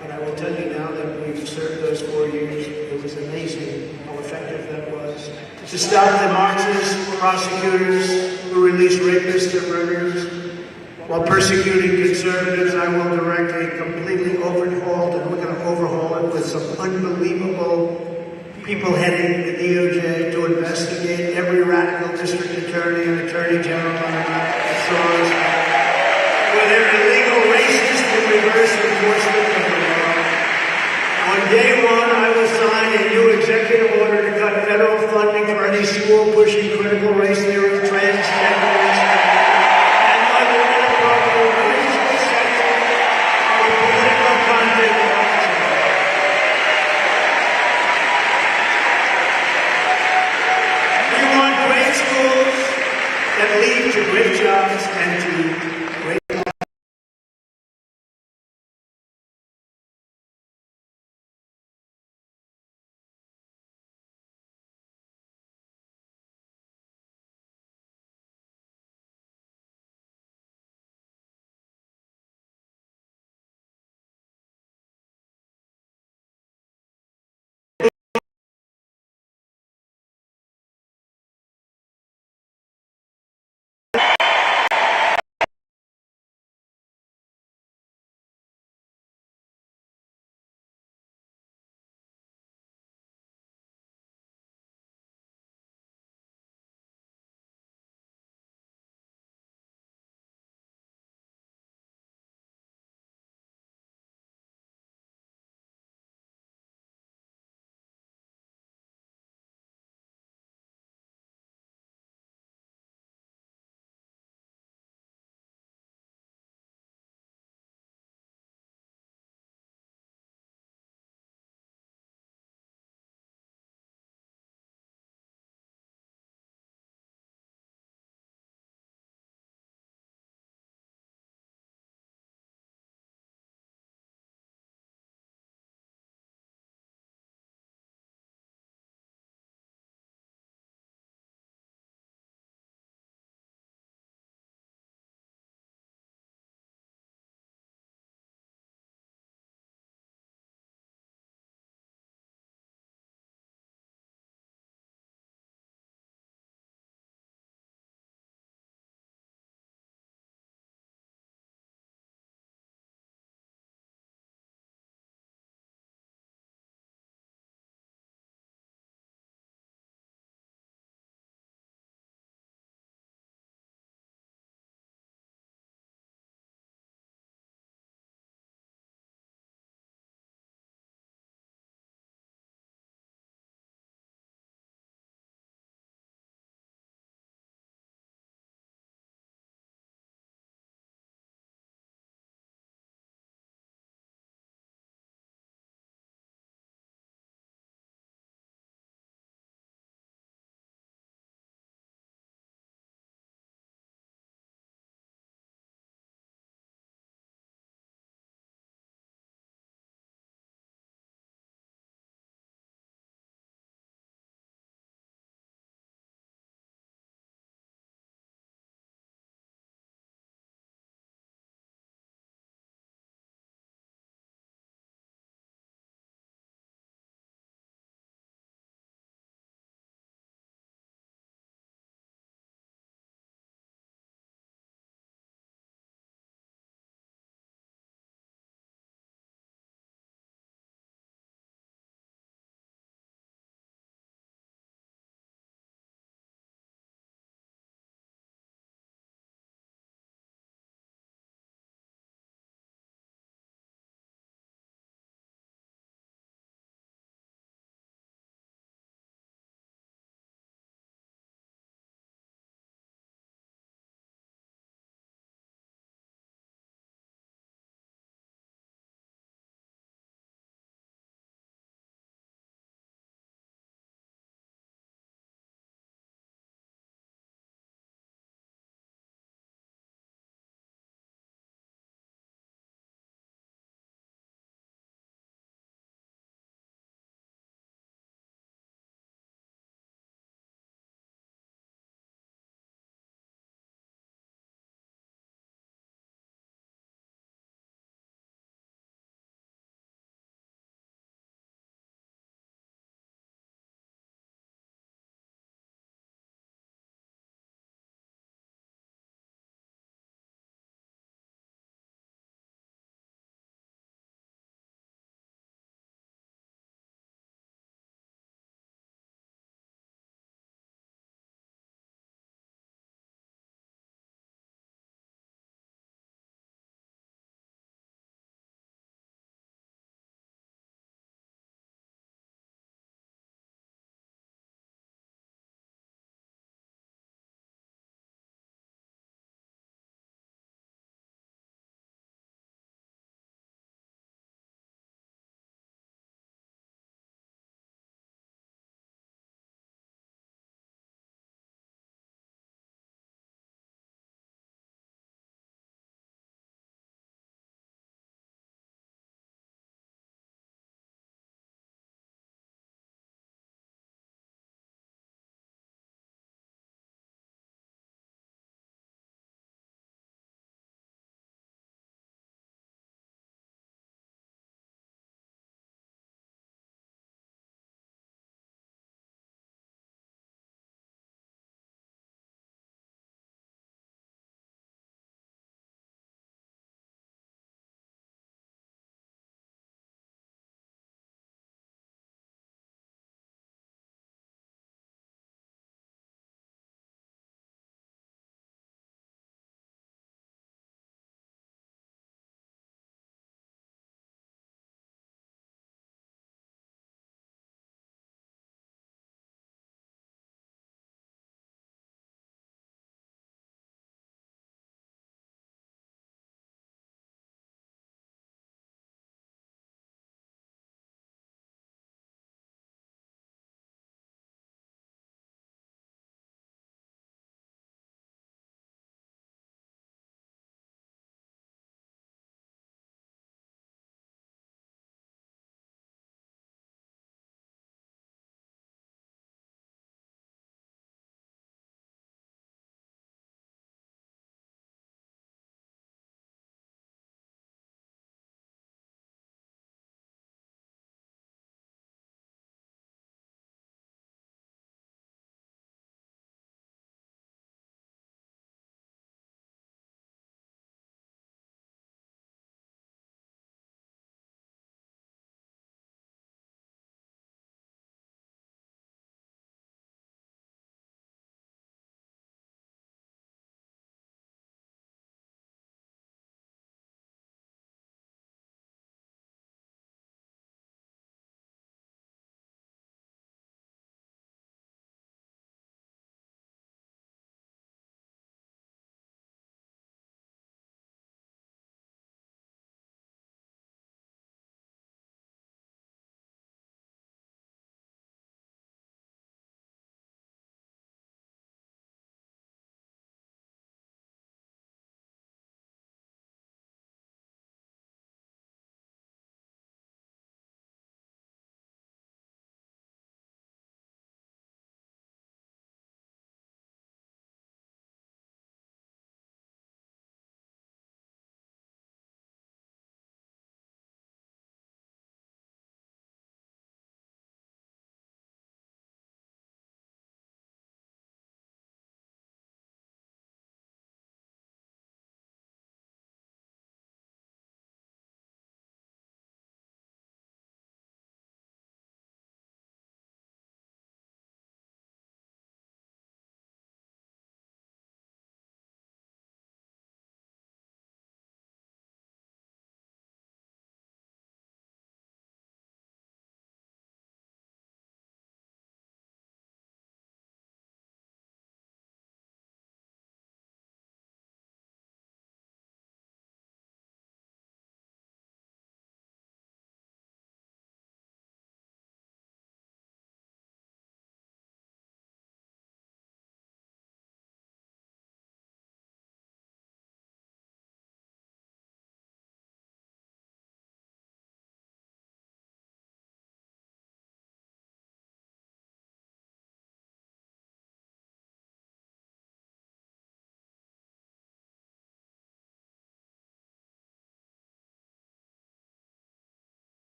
But I will tell you now that we've served those 4 years. It was amazing how effective that was. To stop the Marxist prosecutors who release rapists and murderers, while persecuting conservatives, I will direct a completely overhauled, and we're going to overhaul it with some unbelievable people heading the DOJ to investigate every radical district attorney and attorney general on the source for their illegal racist and reverse enforcement of the law. On day one, I will sign a new executive order to cut federal funding for any school pushing